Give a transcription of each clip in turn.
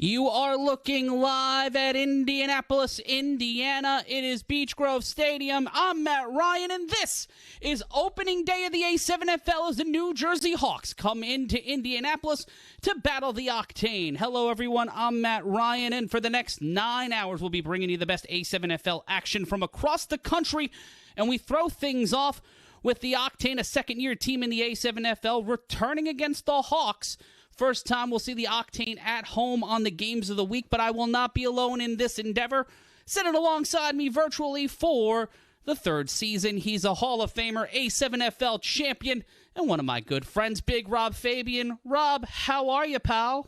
You are looking live at Indianapolis, Indiana. It is Beach Grove Stadium. I'm Matt Ryan, and this is opening day of the A7FL as the New Jersey Hawks come into Indianapolis to battle the Octane. Hello, everyone. I'm Matt Ryan, and for the next 9 hours, we'll be bringing you the best A7FL action from across the country, and we throw things off with the Octane, a second-year team in the A7FL, returning against the Hawks. First time we'll see the Octane at home on the games of the week, but I will not be alone in this endeavor. Sitting alongside me virtually for the third season, he's a Hall of Famer, A7FL champion, and one of my good friends, Big Rob Fabian. Rob, how are you, pal?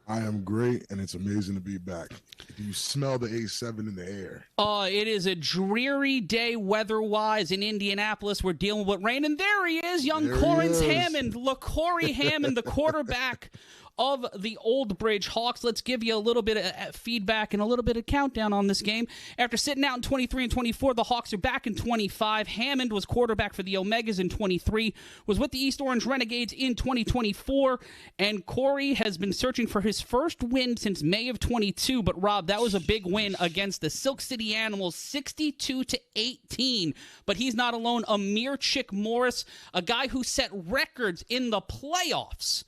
I am great, and it's amazing to be back. Do you smell the A7 in the air? It is a dreary day weather-wise in Indianapolis. We're dealing with rain, and there he is, young Corrins Hammond, LaCorey Hammond, the quarterback of the Old Bridge Hawks. Let's give you a little bit of feedback and a little bit of countdown on this game. After sitting out in 23 and 24, the Hawks are back in 25. Hammond was quarterback for the Omegas in 23, was with the East Orange Renegades in 2024, and Corey has been searching for his first win since May of 22. But Rob, that was a big win against the Silk City Animals, 62-18. But he's not alone. Amir Chick Morris, a guy who set records in the playoffs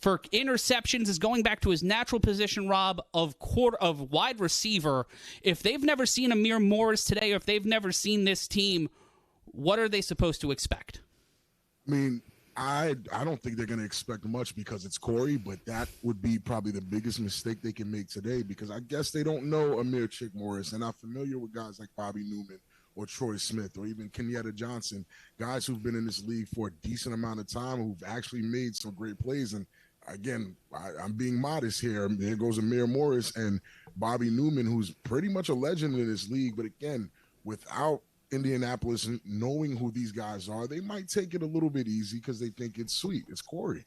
for interceptions, is going back to his natural position, Rob, of wide receiver. If they've never seen Amir Morris today, or if they've never seen this team, what are they supposed to expect? I mean, I don't think they're going to expect much because it's Corey, but that would be probably the biggest mistake they can make today because I guess they don't know Amir Chick Morris. They're not familiar with guys like Bobby Newman or Troy Smith or even Kenyatta Johnson, guys who've been in this league for a decent amount of time who've actually made some great plays. And again, I'm being modest here. There goes Amir Morris and Bobby Newman, who's pretty much a legend in this league. But again, without Indianapolis knowing who these guys are, they might take it a little bit easy because they think it's sweet. It's Corey.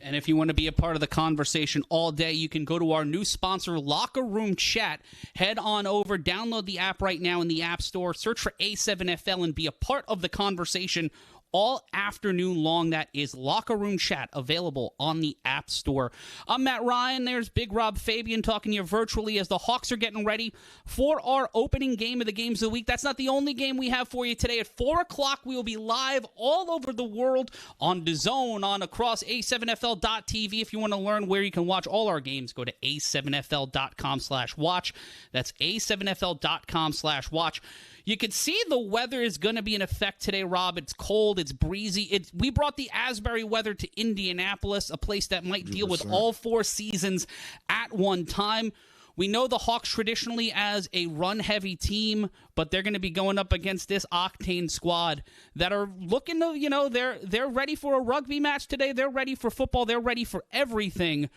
And if you want to be a part of the conversation all day, you can go to our new sponsor, Locker Room Chat. Head on over, download the app right now in the App Store, search for A7FL, and be a part of the conversation all afternoon long. That is Locker Room Chat, available on the App Store. I'm Matt Ryan. There's Big Rob Fabian talking to you virtually as the Hawks are getting ready for our opening game of the games of the week. That's not the only game we have for you today. At 4 o'clock, we will be live all over the world on DAZN, on across A7FL.tv. If you want to learn where you can watch all our games, go to A7FL.com/watch. That's A7FL.com/watch. You can see the weather is going to be in effect today, Rob. It's cold. It's breezy. We brought the Asbury weather to Indianapolis, a place that might deal with all four seasons at one time. We know the Hawks traditionally as a run-heavy team, but they're going to be going up against this Octane squad that are looking to, they're ready for a rugby match today. They're ready for football. They're ready for everything.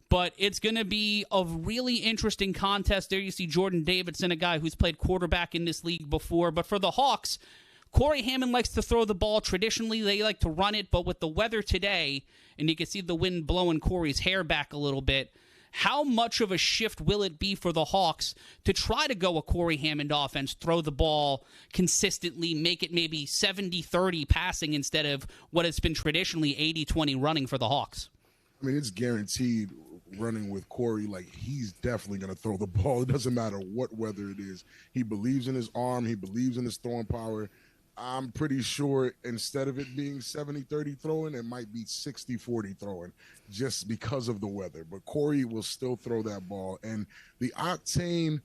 But it's going to be a really interesting contest. There you see Jordan Davidson, a guy who's played quarterback in this league before. But for the Hawks, Corey Hammond likes to throw the ball. Traditionally, they like to run it. But with the weather today, and you can see the wind blowing Corey's hair back a little bit, how much of a shift will it be for the Hawks to try to go a Corey Hammond offense, throw the ball consistently, make it maybe 70-30 passing instead of what it's been traditionally 80-20 running for the Hawks? I mean, it's guaranteed running with Corey. Like, he's definitely going to throw the ball. It doesn't matter what weather it is. He believes in his arm. He believes in his throwing power. I'm pretty sure instead of it being 70-30 throwing, it might be 60-40 throwing just because of the weather. But Corey will still throw that ball. And the Octane,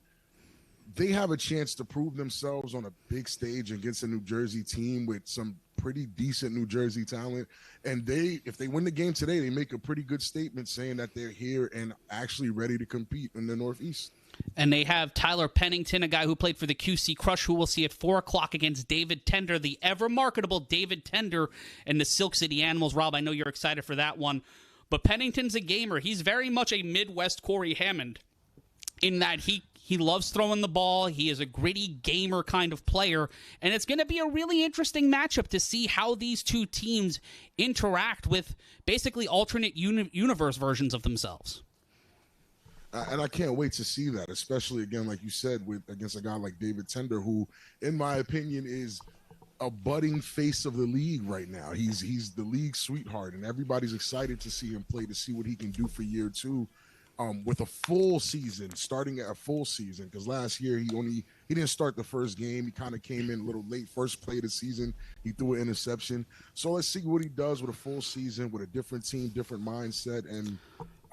they have a chance to prove themselves on a big stage against a New Jersey team with some pretty decent New Jersey talent. And if they win the game today, they make a pretty good statement saying that they're here and actually ready to compete in the Northeast. And they have Tyler Pennington, a guy who played for the QC Crush, who we'll see at 4 o'clock against David Tender, the ever-marketable David Tender and the Silk City Animals. Rob, I know you're excited for that one. But Pennington's a gamer. He's very much a Midwest Corey Hammond in that he loves throwing the ball. He is a gritty gamer kind of player. And it's going to be a really interesting matchup to see how these two teams interact with basically alternate universe versions of themselves. And I can't wait to see that, especially, again, like you said, against a guy like David Tender, who, in my opinion, is a budding face of the league right now. He's the league sweetheart, and everybody's excited to see him play, to see what he can do for year two. with a full season, starting at a full season, because last year he didn't start the first game. He kind of came in a little late, first play of the season. He threw an interception. So let's see what he does with a full season, with a different team, different mindset, and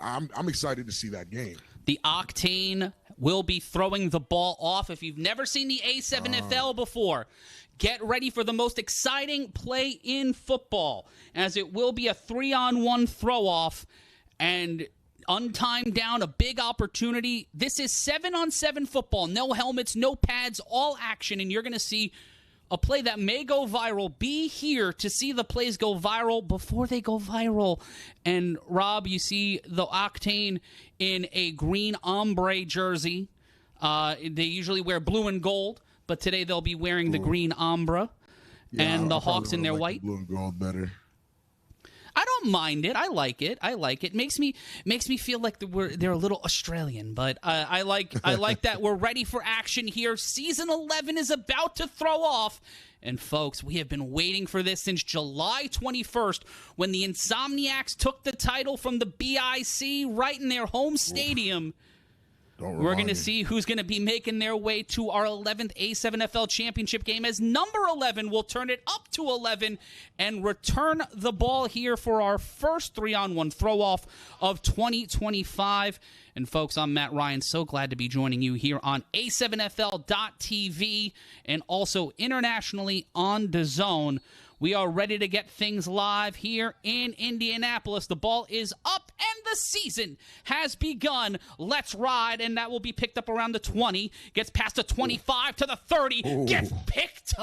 I'm excited to see that game. The Octane will be throwing the ball off. If you've never seen the A7FL before, get ready for the most exciting play in football, as it will be a 3-on-1 throw-off and untimed down, a big opportunity. This is 7-on-7 football. No helmets, no pads, all action, and you're going to see a play that may go viral. Be here to see the plays go viral before they go viral. And, Rob, you see the Octane in a green ombre jersey. They usually wear blue and gold, but today they'll be wearing the green ombre. Yeah, and the Hawks in their white. Blue and gold better. I don't mind it. I like it. Makes me feel like they're a little Australian, but I like that we're ready for action here. Season 11 is about to throw off. And folks, we have been waiting for this since July 21st, when the Insomniacs took the title from the BIC right in their home stadium. We're going to see who's going to be making their way to our 11th A7FL championship game, as number 11 will turn it up to 11 and return the ball here for our first 3-on-1 throw-off of 2025. And, folks, I'm Matt Ryan. So glad to be joining you here on A7FL.TV and also internationally on DAZN. We are ready to get things live here in Indianapolis. The ball is up and the season has begun. Let's ride, and that will be picked up around the 20. Gets past the 25 to the 30. Gets picked.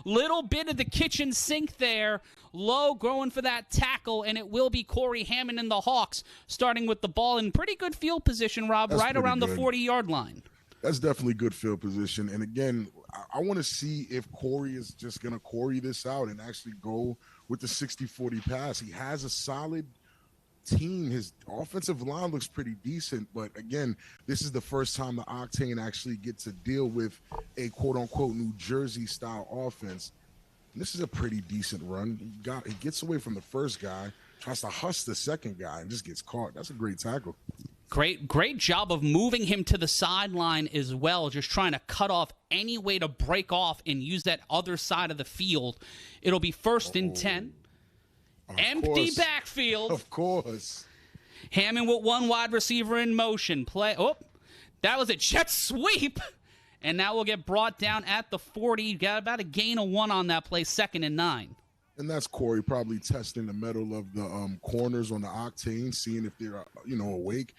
Little bit of the kitchen sink there. Low going for that tackle, and it will be Corey Hammond and the Hawks starting with the ball in pretty good field position, Rob, right around the 40-yard line. That's definitely good field position. And again, I want to see if Corey is just going to Corey this out and actually go with the 60-40 pass. He has a solid team. His offensive line looks pretty decent. But again, this is the first time the Octane actually get to deal with a quote-unquote New Jersey-style offense. And this is a pretty decent run. He gets away from the first guy, tries to huss the second guy, and just gets caught. That's a great tackle. Great job of moving him to the sideline as well, just trying to cut off any way to break off and use that other side of the field. It'll be first and 10. Empty backfield. Of course. Hammond with one wide receiver in motion. That was a jet sweep. And now we'll get brought down at the 40. Got about a gain of 1 on that play, 2nd and 9. And that's Corey probably testing the metal of the corners on the Octane, seeing if they're, awake.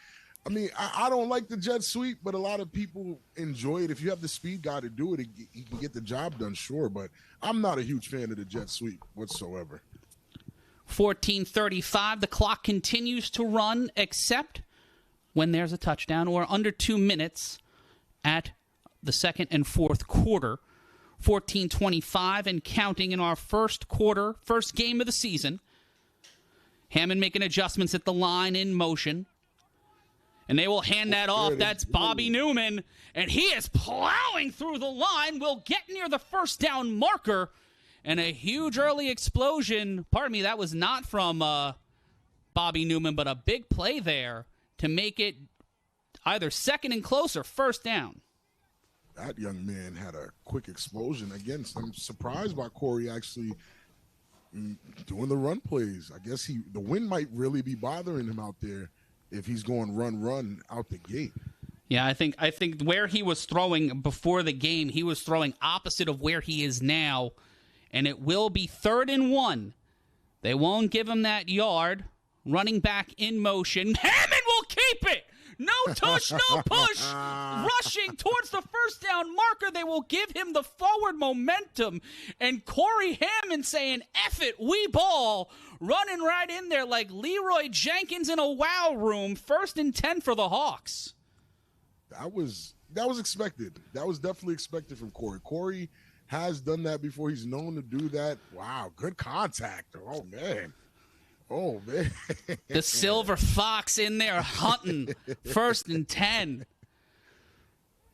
I mean, I don't like the jet sweep, but a lot of people enjoy it. If you have the speed guy to do it, he can get the job done, sure. But I'm not a huge fan of the jet sweep whatsoever. 14:35. The clock continues to run, except when there's a touchdown, or under 2 minutes at the second and fourth quarter. 14:25 and counting in our first quarter, first game of the season. Hammond making adjustments at the line in motion. And they will hand that off. That's Bobby Newman. And he is plowing through the line. Will get near the first down marker. And a huge early explosion. Pardon me, that was not from Bobby Newman, but a big play there to make it either second and close or first down. That young man had a quick explosion. Again, I'm surprised by Corey actually doing the run plays. I guess the wind might really be bothering him out there if he's going run out the gate. Yeah, I think where he was throwing before the game, he was throwing opposite of where he is now, and it will be 3rd and 1. They won't give him that yard. Running back in motion. Hammond will keep it! No tush, no push. Rushing towards the first down marker. They will give him the forward momentum. And Corey Hammond saying, F it, we ball. Running right in there like Leroy Jenkins in a wow room. 1st and 10 for the Hawks. That was expected. That was definitely expected from Corey. Corey has done that before. He's known to do that. Wow, good contact. Oh, man. The Silver Fox in there hunting. 1st and 10.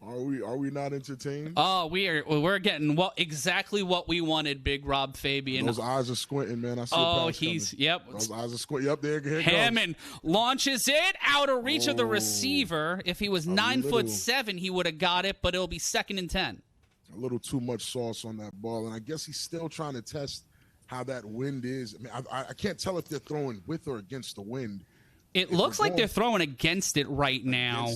Are we not entertained? Oh, we're getting exactly what we wanted, Big Rob Fabian. Those eyes are squinting, man. I see a pass coming. Yep. Those eyes are squinting. Yep, there it Hammond launches it out of reach of the receiver. If he was 9'7", he would have got it, but it'll be 2nd and 10. A little too much sauce on that ball, and I guess he's still trying to test how that wind is. I mean, I can't tell if they're throwing with or against the wind. It looks like they're throwing against it right now.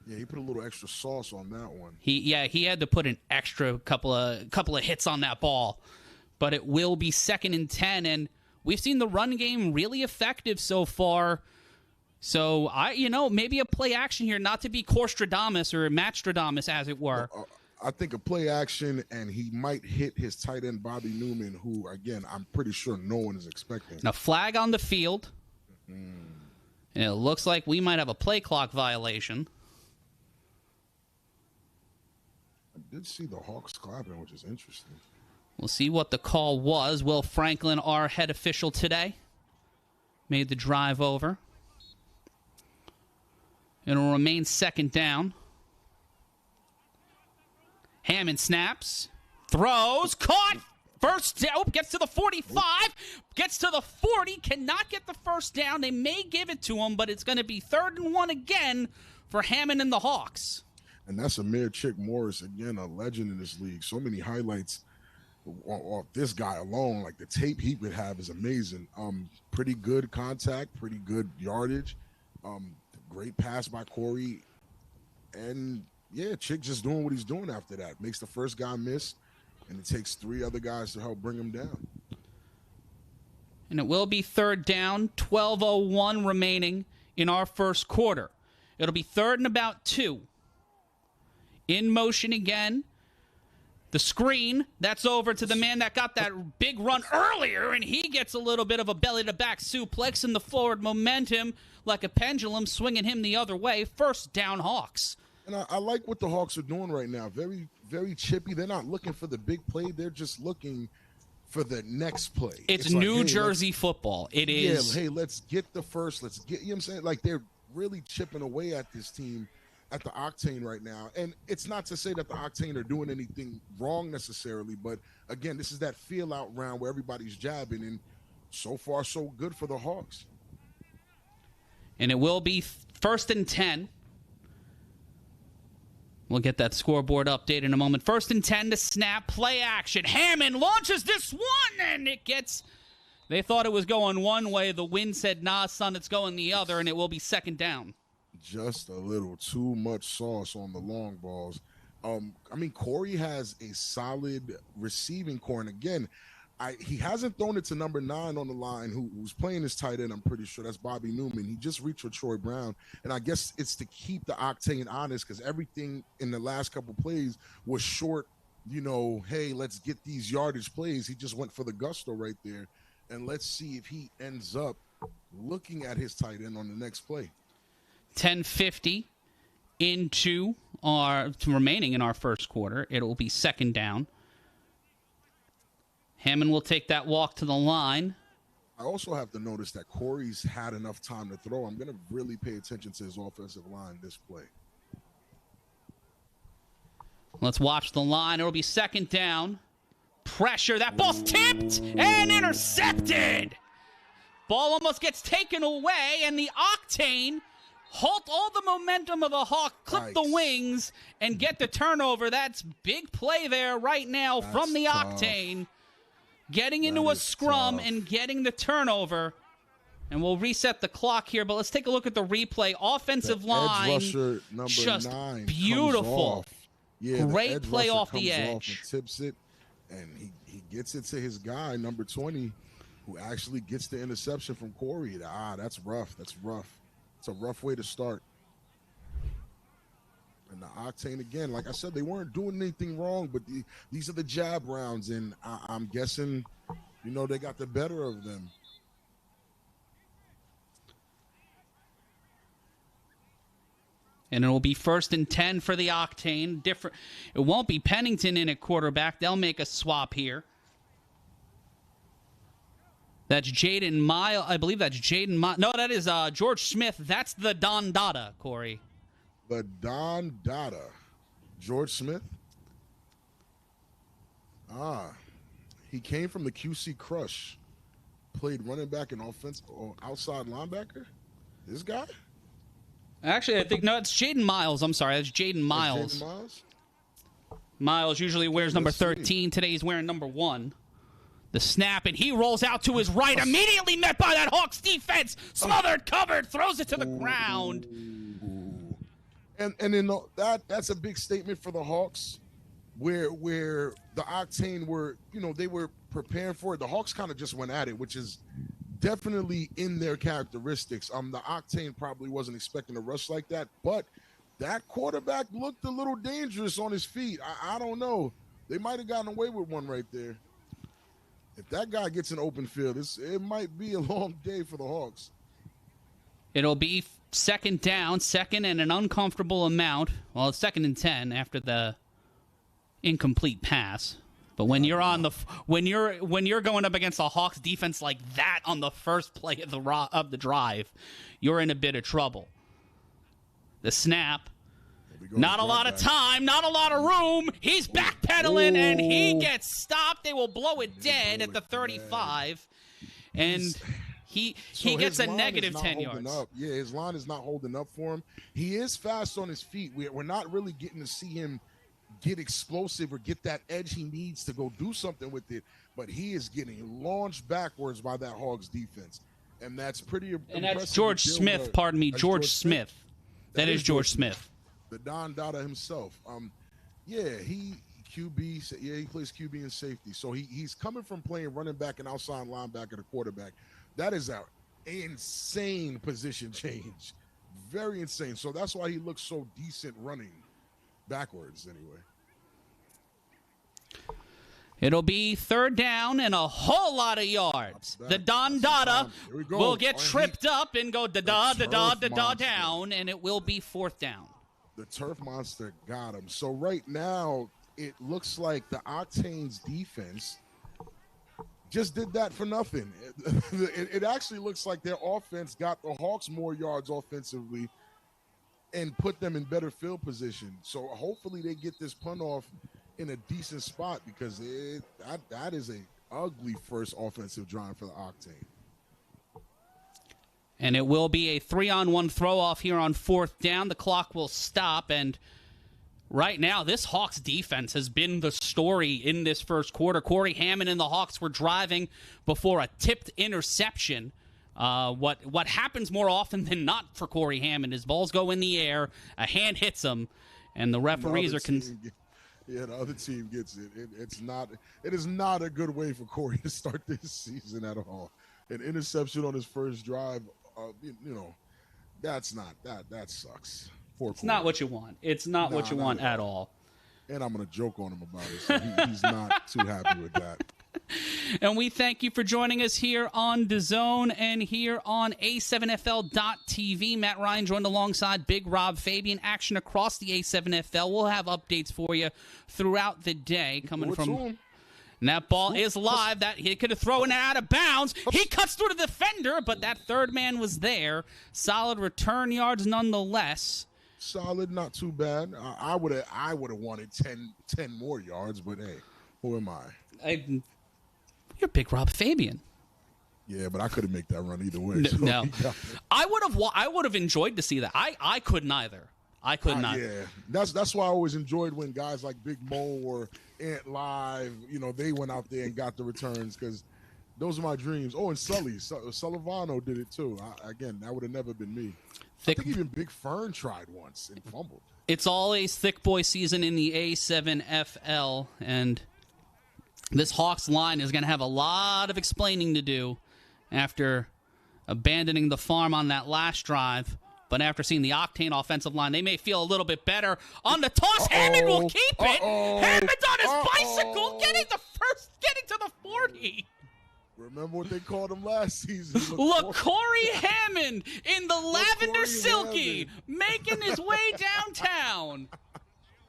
Yeah, he put a little extra sauce on that one. He had to put an extra couple of hits on that ball. But it will be 2nd and 10, and we've seen the run game really effective so far. So maybe a play action here, not to be Corstradamus or Matstradamus, as it were. I think a play action, and he might hit his tight end Bobby Newman, who again I'm pretty sure no one is expecting. Now flag on the field. And it looks like we might have a play clock violation. I did see the Hawks clapping, which is interesting. We'll see what the call was. Will Franklin, our head official today, made the drive over. It'll remain 2nd down. Hammond snaps, throws, caught, first down, gets to the 45, gets to the 40, cannot get the first down. They may give it to him, but it's going to be 3rd and 1 again for Hammond and the Hawks. And that's Amir Chick Morris, again, a legend in this league. So many highlights off this guy alone. Like the tape he would have is amazing. Pretty good contact, pretty good yardage. Great pass by Corey. And yeah, Chick just doing what he's doing after that. Makes the first guy miss, and it takes 3 other guys to help bring him down. And it will be 3rd down, 12:01 remaining in our first quarter. It'll be 3rd and about 2. In motion again. The screen, that's over to the man that got that big run earlier, and he gets a little bit of a belly-to-back suplex, and the forward momentum, like a pendulum, swinging him the other way. 1st down, Hawks. And I like what the Hawks are doing right now. Very, very chippy. They're not looking for the big play. They're just looking for the next play. It's New Jersey football. It is. Yeah, hey, let's get the first. Let's get, you know what I'm saying? Like, they're really chipping away at this team at the Octane right now. And it's not to say that the Octane are doing anything wrong necessarily, but, again, this is that feel-out round where everybody's jabbing, and so far so good for the Hawks. And it will be 1st and 10. We'll get that scoreboard update in a moment. 1st and 10 to snap, play action. Hammond launches this one, and it gets... They thought it was going one way. The wind said, nah, son, it's going the other, and it will be 2nd down. Just a little too much sauce on the long balls. I mean, Corey has a solid receiving core, and again, he hasn't thrown it to number 9 on the line, who's playing his tight end. I'm pretty sure that's Bobby Newman. He just reached for Troy Brown, and I guess it's to keep the Octane honest, because everything in the last couple plays was short. Hey, let's get these yardage plays. He just went for the gusto right there, and let's see if he ends up looking at his tight end on the next play. 10:50 into remaining in our first quarter. It will be 2nd down. Hammond will take that walk to the line. I also have to notice that Corey's had enough time to throw. I'm going to really pay attention to his offensive line this play. Let's watch the line. It will be 2nd down. Pressure. That ball's tipped and intercepted. Ball almost gets taken away, and the Octane halt all the momentum of a Hawk, clip the wings, and get the turnover. That's big play there right now from the Octane. Getting into a scrum and getting the turnover. And we'll reset the clock here, but let's take a look at the replay. Offensive line, edge rusher, number just 9, beautiful. Yeah, great play off the edge. And tips it, and he gets it to his guy, number 20, who actually gets the interception from Corey. That's rough. That's rough. It's a rough way to start. And the Octane, again, like I said, they weren't doing anything wrong, but these are the jab rounds, and I'm guessing, they got the better of them. And it will be 1st and 10 for the Octane. Different. It won't be Pennington in at quarterback. They'll make a swap here. That's Jaden Miles. I believe that's Jaden Miles. No, that is George Smith. That's the Don Dada, Corey. The Don Dada. George Smith. He came from the QC Crush. Played running back and offense or outside linebacker. This guy? Actually, I think, no, it's Jaden Miles. I'm sorry. That's Jaden Miles. Jaden Miles? Miles usually wears number 13. Today he's wearing number 1. The snap, and he rolls out to his right, immediately met by that Hawks defense. Smothered, covered, throws it to the ground. And then that's a big statement for the Hawks, where the Octane were, they were preparing for it. The Hawks kind of just went at it, which is definitely in their characteristics. The Octane probably wasn't expecting a rush like that, but that quarterback looked a little dangerous on his feet. I don't know. They might have gotten away with one right there. If that guy gets an open field, it might be a long day for the Hawks. It'll be second down, second and an uncomfortable amount. Well, it's 2nd and 10 after the incomplete pass. But when you're on when you're going up against a Hawks defense like that on the first play of the drive, you're in a bit of trouble. The snap. Not a lot of time, not a lot of room. He's backpedaling, and he gets stopped. They will blow it dead at the 35. And he gets a negative 10 yards. Yeah, his line is not holding up for him. He is fast on his feet. We're not really getting to see him get explosive or get that edge he needs to go do something with it. But he is getting launched backwards by that Hawks defense. And that's pretty impressive. And that's George Smith, pardon me, George Smith. That is George Smith. The Don Dada himself. He QB. Yeah, he plays QB and safety. So he's coming from playing running back and outside linebacker to quarterback. That is an insane position change. Very insane. So that's why he looks so decent running backwards anyway. It'll be 3rd down and a whole lot of yards. The Don Dada will get tripped up and go da-da down, and it will be 4th down. The turf monster got him. So right now, it looks like the Octane's defense just did that for nothing. It actually looks like their offense got the Hawks more yards offensively and put them in better field position. So hopefully they get this punt off in a decent spot, because that is a ugly first offensive drive for the Octane. And it will be a 3-on-1 throw-off here on 4th down. The clock will stop, and right now this Hawks defense has been the story in this first quarter. Corey Hammond and the Hawks were driving before a tipped interception. What happens more often than not for Corey Hammond is balls go in the air, a hand hits him, and the referees are... the other team gets it. It is not a good way for Corey to start this season at all. An interception on his first drive, that sucks. It's not what you want. It's not what you want at all. And I'm going to joke on him about it, so he's not too happy with that. And we thank you for joining us here on DAZN and here on A7FL.TV. Matt Ryan joined alongside Big Rob Fabian. Action across the A7FL. We'll have updates for you throughout the day coming from... And that ball is live. That he could have thrown it out of bounds. He cuts through the defender, but that third man was there. Solid return yards nonetheless. Solid, not too bad. I would have wanted 10 more yards, but hey, who am I? You're Big Rob Fabian. Yeah, but I couldn't make that run either way. No. I would have enjoyed to see that. I couldn't either. I could not. Yeah, that's why I always enjoyed when guys like Big Mo or Ant Live, they went out there and got the returns, because those are my dreams. Oh, and Sullivano did it too. Again, that would have never been me. I think even Big Fern tried once and fumbled. It's always thick boy season in the A7FL, and this Hawks line is going to have a lot of explaining to do after abandoning the farm on that last drive. But after seeing the Octane offensive line, they may feel a little bit better. On the toss, Hammond will keep it. Hammond's on his bicycle, getting to the 40. Remember what they called him last season? Look, Corey Hammond in the lavender silky, making his way downtown.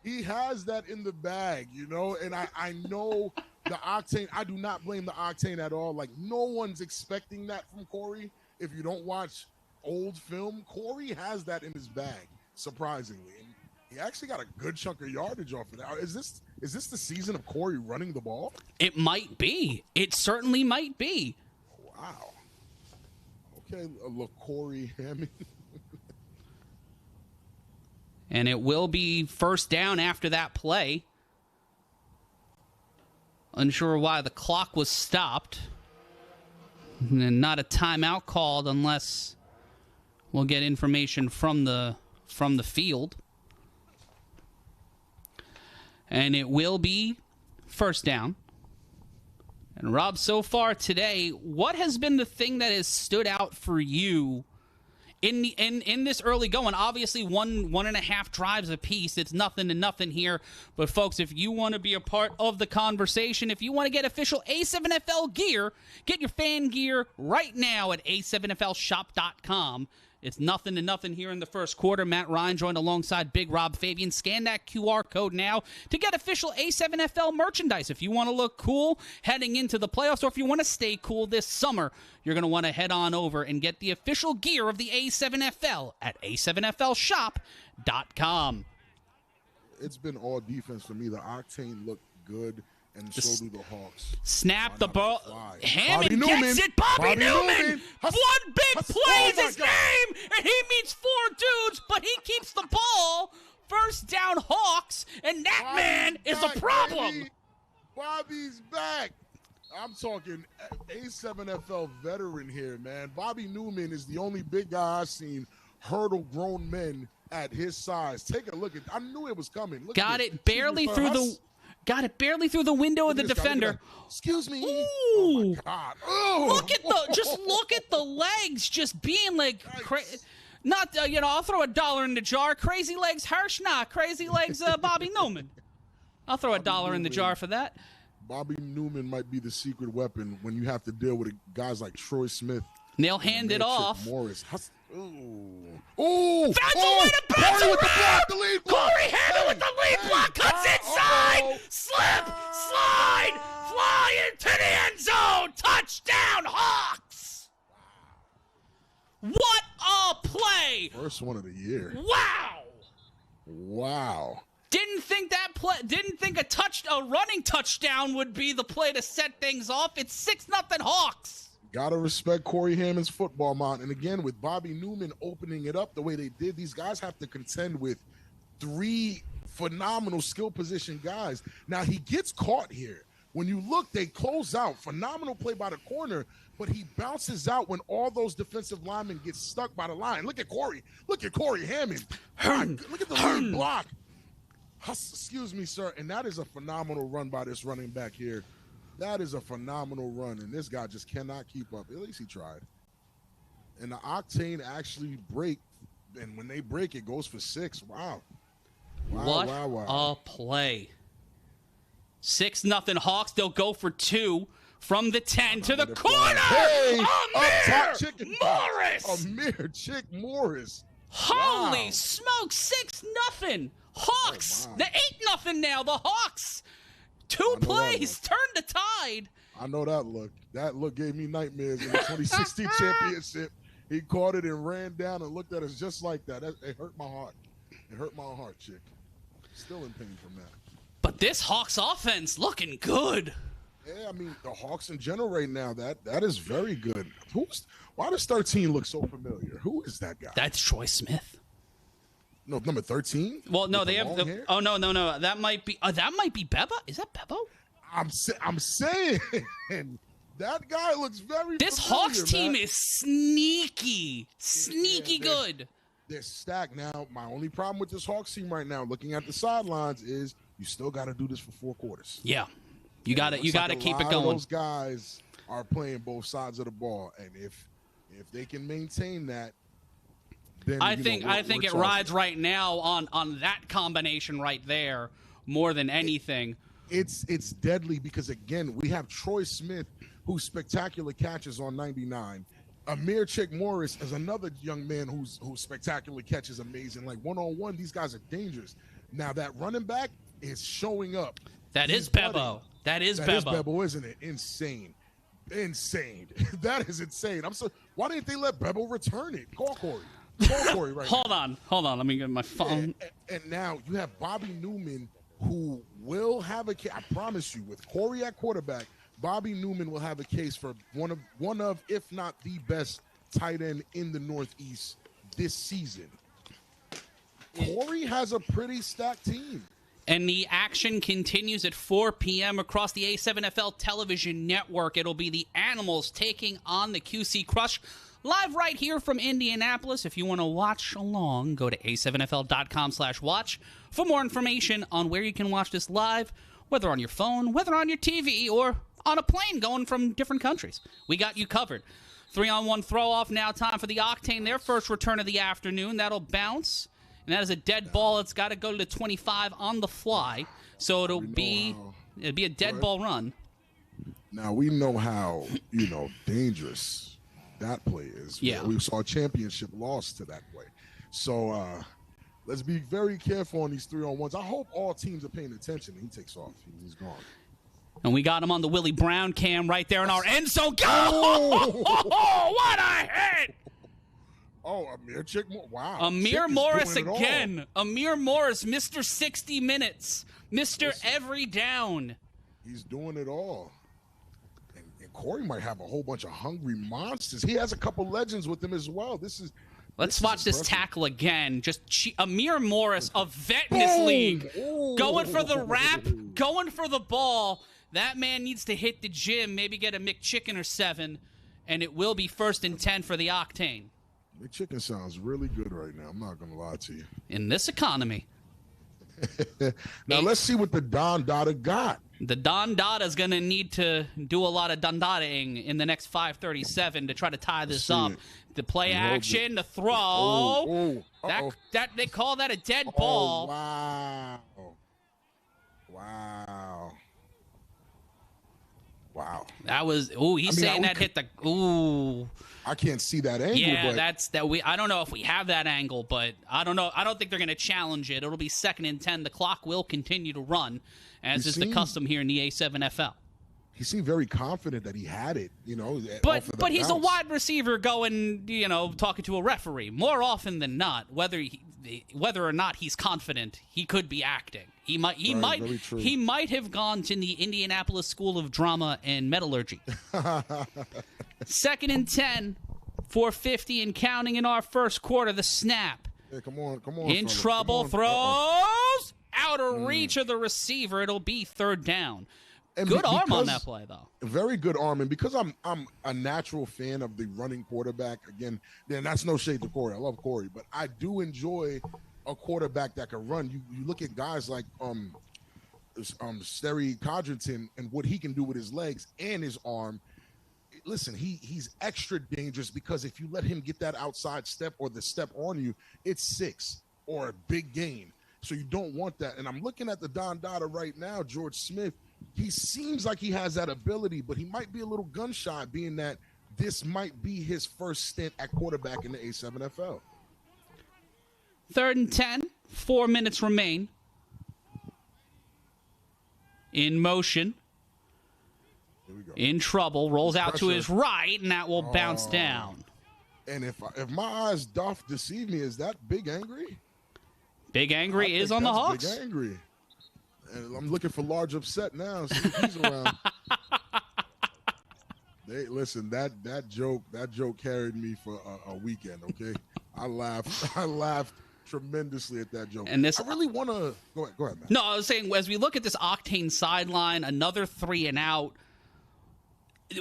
He has that in the bag, and I know the Octane. I do not blame the Octane at all. Like, no one's expecting that from Corey. If you don't watch old film, Corey has that in his bag. surprisingly. And he actually got a good chunk of yardage off of that. Is this the season of Corey running the ball? It might be. It certainly might be. Wow. Okay, look, Corey Hammond. And it will be first down after that play. Unsure why the clock was stopped. And not a timeout called unless we'll get information from the field. And it will be first down. And Rob, so far today, what has been the thing that has stood out for you in this early going? Obviously, one and a half drives apiece. It's nothing to nothing here. But, folks, if you want to be a part of the conversation, if you want to get official A7FL gear, get your fan gear right now at A7FLshop.com. It's nothing to nothing here in the first quarter. Matt Ryan joined alongside Big Rob Fabian. Scan that QR code now to get official A7FL merchandise. If you want to look cool heading into the playoffs, or if you want to stay cool this summer, you're going to want to head on over and get the official gear of the A7FL at A7FLshop.com. It's been all defense for me. The Octane looked good, and so do the Hawks. Snap the ball. Hammond Bobby gets it. Bobby Newman. One big play is his name, and he meets 4 dudes, but he keeps the ball. First down, Hawks, and that man is a problem. Baby. Bobby's back. I'm talking A7FL veteran here, man. Bobby Newman is the only big guy I've seen hurdle grown men at his size. Take a look at. I knew it was coming. Look Got it barely through the. Got it barely through the window of the defender. Excuse me. Ooh. Oh my God. Oh. Look at the legs just being like not I'll throw $1 in the jar. Crazy legs Hirsch, crazy legs Bobby Newman. I'll throw $1 in the jar for that. Bobby Newman might be the secret weapon when you have to deal with guys like Troy Smith. They'll hand it off. Morris. Ooh. Found the way to bounce around. Corey Hammond with the lead block. Cuts inside. Slip. Slide. Fly into the end zone. Touchdown, Hawks. What a play. First one of the year. Wow. Didn't think a running touchdown would be the play to set things off. It's 6-0 Hawks. Gotta respect Corey Hammond's football mind. And again, with Bobby Newman opening it up the way they did, these guys have to contend with 3 phenomenal skill position guys. Now, he gets caught here. When you look, they close out. Phenomenal play by the corner, but he bounces out when all those defensive linemen get stuck by the line. Look at Corey. Look at Corey Hammond. Look at the lead block. Excuse me, sir. And that is a phenomenal run by this running back here. That is a phenomenal run, and this guy just cannot keep up. At least he tried. And the Octane actually break, and when they break, it goes for 6. Wow. What a play. 6-0 Hawks. They'll go for 2 from the 10 to the corner. Hey, Amir Chick Morris. Holy smokes, 6-0. Hawks. They're 8-0 now. The Hawks. 2 plays turned the tide. I know that look. That look gave me nightmares in the 2016 championship. He caught it and ran down and looked at us just like that. It hurt my heart. It hurt my heart, Chick. Still in pain from that. But this Hawks offense looking good. Yeah, I mean, the Hawks in general right now, that is very good. Why does 13 look so familiar? Who is that guy? That's Troy Smith. No, number 13? Well, no, they have no. That might be Bebo. Is that Bebo? I'm saying that guy looks very This familiar, Hawks team is sneaky good. They're stacked. Now, my only problem with this Hawks team right now, looking at the sidelines, is you still got to do this for 4 quarters. Yeah. You got to keep it going. Those guys are playing both sides of the ball, and if they can maintain that, then I think it rides right now on that combination right there more than anything. It's deadly because, again, we have Troy Smith, who's spectacular catches on 99. Amir Chick Morris is another young man who's spectacular catches, amazing. Like one-on-one, these guys are dangerous. Now that running back is showing up. That is Bebo. That is Bebo, isn't it? Insane. That is insane. Why didn't they let Bebo return it? Call Corey. Call Corey right now. Hold on. Let me get my phone. And now you have Bobby Newman, who will have a case. I promise you, with Corey at quarterback, Bobby Newman will have a case for one of, if not the best tight end in the Northeast this season. Corey has a pretty stacked team. And the action continues at 4 p.m. across the A7FL television network. It'll be the Animals taking on the QC Crush live right here from Indianapolis. If you want to watch along, go to a7fl.com/watch for more information on where you can watch this live, whether on your phone, whether on your TV, or on a plane going from different countries. We got you covered. 3-on-1 throw-off now. Time for the Octane, their first return of the afternoon. That'll bounce. And that is a dead ball. It's got to go to the 25 on the fly. So it'll be a dead ball run. Now, we know how, dangerous that play is. Yeah. We saw a championship loss to that play. So let's be very careful on these 3-on-1s. I hope all teams are paying attention. He takes off. He's gone. And we got him on the Willie Brown cam right there in our end zone. Oh, what a hit! Oh, Amir Chick-Morris. Wow. Amir Morris again. Amir Morris, Mr. 60 minutes. Mr. Every down. He's doing it all. And Corey might have a whole bunch of hungry monsters. He has a couple legends with him as well. Let's watch this tackle again. Amir Morris, a vet in this league. Going for the wrap, going for the ball. That man needs to hit the gym, maybe get a McChicken or 7, and it will be 1st and 10 for the Octane. McChicken sounds really good right now. I'm not going to lie to you. In this economy. Now, let's see what the Don Dada got. The Don Dada is going to need to do a lot of Don-Dada-ing in the next 5:37 to try to tie this up. The play action, the throw. That they call that a dead ball. Wow. That was hit the I can't see that angle. Yeah, I don't know if we have that angle, but I don't know. I don't think they're going to challenge it. It'll be 2nd and 10. The clock will continue to run, as is the custom here in the A7FL. He seemed very confident that he had it, But he's a wide receiver going, talking to a referee. More often than not, whether or not he's confident, he could be acting. He might have gone to the Indianapolis School of Drama and Metallurgy. 2nd and 10, 4:50 and counting in our first quarter. The snap. Yeah, come on. In trouble, throws out of reach of the receiver. It'll be 3rd down. And good arm on that play, though. Very good arm. And because I'm a natural fan of the running quarterback, again, then that's no shade to Corey. I love Corey. But I do enjoy a quarterback that can run. You look at guys like Sterry Codrington and what he can do with his legs and his arm. Listen, he's extra dangerous because if you let him get that outside step or the step on you, it's 6 or a big gain. So you don't want that. And I'm looking at the Don Dada right now, George Smith. He seems like he has that ability, but he might be a little gun shy, being that this might be his first stint at quarterback in the A7FL. 3rd and 10, 4 minutes remain. In motion. Here we go. In trouble, rolls out to his right, and that will bounce down. And if my eyes doth deceive me, is that Big Angry? Big Angry is on the Hawks. Big Angry. And I'm looking for Large Upset now. See if he's around. Listen, that joke carried me for a weekend. Okay, I laughed tremendously at that joke. And I really want to go ahead, man. No, I was saying as we look at this Octane sideline, another 3 and out.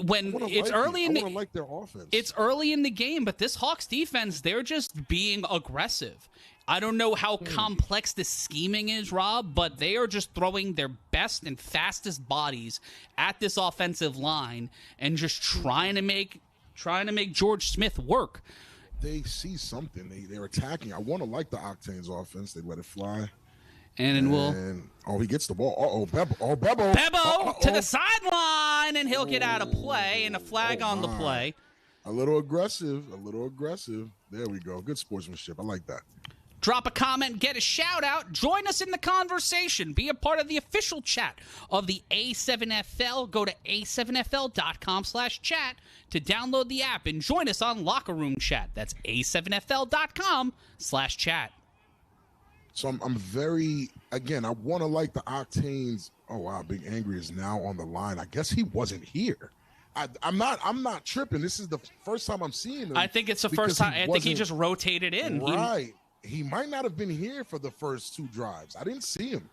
When it's early in the like their offense. It's early in the game, but this Hawks defense, they're just being aggressive. I don't know how complex the scheming is, Rob, but they are just throwing their best and fastest bodies at this offensive line and just trying to make George Smith work. They see something. They're attacking. I want to like the Octane's offense. They let it fly. And he gets the ball. Bebo to the sideline, and he'll get out of play, and a flag on the play. A little aggressive. There we go. Good sportsmanship. I like that. Drop a comment, get a shout out. Join us in the conversation. Be a part of the official chat of the A7FL. Go to a7fl.com/chat to download the app and join us on Locker Room Chat. That's a7fl.com/chat. So I'm very, again, I want to like the Octanes. Oh wow, Big Angry is now on the line. I guess he wasn't here. I'm not tripping. This is the first time I'm seeing him. I think it's the first time. I think he just rotated in. Right. He might not have been here for the first 2 drives. I didn't see him.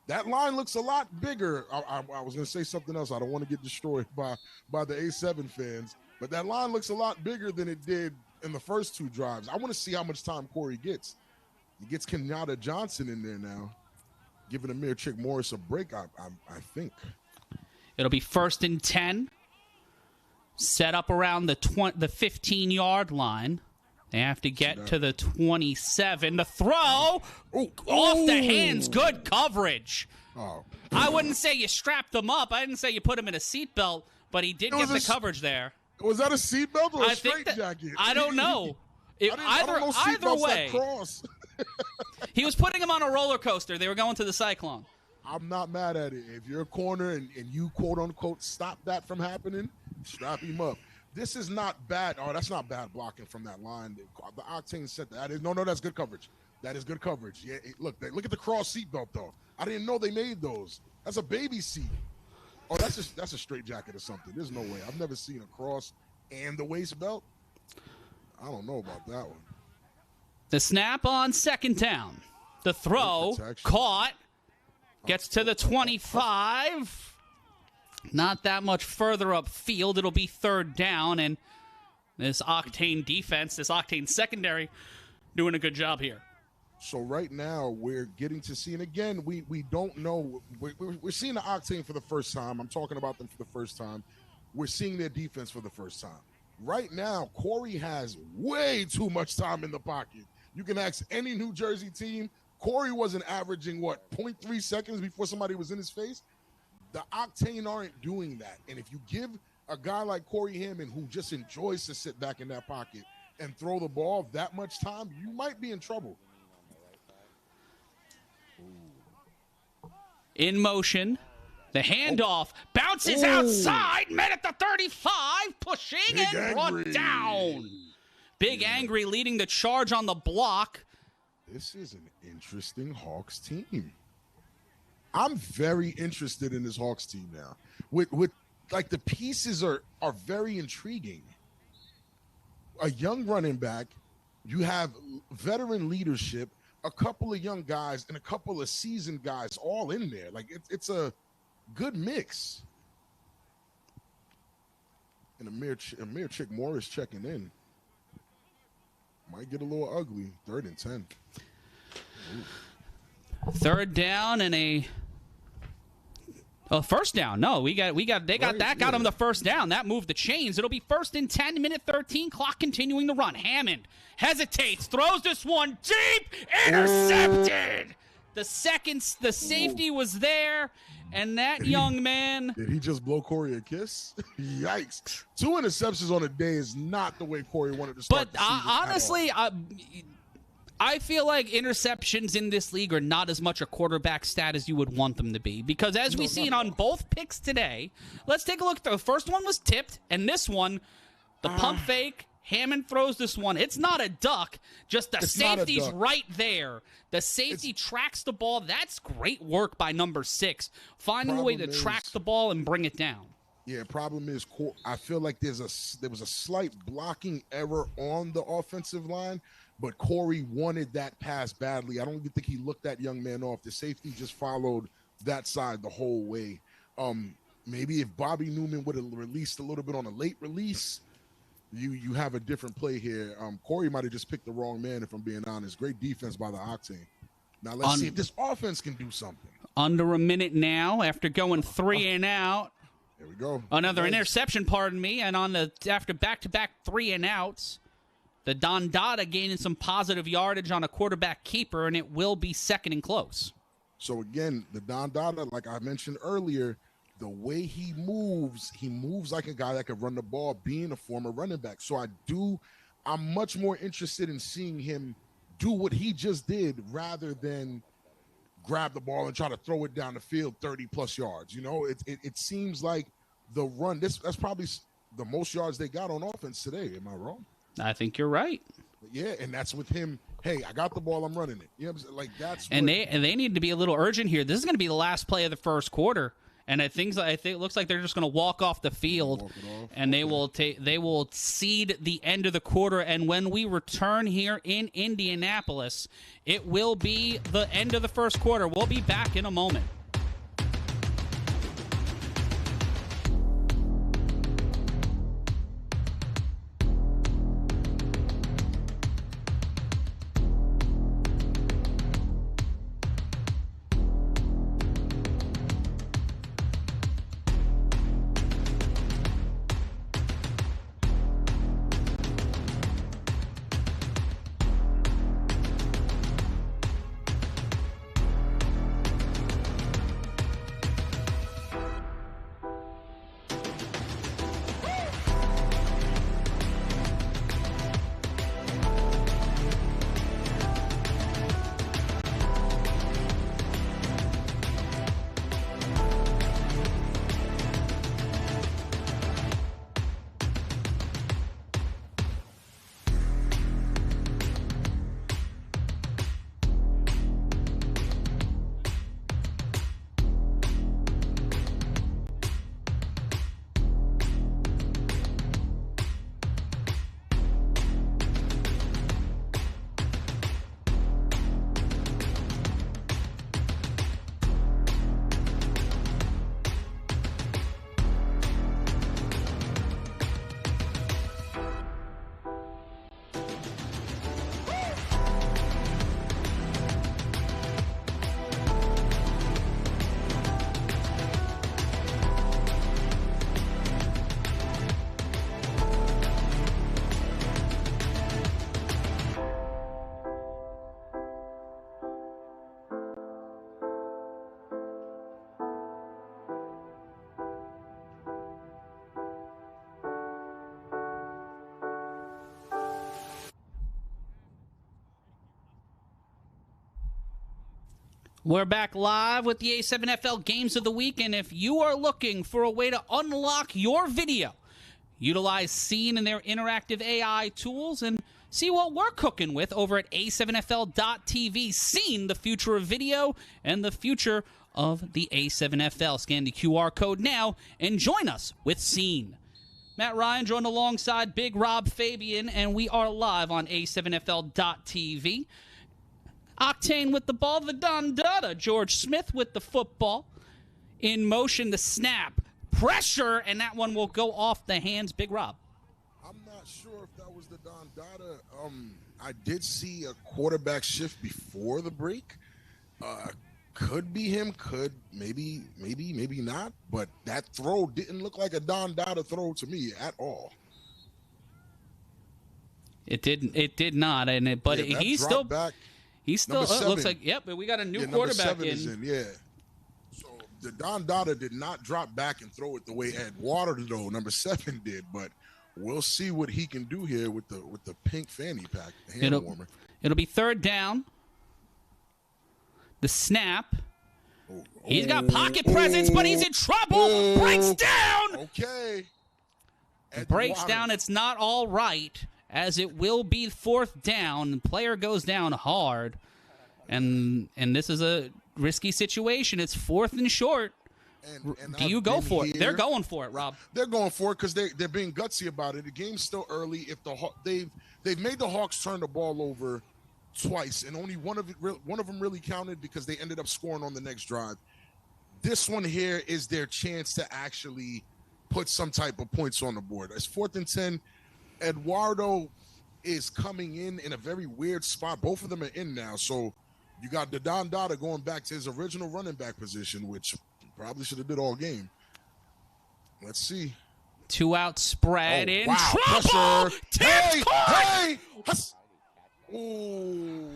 That line looks a lot bigger. I was going to say something else. I don't want to get destroyed by the A7 fans, but that line looks a lot bigger than it did in the first 2 drives. I want to see how much time Corey gets. He gets Kenyatta Johnson in there now, giving Amir Chick Morris a break, I think. It'll be 1st and 10. Set up around the 15-yard line. They have to get to the 27. The throw off the hands. Good coverage. Oh. I wouldn't say you strapped them up. I didn't say you put him in a seatbelt, but he did get the coverage there. Was that a seatbelt or a straight jacket? I don't know. Either way. He was putting him on a roller coaster. They were going to the Cyclone. I'm not mad at it. If you're a corner and you quote-unquote stop that from happening, strap him up. This is not bad. Oh, that's not bad blocking from that line. The Octane said that. That's good coverage. That is good coverage. Yeah, look at the cross seatbelt, though. I didn't know they made those. That's a baby seat. Oh, that's a straight jacket or something. There's no way. I've never seen a cross and the waist belt. I don't know about that one. The snap on 2nd down. The throw caught. Gets to the 25. Not that much further upfield. It'll be 3rd down, and this Octane defense, this Octane secondary, doing a good job here. So right now we're getting to see, and again, we don't know. We're seeing the Octane for the first time. I'm talking about them for the first time. We're seeing their defense for the first time. Right now, Corey has way too much time in the pocket. You can ask any New Jersey team. Corey wasn't averaging, 0.3 seconds before somebody was in his face? The Octane aren't doing that. And if you give a guy like Corey Hammond, who just enjoys to sit back in that pocket and throw the ball that much time, you might be in trouble. In motion. The handoff bounces outside. Met at the 35. Pushing and brought down. Big Angry leading the charge on the block. This is an interesting Hawks team. I'm very interested in this Hawks team now. With like the pieces are very intriguing. A young running back, you have veteran leadership, a couple of young guys, and a couple of seasoned guys all in there. Like it's a good mix. And Amir Chick Morris checking in. Might get a little ugly. 3rd and 10. Ooh. 3rd down and a 1st down. No, they got him the 1st down. That moved the chains. It'll be 1st and 10, minute 13, clock continuing to run. Hammond hesitates, throws this one deep, intercepted. The safety was there, and that young man. Did he just blow Corey a kiss? Yikes. 2 interceptions on a day is not the way Corey wanted to start. But honestly, I feel like interceptions in this league are not as much a quarterback stat as you would want them to be. Because as we've seen on both picks today, let's take a look. The first one was tipped, and this one, the pump fake, Hammond throws this one. It's not a duck, just the safety's right there. The safety tracks the ball. That's great work by number 6, finding a way to track the ball and bring it down. Yeah, problem is I feel like there was a slight blocking error on the offensive line. But Corey wanted that pass badly. I don't think he looked that young man off. The safety just followed that side the whole way. Maybe if Bobby Newman would have released a little bit on a late release, you have a different play here. Corey might have just picked the wrong man, if I'm being honest. Great defense by the Octane. Now let's see if this offense can do something. Under a minute now after going 3 and out. There we go. Another interception, pardon me, and after back-to-back 3 and outs. The Don Dada gaining some positive yardage on a quarterback keeper, and it will be 2nd and close. So, again, the Don Dada, like I mentioned earlier, the way he moves like a guy that could run the ball, being a former running back. So I'm much more interested in seeing him do what he just did rather than grab the ball and try to throw it down the field 30-plus yards. You know, it seems like the run, that's probably the most yards they got on offense today. Am I wrong? I think you're right. Yeah, and that's with him. Hey, I got the ball, I'm running it. You know what I'm saying? Like, that's and they need to be a little urgent here. This is going to be the last play of the first quarter. And I think it looks like they're just going to walk off the field, and they will cede the end of the quarter. And when we return here in Indianapolis, it will be the end of the first quarter. We'll be back in a moment. We're back live with the A7FL Games of the Week, and if you are looking for a way to unlock your video, utilize Scene and their interactive AI tools, and see what we're cooking with over at A7FL.tv. Scene, the future of video and the future of the A7FL. Scan the QR code now and join us with Scene. Matt Ryan joined alongside Big Rob Fabian, and we are live on A7FL.tv. Octane with the ball, the Don Dada. George Smith with the football. In motion, the snap. Pressure, and that one will go off the hands. Big Rob. I'm not sure if that was the Don Dada. I did see a quarterback shift before the break. Could be him, could maybe not. But that throw didn't look like a Don Dada throw to me at all. It did not, but he's still back. He still looks like, yep, but we got a new quarterback in. Yeah. So the Don Dada did not drop back and throw it the way Eduardo, number 7, did, but we'll see what he can do here with the pink fanny pack, hand warmer. It'll be third down. The snap. He's got pocket presence, but he's in trouble. Breaks down. Okay. Breaks down. It's not all right, as it will be fourth down. The player goes down hard, and this is a risky situation. It's fourth and short. And do you go for it? They're going for it, Rob. They're going for it because they're being gutsy about it. The game's still early. If they've made the Hawks turn the ball over twice, and only one of them really counted because they ended up scoring on the next drive. This one here is their chance to actually put some type of points on the board. It's 4th and 10. Eduardo is coming in a very weird spot. Both of them are in now. So you got the Don Dada going back to his original running back position, which probably should have did all game. Let's see. 2-out spread in trouble. Pressure. Hey! Ooh,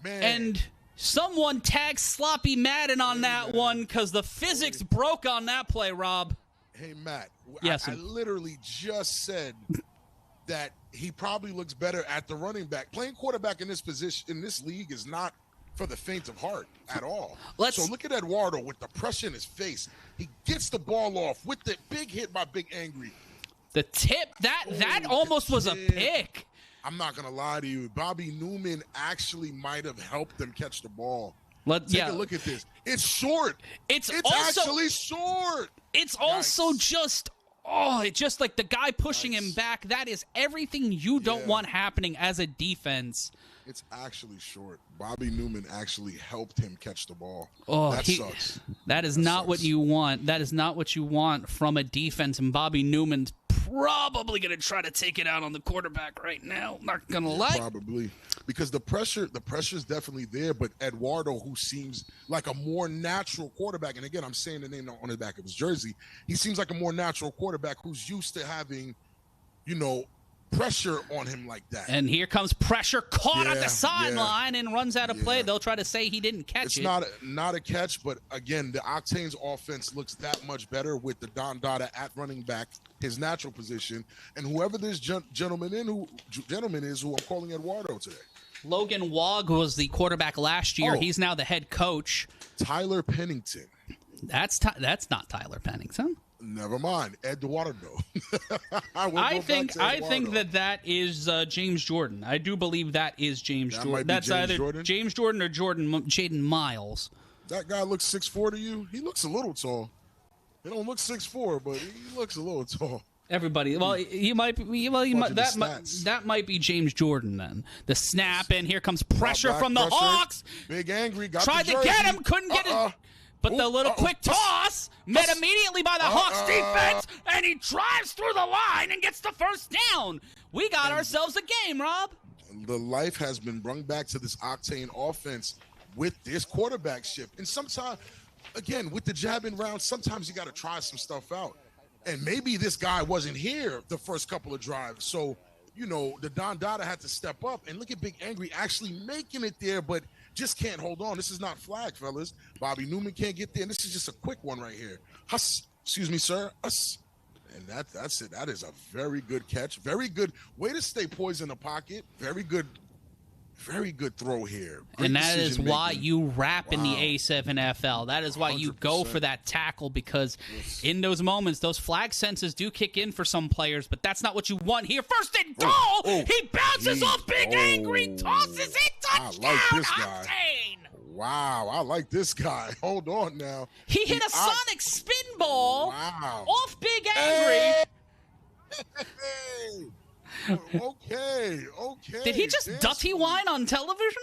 man. And someone tagged Sloppy Madden on that one because the physics broke on that play, Rob. Hey, Matt. Yes. I literally just said that he probably looks better at the running back. Playing quarterback in this position, in this league, is not for the faint of heart at all. So look at Eduardo with the pressure in his face. He gets the ball off with the big hit by Big Angry. The tip, that almost was a pick. I'm not going to lie to you. Bobby Newman actually might have helped them catch the ball. Take a look at this. It's short. It's also, actually short. It's also just like the guy pushing him back. That is everything you don't want happening as a defense. It's actually short. Bobby Newman actually helped him catch the ball. That sucks. That is not what you want. That is not what you want from a defense, and Bobby Newman's probably going to try to take it out on the quarterback right now. Not going to lie. Probably. Because the pressure is definitely there, but Eduardo, who seems like a more natural quarterback, and again, I'm saying the name on the back of his jersey, he seems like a more natural quarterback who's used to having, pressure on him like that. And here comes pressure, caught at the sideline and runs out of play. They'll try to say he didn't catch it. It's not a catch, but again, the Octane's offense looks that much better with the Don Dada at running back, his natural position, and whoever this gentleman is who I'm calling Eduardo today. Logan Wog was the quarterback last year. He's now the head coach. Tyler Pennington. That's not Tyler Pennington. Never mind, Eduardo. I think that is James Jordan. I do believe that is James Jordan. That's either Jordan? James Jordan or Jaden Miles. That guy looks 6'4" to you? He looks a little tall. He don't look 6'4", but he looks a little tall. Everybody, that might be James Jordan then. The snap, and here comes pressure from the Hawks. Big Angry tried to get him, couldn't get it. But the little quick toss met immediately by the Hawks defense, and he drives through the line and gets the first down. We got ourselves a game, Rob. The life has been brought back to this Octane offense with this quarterback shift. And sometimes, again, with the jabbing round, sometimes you got to try some stuff out. And maybe this guy wasn't here the first couple of drives. So, the Don Dada had to step up. And look at Big Angry actually making it there, but just can't hold on. This is not flag, fellas. Bobby Newman can't get there. And this is just a quick one right here. Excuse me, sir. And that's it. That is a very good catch. Very good way to stay poised in the pocket. Very good throw here. Great, and that is why you wrap in the A7FL. That is why 100%. You go for that tackle, because in those moments, those flag senses do kick in for some players, but that's not what you want here. First and goal! He bounces off Big Angry, tosses it, touchdown! I like this guy. Octane! Wow, I like this guy. Hold on now. He hit a sonic spin ball off Big Angry. Hey. Okay. Did he just dirty wine on television?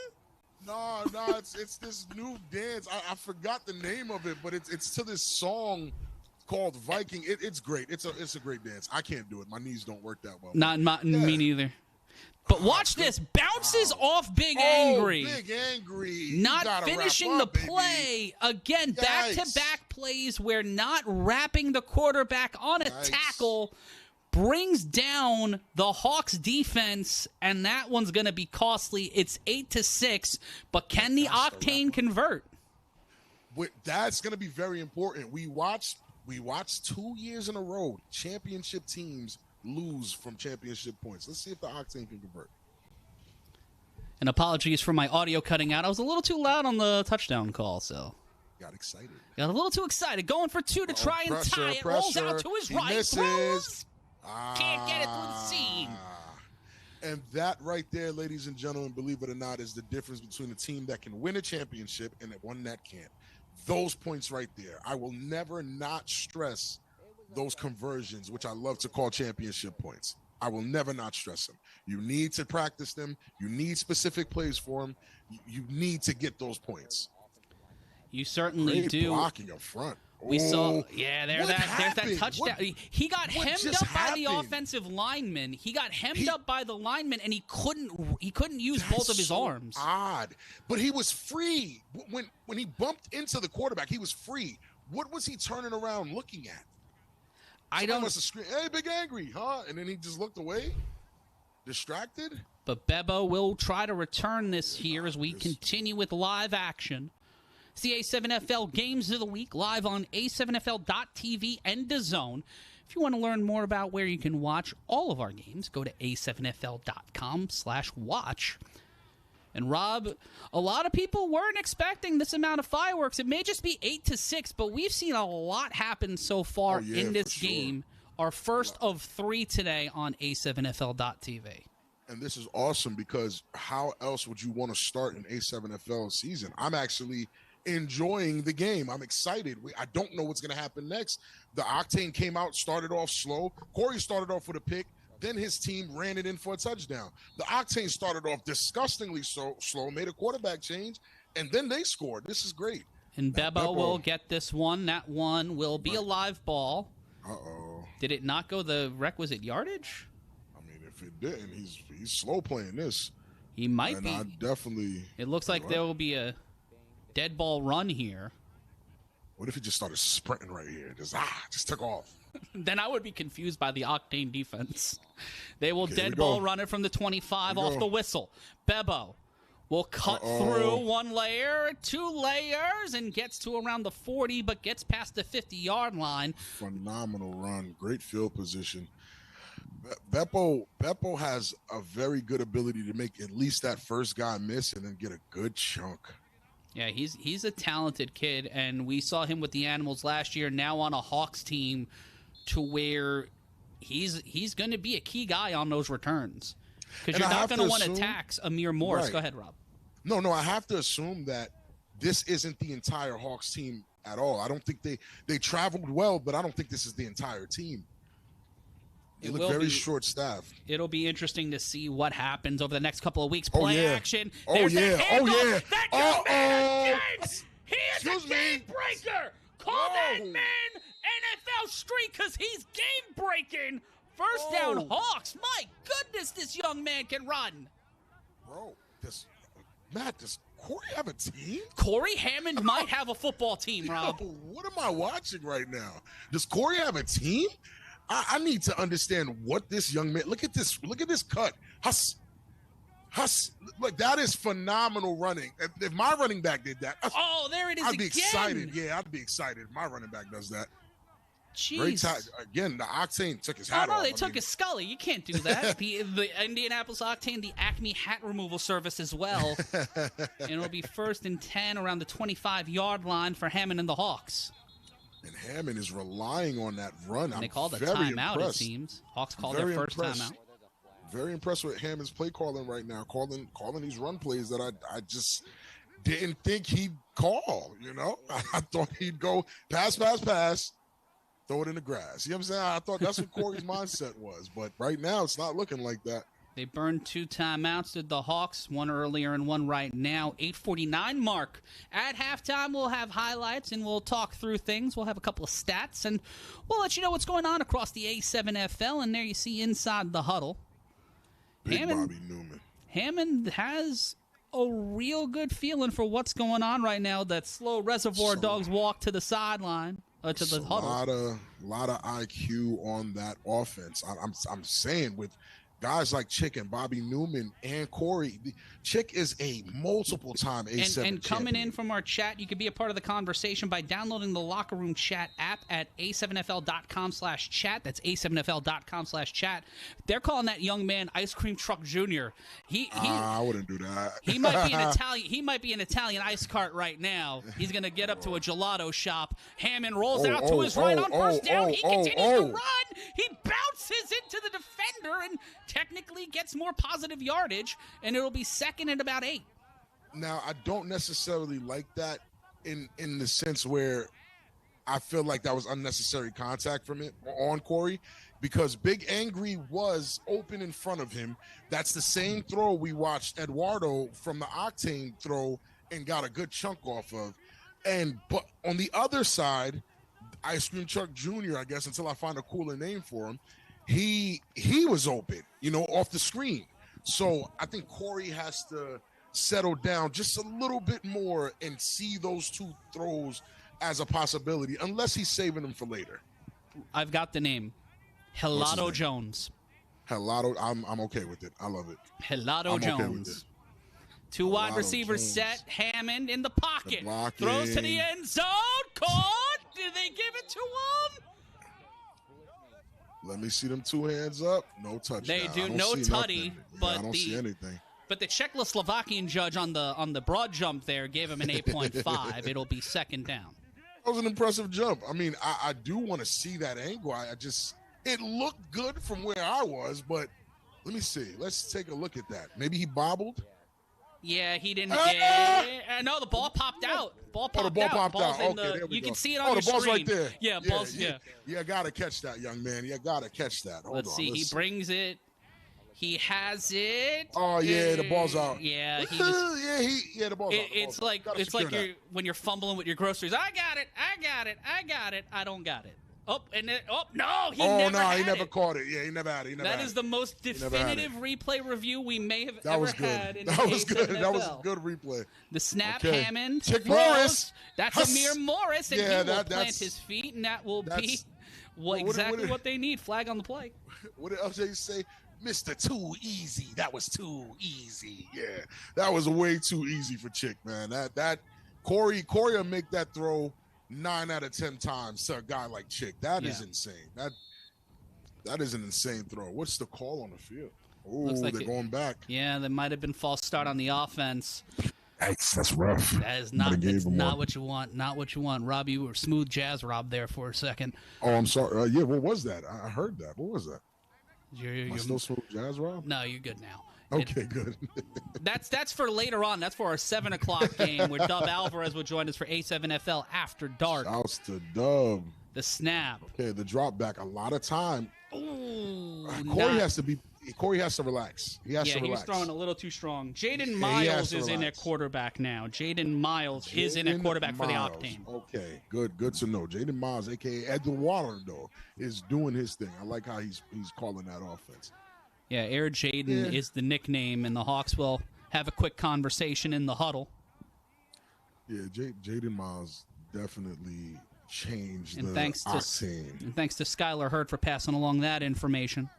No, it's this new dance. I forgot the name of it, but it's to this song called Viking. It's great. It's a great dance. I can't do it. My knees don't work that well. Me neither. But watch this. Bounces off Big Angry. Big Angry. Not finishing the play. Baby. Again, back-to-back plays where not wrapping the quarterback on a tackle brings down the Hawks defense, and that one's going to be costly. It's 8-6, but can the Octane convert? That's going to be very important. We watched 2 years in a row championship teams lose from championship points. Let's see if the Octane can convert. And apologies for my audio cutting out. I was a little too loud on the touchdown call, so. Got excited. Got a little too excited. Going for two to try and tie it. Rolls out to his right. Throws. Can't get it through the seam. And that right there, ladies and gentlemen, believe it or not, is the difference between a team that can win a championship and one that can't. Those points right there. I will never not stress those conversions, which I love to call championship points. I will never not stress them. You need to practice them. You need specific plays for them. You need to get those points. You certainly do. Blocking up front. We saw, there's that touchdown. He got hemmed up by the offensive lineman. He got hemmed up by the lineman, and he couldn't use both of his arms. Odd, but he was free when he bumped into the quarterback. He was free. What was he turning around looking at? Somebody must have screamed, "Hey, Big Angry, huh?" And then he just looked away, distracted. But Bebo will try to return this here as we continue with live action. It's the A7FL Games of the Week, live on A7FL.TV and DAZN, If you want to learn more about where you can watch all of our games, go to a7fl.com/watch. And Rob, a lot of people weren't expecting this amount of fireworks. It may just be 8 to 6, but we've seen a lot happen so far in this game. Our first of 3 today on A7FL.tv. And this is awesome because how else would you want to start an A7FL season? I'm actually enjoying the game. I'm excited. I don't know what's going to happen next. The Octane came out, started off slow. Corey started off with a pick. Then his team ran it in for a touchdown. The Octane started off disgustingly slow, made a quarterback change, and then they scored. This is great. And Bebo will get this one. That one will be a live ball. Uh-oh. Did it not go the requisite yardage? I mean, if it didn't, he's slow playing this. He might and be. I definitely. It looks like there will be a dead ball run here. What if he just started sprinting right here? Just took off. Then I would be confused by the Octane defense. They will dead ball run it from the 25 off the whistle. Bebo will cut through 1 layer, 2 layers, and gets to around the 40, but gets past the 50-yard line. Phenomenal run. Great field position. Beppo has a very good ability to make at least that first guy miss and then get a good chunk. Yeah, he's a talented kid, and we saw him with the Animals last year, now on a Hawks team, to where he's going to be a key guy on those returns. Because you're not going to want to tax Amir Morris. Right. Go ahead, Rob. No, I have to assume that this isn't the entire Hawks team at all. I don't think they traveled well, but I don't think this is the entire team. They look very short-staffed. It'll be interesting to see what happens over the next couple of weeks. Play action. There's that handoff. That young man, he is a game breaker. Call that man NFL streak because he's game breaking. First down, Hawks. My goodness, this young man can run. Bro, does Corey have a team? Corey Hammond might have a football team, Rob. What am I watching right now? Does Corey have a team? I need to understand what this young man. Look at this cut. Huss. Look, that is phenomenal running. If my running back did that, there it is. I'd be excited. Yeah, I'd be excited if my running back does that. Jeez. Great again, the Octane took his hat off. They took his Scully. You can't do that. the Indianapolis Octane, the Acme hat removal service as well. And it'll be 1st and 10 around the 25-yard line for Hammond and the Hawks. And Hammond is relying on that run. And they called a timeout, it seems. Hawks called their first timeout. Very impressed with Hammond's play calling right now, calling these run plays that I just didn't think he'd call, you know? I thought he'd go pass, throw it in the grass. You know what I'm saying? I thought that's what Corey's mindset was. But right now, it's not looking like that. They burned 2 timeouts, did the Hawks, 1 earlier and 1 right now. 8:49 mark. At halftime, we'll have highlights, and we'll talk through things. We'll have a couple of stats, and we'll let you know what's going on across the A7FL. And there you see inside the huddle. Bobby Newman. Hammond has a real good feeling for what's going on right now. That slow Reservoir Dogs walk to the sideline, to the huddle. A lot of IQ on that offense. I'm saying with guys like Chick and Bobby Newman and Corey. Chick is a multiple-time A7 And coming in from our chat, you can be a part of the conversation by downloading the Locker Room Chat app at a7fl.com/chat. That's a7fl.com/chat. They're calling that young man Ice Cream Truck Jr. I wouldn't do that. He might be an Italian. He might be an Italian ice cart right now. He's going to get up to a gelato shop. Hammond rolls out to his right on first down. He continues to run. He bounces into the defender and technically gets more positive yardage, and it'll be second and about 8. Now, I don't necessarily like that in the sense where I feel like that was unnecessary contact from it on Corey, because Big Angry was open in front of him. That's the same throw we watched Eduardo from the Octane throw and got a good chunk off of. But on the other side, Ice Cream Truck Jr., I guess, until I find a cooler name for him, he was open, off the screen. So I think Corey has to settle down just a little bit more and see those two throws as a possibility, unless he's saving them for later. I've got the name. Helado Jones. Helado, I'm okay with it. I love it. Helado Jones. Okay with it. 2 wide receivers set. Hammond in the pocket. Throws to the end zone. Caught. Did they give it to him? Let me see them 2 hands up. No touchdown. They do no tutty, but I don't see anything. But the Czechoslovakian judge on the broad jump there gave him an 8.5. It'll be second down. That was an impressive jump. I mean, I do want to see that angle. It looked good from where I was, but let me see. Let's take a look at that. Maybe he bobbled. Yeah, he didn't. No, the ball popped out. The ball popped out. Okay, there we you go. can see it on your the ball's screen. Right there. Yeah, ball's. Yeah. You got to catch that, young man. You got to catch that. Let's see. He brings it. He has it. Oh yeah, the ball's out. Yeah, the ball's out. It's like when you're fumbling with your groceries. I got it. I don't got it. He never caught it. Yeah, he never had it. That is the most definitive replay review we may have ever had in That was good. A7FL. That was a good replay. The snap, Hammond. Chick Morris. That's Amir Morris, and he will plant his feet, and that will be exactly what they need. Flag on the play. What did LJ say? Mr. Too Easy. That was too easy. Yeah, that was way too easy for Chick, man. That Corey will make that throw 9 out of 10 times to a guy like Chick. That is insane. That is an insane throw. What's the call on the field? Oh, they're going back. Yeah, there might have been false start on the offense. That's rough. That is not what you want. Not what you want. Rob, you were smooth jazz Rob there for a second. Oh, I'm sorry. What was that? I heard that. What was that? You're still smooth jazz, Rob? No, you're good now. Okay, good. That's for later on. That's for our 7 o'clock game where Dub Alvarez will join us for A7FL After Dark. Shouts to Dub. The snap. Okay, the drop back. A lot of time. Ooh, Corey has to relax. He was throwing a little too strong. Jaden Miles is in at quarterback now. Jaden Miles is in at quarterback for the Octane. Okay, good to know. Jaden Miles, a.k.a. Eduardo, is doing his thing. I like how he's calling that offense. Yeah, Air Jaden is the nickname, and the Hawks will have a quick conversation in the huddle. Yeah, Jaden Miles definitely changed the Octane. And thanks to Skylar Hurd for passing along that information.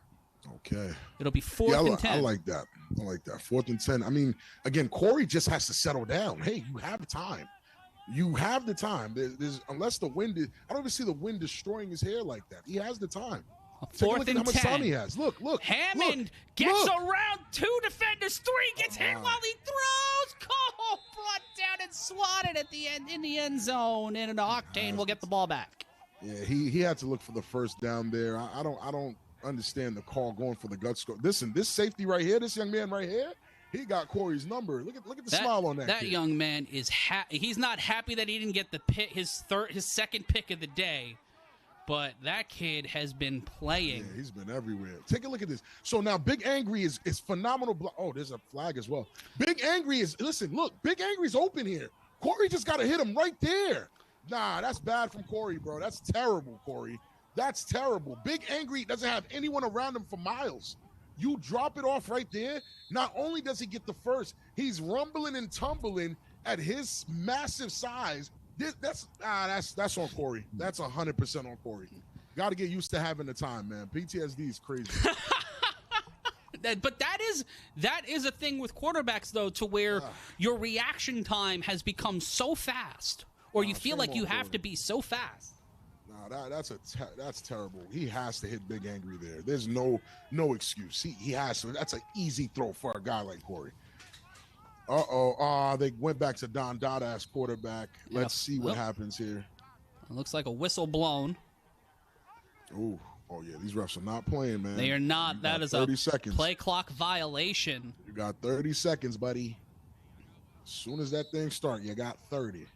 Okay. It'll be 4th and 10. I like that. 4th and 10. I mean, again, Corey just has to settle down. Hey, you have time. You have the time. There's unless the wind is, I don't even see the wind destroying his hair like that. He has the time. 4th and 10. How much time he has. Look. Hammond gets around 2 defenders. 3 gets hit while he throws. Cole brought down and swatted at the end in the end zone, and an Octane will get the ball back. Yeah, he had to look for the first down there. I don't understand the call going for the gut score. Listen, this safety right here, this young man right here, he got Corey's number. Look at the smile on that. That kid. Young man is he's not happy that he didn't get the pick, his second pick of the day, but that kid has been playing. Yeah, he's been everywhere. Take a look at this. So now Big Angry is phenomenal. Oh, there's a flag as well. Big Angry is Big Angry's open here. Corey just got to hit him right there. Nah, that's bad from Corey, bro. That's terrible, Corey. That's terrible. Big Angry doesn't have anyone around him for miles. You drop it off right there. Not only does he get the first, he's rumbling and tumbling at his massive size. That's on Corey. That's 100% on Corey. Got to get used to having the time, man. PTSD is crazy. But that is a thing with quarterbacks, though, to where your reaction time has become so fast, or you feel like you have to be so fast. No, that's terrible. He has to hit Big Angry there. There's no excuse. He has to. That's an easy throw for a guy like Corey. They went back to Don Dada as quarterback. Let's see what happens here. It looks like a whistle blown. Oh yeah, these refs are not playing, man. They are not. That is 30 seconds. Play clock violation. You got 30 seconds, buddy. As soon as that thing starts, you got 30.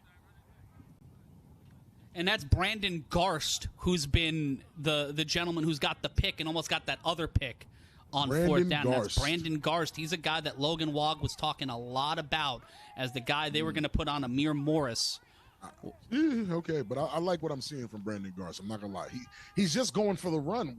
And that's Brandon Garst, who's been the gentleman who's got the pick and almost got that other pick on 4th down. That's Brandon Garst. He's a guy that Logan Wog was talking a lot about as the guy they were going to put on Amir Morris. Okay, but I like what I'm seeing from Brandon Garst. I'm not going to lie. He's just going for the run.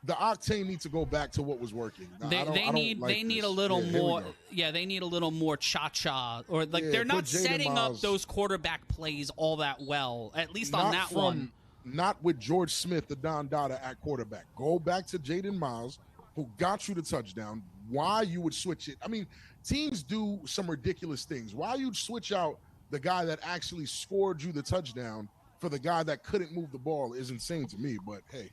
The Octane needs to go back to what was working. They need a little more. Yeah, they need a little more cha-cha, or they're not setting up those quarterback plays all that well. At least on that one. Not with George Smith, the Don Dada at quarterback. Go back to Jaden Miles, who got you the touchdown. Why you would switch it? I mean, teams do some ridiculous things. Why you'd switch out the guy that actually scored you the touchdown for the guy that couldn't move the ball is insane to me. But hey,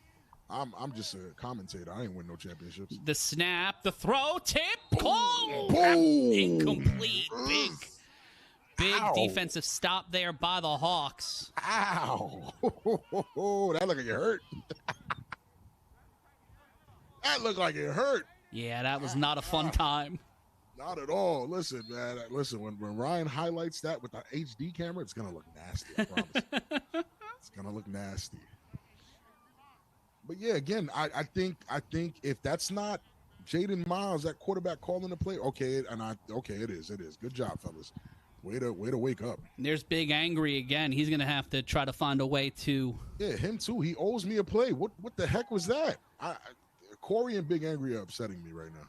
I'm just a commentator. I ain't win no championships. The snap, the throw, tip, call, incomplete. Big defensive stop there by the Hawks. Ow! That looked like it hurt. That looked like it hurt. Yeah, that was not a fun time. Not at all. Listen, man. Listen, when Ryan highlights that with the HD camera, it's gonna look nasty. I promise. It's gonna look nasty. But yeah, again, I think if that's not Jaden Miles, that quarterback calling the play, okay, it is. Good job, fellas. Way to wake up. There's Big Angry again. He's gonna have to try to find a way to. Yeah, him too. He owes me a play. What the heck was that? Corey and Big Angry are upsetting me right now.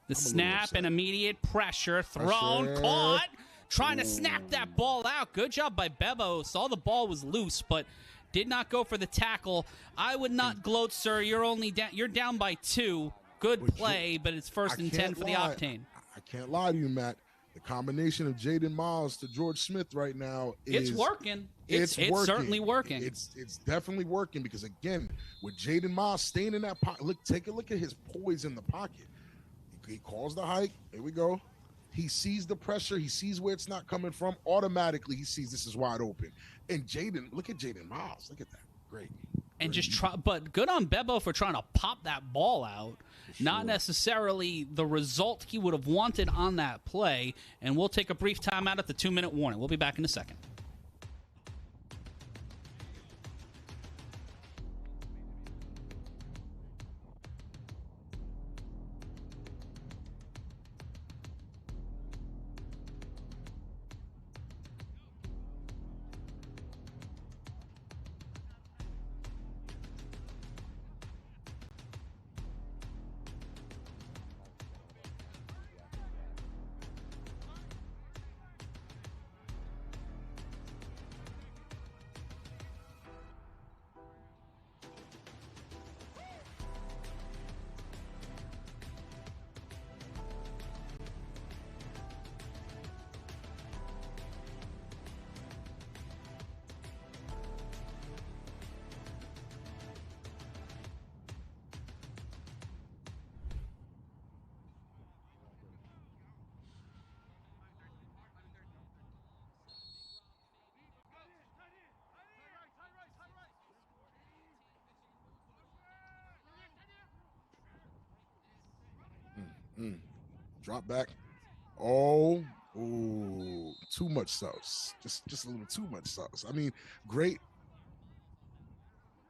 The snap and immediate pressure thrown, caught, trying to snap that ball out. Good job by Bebo. Saw the ball was loose, but did not go for the tackle. I would not gloat, sir. You're down by 2. Good play, but it's 1st and 10 for the Octane. I can't lie to you, Matt. The combination of Jaden Miles to George Smith right now is it's working. It's working. Certainly working. It's definitely working because again, with Jaden Miles staying in that pocket, take a look at his poise in the pocket. He calls the hike. Here we go. He sees the pressure. He sees where it's not coming from. Automatically, he sees this is wide open. And look at Jaden Miles. Look at that. Great. And just try, but good on Bebo for trying to pop that ball out. Sure. Not necessarily the result he would have wanted on that play. And we'll take a brief timeout at the 2-minute warning. We'll be back in a second. Drop back. Oh, ooh, too much sauce. Just a little too much sauce. I mean, great.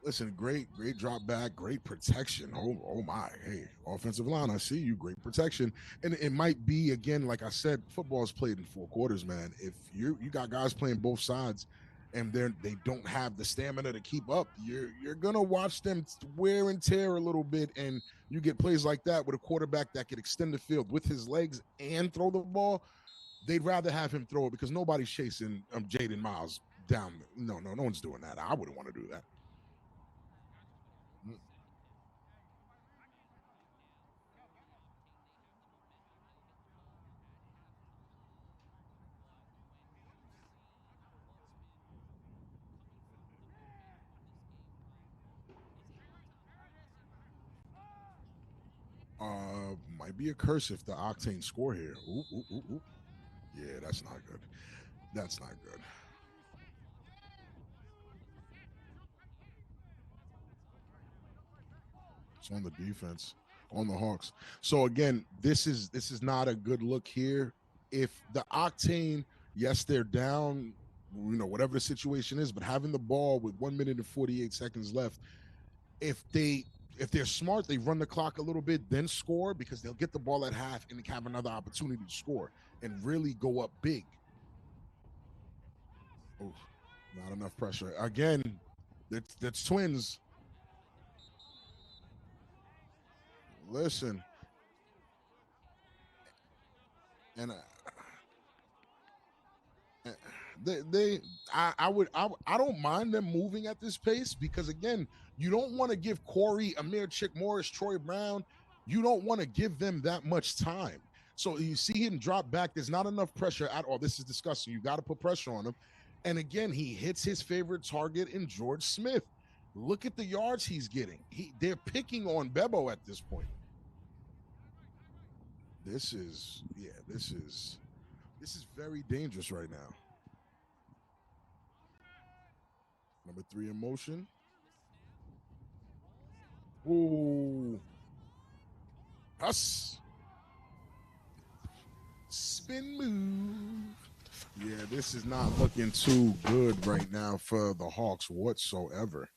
Listen, great drop back, great protection. Oh my, hey, offensive line, I see you. Great protection, and it might be again, like I said, football is played in 4 quarters, man. If you got guys playing both sides, and they don't have the stamina to keep up, you're gonna watch them wear and tear a little bit, and you get plays like that with a quarterback that could extend the field with his legs and throw the ball. They'd rather have him throw it because nobody's chasing Jaden Miles down. No one's doing that. I wouldn't want to do that. Might be a curse if the Octane score here. Ooh. Yeah, that's not good. That's not good. It's on the defense, on the Hawks. So again, this is not a good look here. If the Octane, yes, they're down, whatever the situation is, but having the ball with 1 minute and 48 seconds left, if they're smart, they run the clock a little bit, then score, because they'll get the ball at half and have another opportunity to score and really go up big. Oh, not enough pressure. Again, that's twins. Listen. And I don't mind them moving at this pace because again, you don't want to give Corey, Amir, Chick Morris, Troy Brown, you don't want to give them that much time. So you see him drop back. There's not enough pressure at all. This is disgusting. You got to put pressure on him. And again, he hits his favorite target in George Smith. Look at the yards he's getting. They're picking on Bebo at this point. This is very dangerous right now. Number 3 in motion. Ooh. Us. Spin move. Yeah, this is not looking too good right now for the Hawks whatsoever.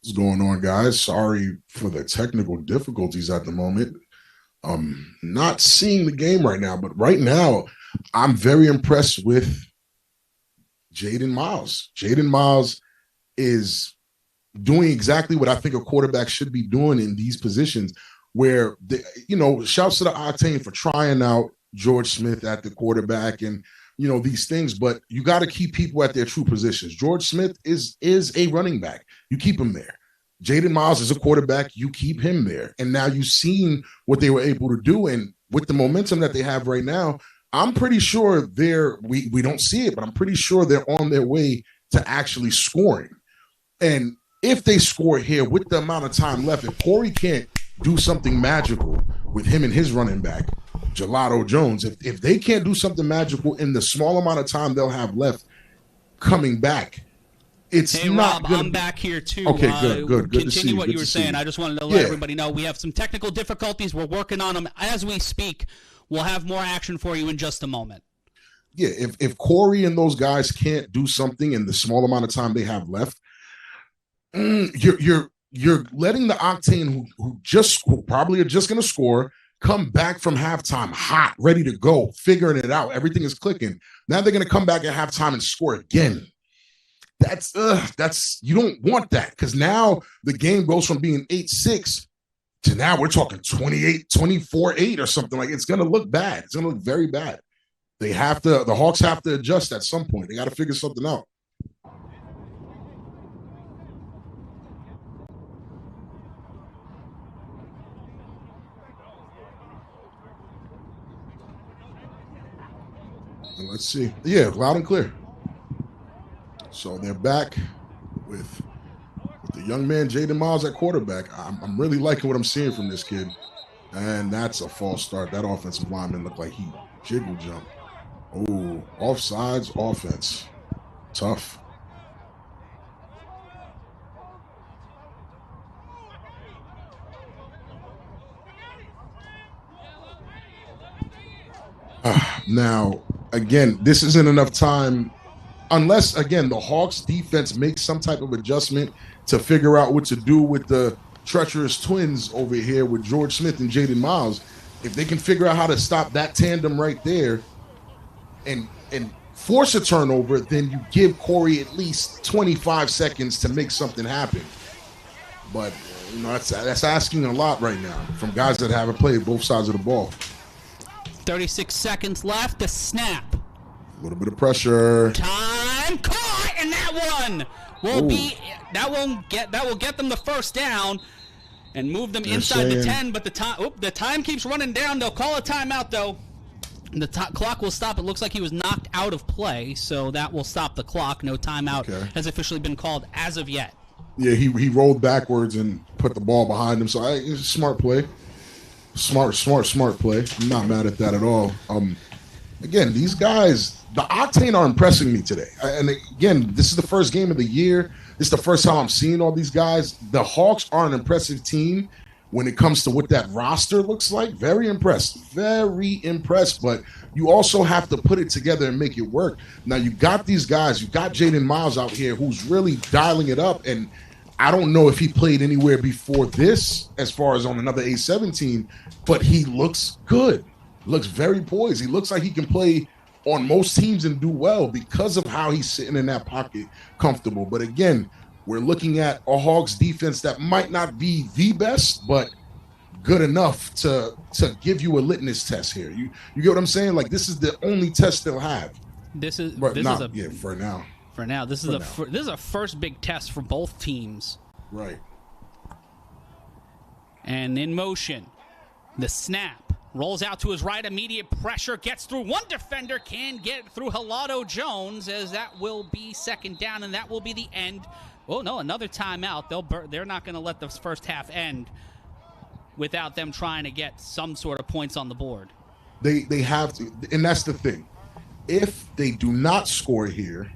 What's going on, guys? Sorry for the technical difficulties at the moment. Not seeing the game right now, but right now I'm very impressed with Jaden Miles. Jaden Miles is doing exactly what I think a quarterback should be doing in these positions where, shouts to the Octane for trying out George Smith at the quarterback and, these things, but you got to keep people at their true positions. George Smith is a running back. You keep him there. Jaden Miles is a quarterback. You keep him there. And now you've seen what they were able to do. And with the momentum that they have right now, I'm pretty sure we don't see it, but I'm pretty sure they're on their way to actually scoring. And if they score here with the amount of time left, if Corey can't do something magical with him and his running back, Gelato Jones, if they can't do something magical in the small amount of time they'll have left coming back, it's not Rob, I'm back here too. Okay, good. Continue what you were saying. I just wanted to let everybody know we have some technical difficulties. We're working on them as we speak. We'll have more action for you in just a moment. Yeah, if Corey and those guys can't do something in the small amount of time they have left, you're letting the Octane who probably are just going to score come back from halftime hot, ready to go, figuring it out. Everything is clicking. Now they're going to come back at halftime and score again. That's you don't want that, because now the game goes from being 8-6 to now we're talking 24-8 or something. Like, it's going to look bad. It's going to look very bad. The Hawks have to adjust at some point. They got to figure something out. And let's see. Yeah, loud and clear. So they're back with the young man, Jaden Miles, at quarterback. I'm really liking what I'm seeing from this kid. And that's a false start. That offensive lineman looked like he jiggle jumped. Oh, offsides offense. Tough. Now, again, this isn't enough time unless, again, the Hawks defense makes some type of adjustment to figure out what to do with the treacherous twins over here with George Smith and Jaden Miles. If they can figure out how to stop that tandem right there and force a turnover, then you give Corey at least 25 seconds to make something happen. But, that's asking a lot right now from guys that haven't played both sides of the ball. 36 seconds left. The snap. A little bit of pressure. Time caught, and that one will get them the first down and move them inside the 10. But the time keeps running down. They'll call a timeout though. The clock will stop. It looks like he was knocked out of play, so that will stop the clock. No timeout has officially been called as of yet. Yeah, he rolled backwards and put the ball behind him. So it's a smart play. Smart play. I'm not mad at that at all. Again, these guys, the Octane, are impressing me today. And again, this is the first game of the year. This is the first time I'm seeing all these guys. The Hawks are an impressive team when it comes to what that roster looks like. Very impressed. But you also have to put it together and make it work. Now, you got these guys. You got Jaden Miles out here who's really dialing it up. And I don't know if he played anywhere before this as far as on another A7 but he looks good. Looks very poised. He looks like he can play on most teams and do well because of how he's sitting in that pocket comfortable. But again, we're looking at a Hawks defense that might not be the best, but good enough to give you a litmus test here. You get what I'm saying? Like, this is the only test they'll have. For now. For now, this is a first big test for both teams. Right. And in motion, the snap rolls out to his right. Immediate pressure gets through one defender, can get through Helado Jones, as that will be second down, and that will be the end. Oh no, another timeout. They're not going to let the first half end without them trying to get some sort of points on the board. They have to, and that's the thing. If they do not score here,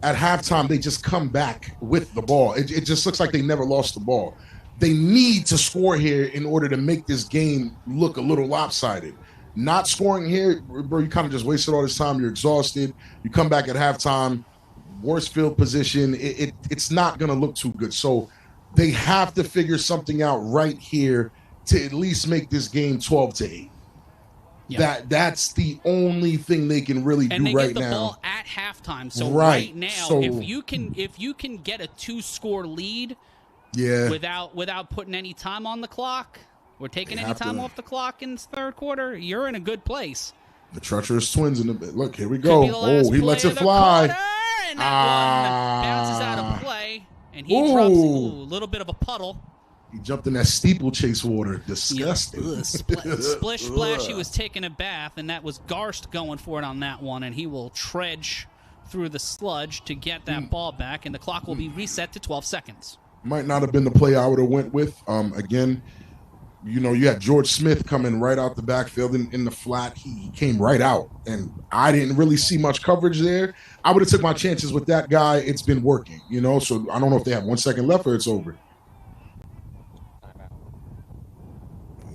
at halftime, they just come back with the ball. It just looks like they never lost the ball. They need to score here in order to make this game look a little lopsided. Not scoring here, bro, you kind of just wasted all this time. You're exhausted. You come back at halftime, worse field position. It's not going to look too good. So they have to figure something out right here to at least make this game 12-8. Yeah. That's the only thing they can really do right now. And they get the ball at halftime. So right now, if you can get a 2-score lead, without putting any time on the clock or taking any time off the clock in the third quarter, you're in a good place. The treacherous twins in the look. Here we go. Oh, he lets it fly. And that one bounces out of play, and he drops a little bit of a puddle. He jumped in that steeplechase water. Disgusting. Splish splash. He was taking a bath, and that was Garst going for it on that one, and he will trudge through the sludge to get that ball back, and the clock will be reset to 12 seconds. Might not have been the play I would have went with. Again, you had George Smith coming right out the backfield in the flat. He came right out, and I didn't really see much coverage there. I would have took my chances with that guy. It's been working, so I don't know if they have 1 second left or it's over.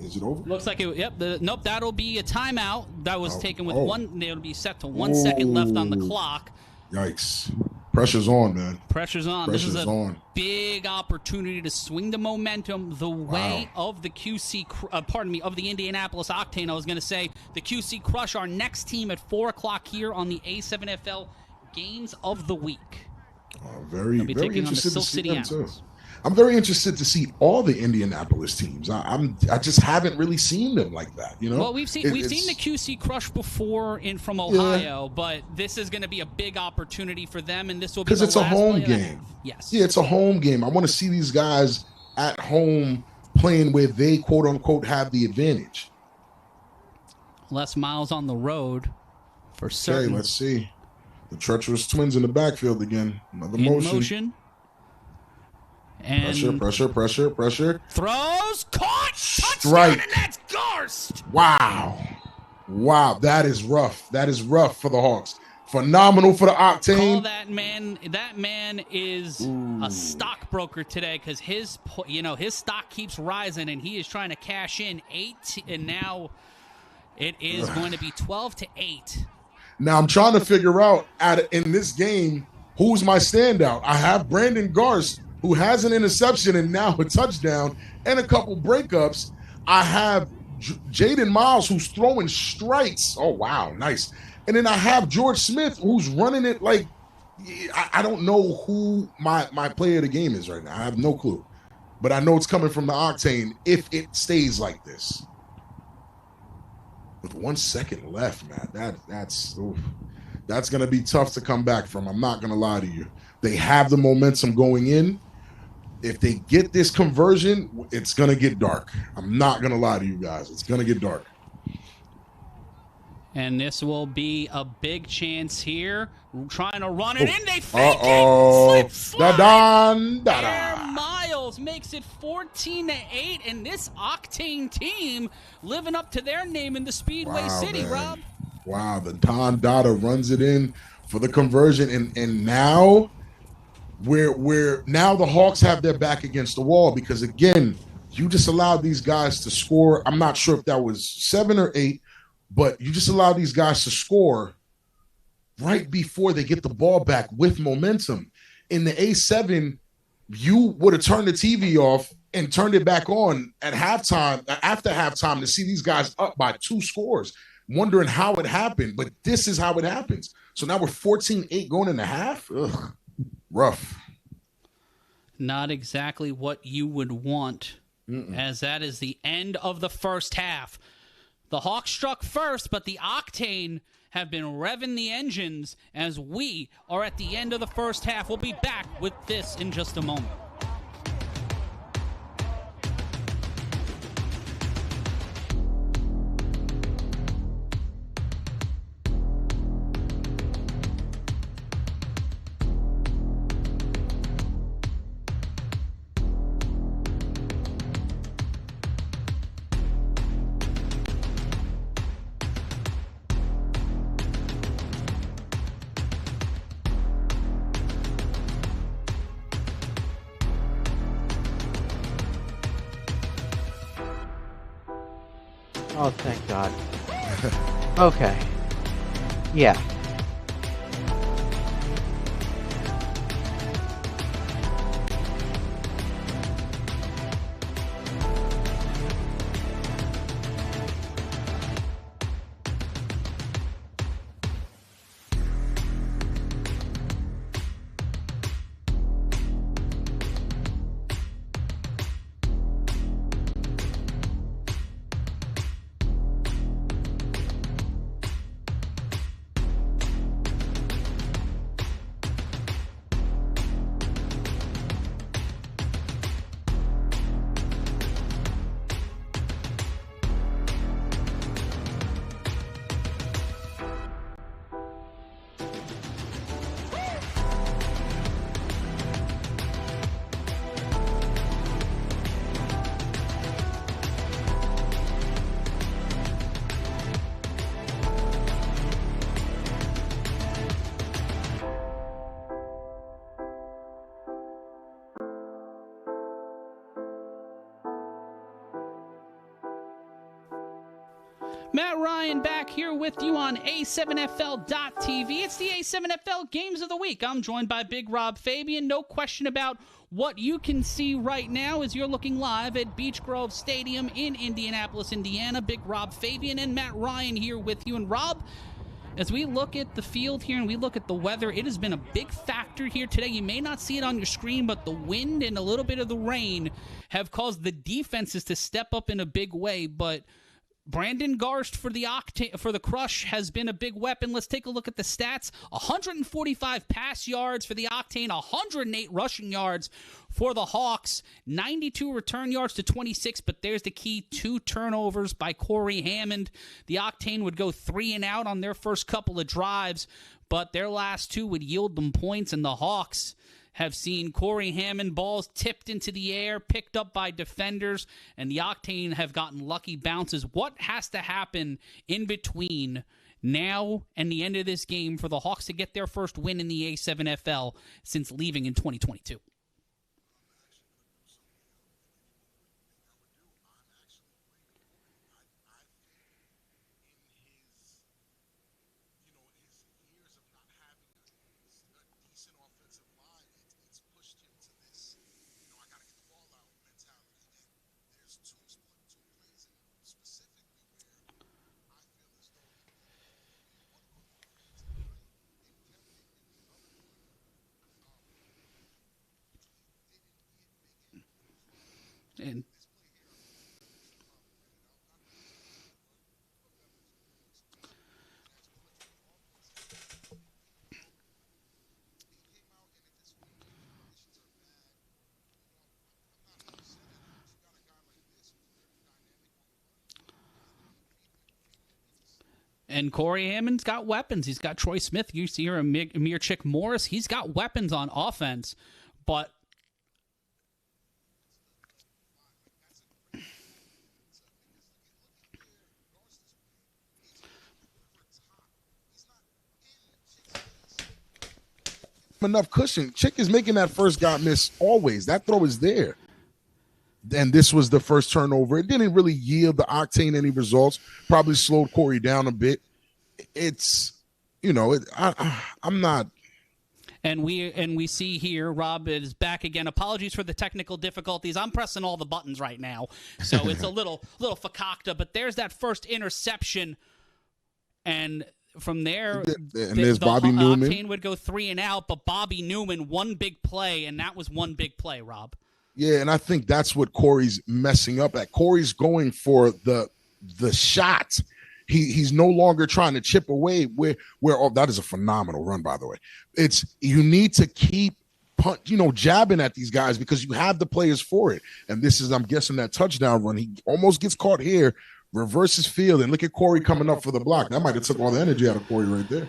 Is it over? Looks like it. Yep. Nope. That'll be a timeout. That was taken with one. It'll be set to 1 second left on the clock. Yikes! Pressure's on, man. Pressure's on. This is a big opportunity to swing the momentum the way of the of the Indianapolis Octane. I was going to say the QC Crush, our next team at 4:00 here on the A7FL Games of the Week. Very interested to see them too. I'm very interested to see all the Indianapolis teams. I just haven't really seen them like that, Well, we've seen the QC Crush before from Ohio, but this is going to be a big opportunity for them, and this will be because it's a home game. Yes, yeah, it's a home game. I want to see these guys at home playing where they quote unquote have the advantage. Less miles on the road, for certain. Okay, let's see the treacherous twins in the backfield again. Another motion. And pressure. Throws, caught, strike, touchdown, and that's Garst. Wow, that is rough. That is rough for the Hawks. Phenomenal for the Octane. Call that man. That man is a stockbroker today because his stock keeps rising, and he is trying to cash in 8, and now it is going to be 12-8. Now I'm trying to figure out in this game who's my standout. I have Brandon Garst, who has an interception and now a touchdown and a couple breakups. I have Jaden Miles, who's throwing strikes. Oh, wow, nice. And then I have George Smith, who's running it like I don't know who my player of the game is right now. I have no clue. But I know it's coming from the Octane if it stays like this. With 1 second left, man, that's going to be tough to come back from. I'm not going to lie to you. They have the momentum going in. If they get this conversion, it's going to get dark. I'm not going to lie to you guys. It's going to get dark. And this will be a big chance here. Trying to run it in. They fake it. Slip, slide. Air Miles makes it 14-8. And this Octane team living up to their name in the Speedway City, man. Rob. Wow, the Don Dada runs it in for the conversion. And now now the Hawks have their back against the wall because, again, you just allowed these guys to score. I'm not sure if that was 7 or 8, but you just allowed these guys to score right before they get the ball back with momentum. In the A7, you would have turned the TV off and turned it back on at halftime, after halftime, to see these guys up by 2 scores, wondering how it happened. But this is how it happens. So now we're 14-8 going into half. Ugh. Rough. Not exactly what you would want, as that is the end of the first half. The Hawks struck first, but the Octane have been revving the engines as we are at the end of the first half. We'll be back with this in just a moment. Oh, thank God. Okay. Yeah. Matt Ryan back here with you on A7FL.TV. It's the A7FL Games of the Week. I'm joined by Big Rob Fabian. No question about what you can see right now as you're looking live at Beach Grove Stadium in Indianapolis, Indiana. Big Rob Fabian and Matt Ryan here with you. And Rob, as we look at the field here and we look at the weather, it has been a big factor here today. You may not see it on your screen, but the wind and a little bit of the rain have caused the defenses to step up in a big way. But Brandon Garst for the Crush has been a big weapon. Let's take a look at the stats. 145 pass yards for the Octane, 108 rushing yards for the Hawks, 92 return yards to 26, but there's the key, 2 turnovers by Corey Hammond. The Octane would go 3 and out on their first couple of drives, but their last 2 would yield them points, and the Hawks have seen Corey Hammond balls tipped into the air, picked up by defenders, and the Octane have gotten lucky bounces. What has to happen in between now and the end of this game for the Hawks to get their first win in the A7FL since leaving in 2022? And Corey Hammond's got weapons. He's got Troy Smith. You see here, Amir Chick Morris. He's got weapons on offense, but enough cushion. Chick is making that first guy miss always. That throw is there. And this was the first turnover. It didn't really yield the Octane any results. Probably slowed Corey down a bit. It's, I'm not. And we see here, Rob is back again. Apologies for the technical difficulties. I'm pressing all the buttons right now, so it's a little fakakta. But there's that first interception, and from there, and there's Bobby Newman. Octane would go 3 and out, but Bobby Newman, one big play, and that was one big play, Rob. Yeah, and I think that's what Corey's messing up at. Corey's going for the shot. He's no longer trying to chip away where that is a phenomenal run, by the way. You need to keep jabbing at these guys because you have the players for it. And this is, I'm guessing, that touchdown run. He almost gets caught here, reverses field, and look at Corey coming up for the block. That might have took all the energy out of Corey right there.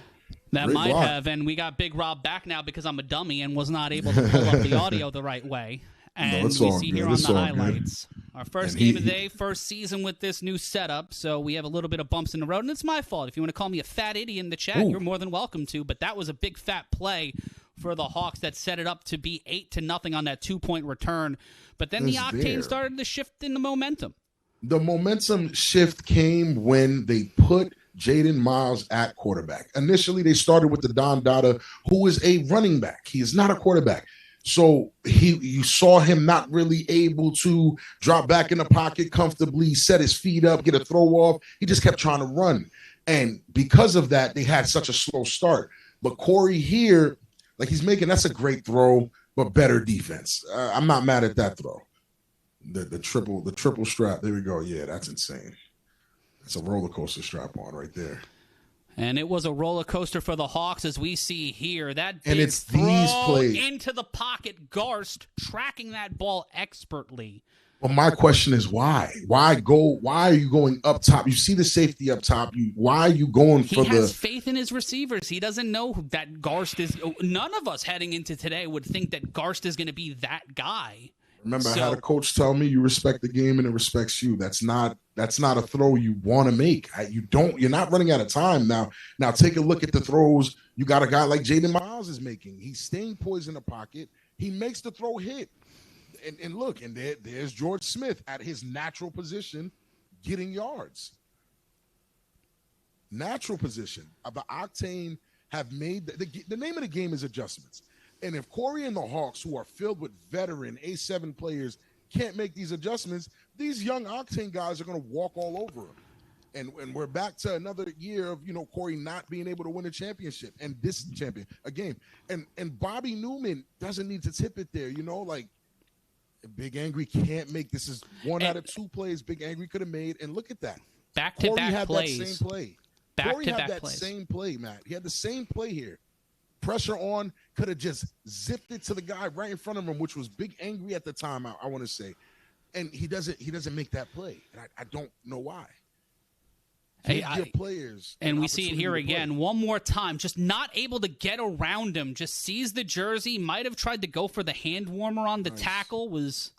That Great might block. Have, and we got Big Rob back now because I'm a dummy and was not able to pull up the audio the right way. And we see here on the highlights. Our first game of the day, first season with this new setup, so we have a little bit of bumps in the road, and it's my fault. If you want to call me a fat idiot in the chat, you're more than welcome to, but that was a big fat play for the Hawks that set it up to be 8-0 on that 2-point return. But then the Octane started to shift in the momentum. The momentum shift came when they put Jaden Miles at quarterback. Initially, they started with the Don Dada, who is a running back. He is not a quarterback. So you saw him not really able to drop back in the pocket comfortably, set his feet up, get a throw off. He just kept trying to run. And because of that, they had such a slow start. But Corey here, like that's a great throw, but better defense. I'm not mad at that throw. The triple strap. There we go. Yeah, that's insane. It's a roller coaster strap on right there. And it was a roller coaster for the Hawks, as we see here. That big and it's these plays into the pocket, Garst tracking that ball expertly. But my question is why? Why are you going up top? You see the safety up top. Why are you going for He has faith in his receivers. He doesn't know that Garst is. None of us heading into today would think that Garst is going to be that guy. Remember, I had a coach tell me you respect the game and it respects you. That's not a throw you want to make. You're not running out of time now. Now take a look at the throws. You got a guy like Jaden Miles is making. He's staying poised in the pocket. He makes the throw hit. And look, and there's George Smith at his natural position getting yards. Natural position. The Octane have made the name of the game is adjustments. And if Corey and the Hawks, who are filled with veteran A7 players, can't make these adjustments, these young Octane guys are going to walk all over them. And we're back to another year of, Corey not being able to win a championship and this a game. And Bobby Newman doesn't need to tip it there, like Big Angry can't make. This is one out of 2 plays Big Angry could have made. And look at that. Back-to-back plays. That same play. Corey had that same play, Matt. He had the same play here. Pressure on, could have just zipped it to the guy right in front of him, which was Big Angry at the time, I want to say. And he doesn't make that play. And I don't know why. Give players and we see it here again one more time, just not able to get around him, just sees the jersey, might have tried to go for the hand warmer on the tackle, was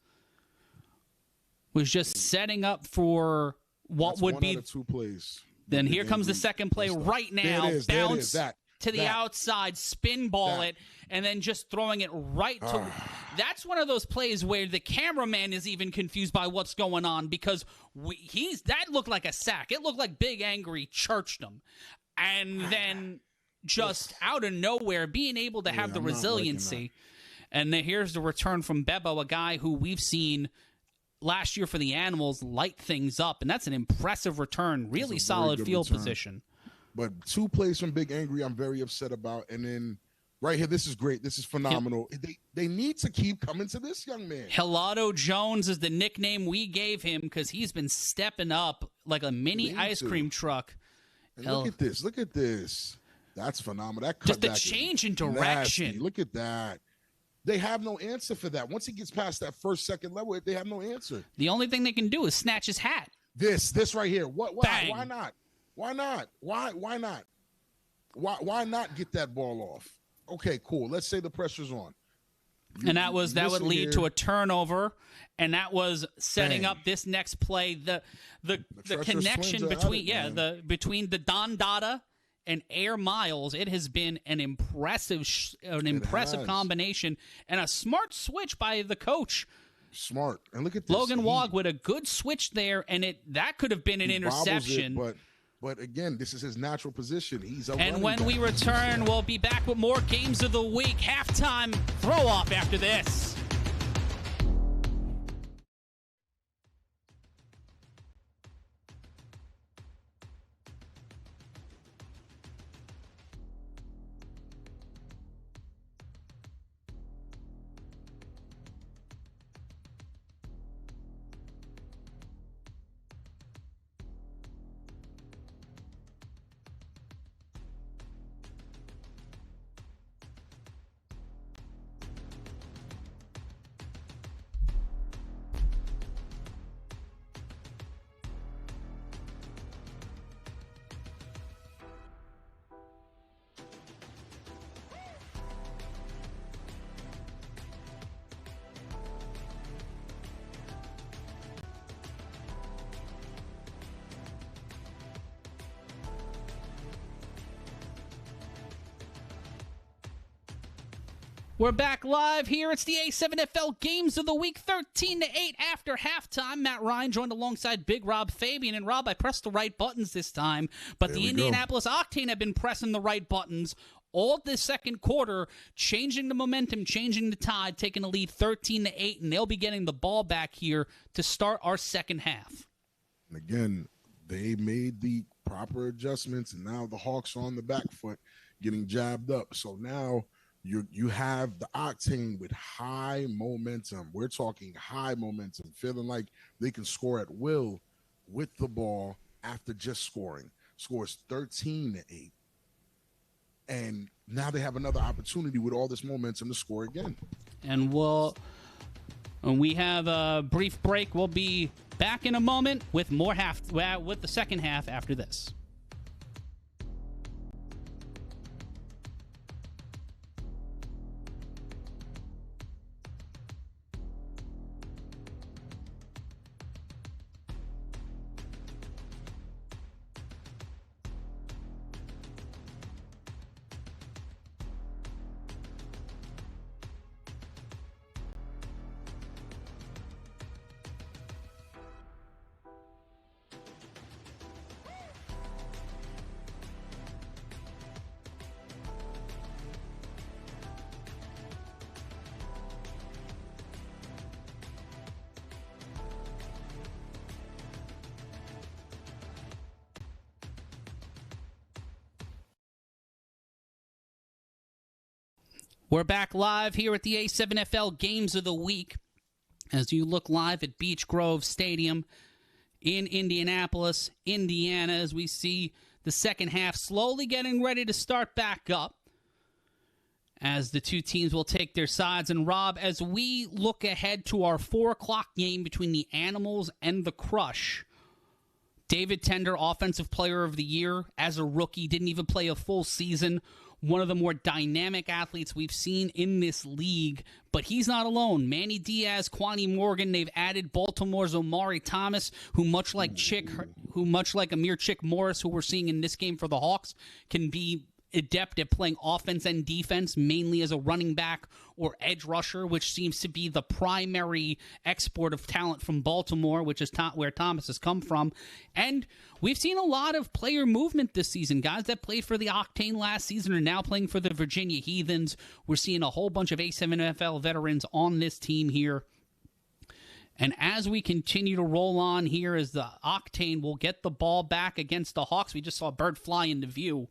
just setting up for what would be 2 plays. Then here comes the second play right now. Bounce to the outside, spin ball it, and then just throwing it right to. That's one of those plays where the cameraman is even confused by what's going on because that looked like a sack. It looked like Big Angry churched him, and then just out of nowhere being able to have the resiliency. And then here's the return from Bebo, a guy who we've seen last year for the Animals light things up, and that's an impressive return. Really solid field position. But 2 plays from Big Angry I'm very upset about. And then right here, this is great. This is phenomenal. They need to keep coming to this young man. Helado Jones is the nickname we gave him because he's been stepping up like a mini ice cream truck. And look at this. Look at this. That's phenomenal. That just the change in direction. Nasty. Look at that. They have no answer for that. Once he gets past that first, second level, they have no answer. The only thing they can do is snatch his hat. This right here. Why not? Why not? Why not? Why not get that ball off? Okay, cool. Let's say the pressure's on. And that would lead to a turnover, and that was setting up this next play. The connection between the Don Dada and Air Miles. It has been an impressive combination and a smart switch by the coach. Smart. And look at this. Logan Wog with a good switch there, and that could have been an interception. But again, this is his natural position. And when we return, we'll be back with more games of the week. Halftime throw-off after this. We're back live here. It's the A7FL Games of the Week, 13-8 after halftime. Matt Ryan joined alongside Big Rob Fabian. And Rob, I pressed the right buttons this time, but the Indianapolis Octane have been pressing the right buttons all this second quarter, changing the momentum, changing the tide, taking a lead 13-8, and they'll be getting the ball back here to start our second half. And again, they made the proper adjustments, and now the Hawks are on the back foot, getting jabbed up. So now you have the Octane with high momentum. We're talking high momentum, feeling like they can score at will with the ball after just scoring. Scores 13-8. And now they have another opportunity with all this momentum to score again. And when we have a brief break, we'll be back in a moment with with the second half after this. We're back live here at the A7FL Games of the Week as you look live at Beach Grove Stadium in Indianapolis, Indiana, as we see the second half slowly getting ready to start back up as the two teams will take their sides. And Rob, as we look ahead to our 4 o'clock game between the Animals and the Crush, David Tender, Offensive Player of the Year as a rookie, didn't even play a full season. One of the more dynamic athletes we've seen in this league, but he's not alone. Manny Diaz, Kwani Morgan, they've added Baltimore's Omari Thomas, who much like Amir Chick Morris, who we're seeing in this game for the Hawks, can be adept at playing offense and defense, mainly as a running back or edge rusher, which seems to be the primary export of talent from Baltimore, which is where Thomas has come from. And we've seen a lot of player movement this season. Guys that played for the Octane last season are now playing for the Virginia Heathens. We're seeing a whole bunch of A7FL veterans on this team here. And as we continue to roll on here, as the Octane will get the ball back against the Hawks, we just saw a bird fly into view.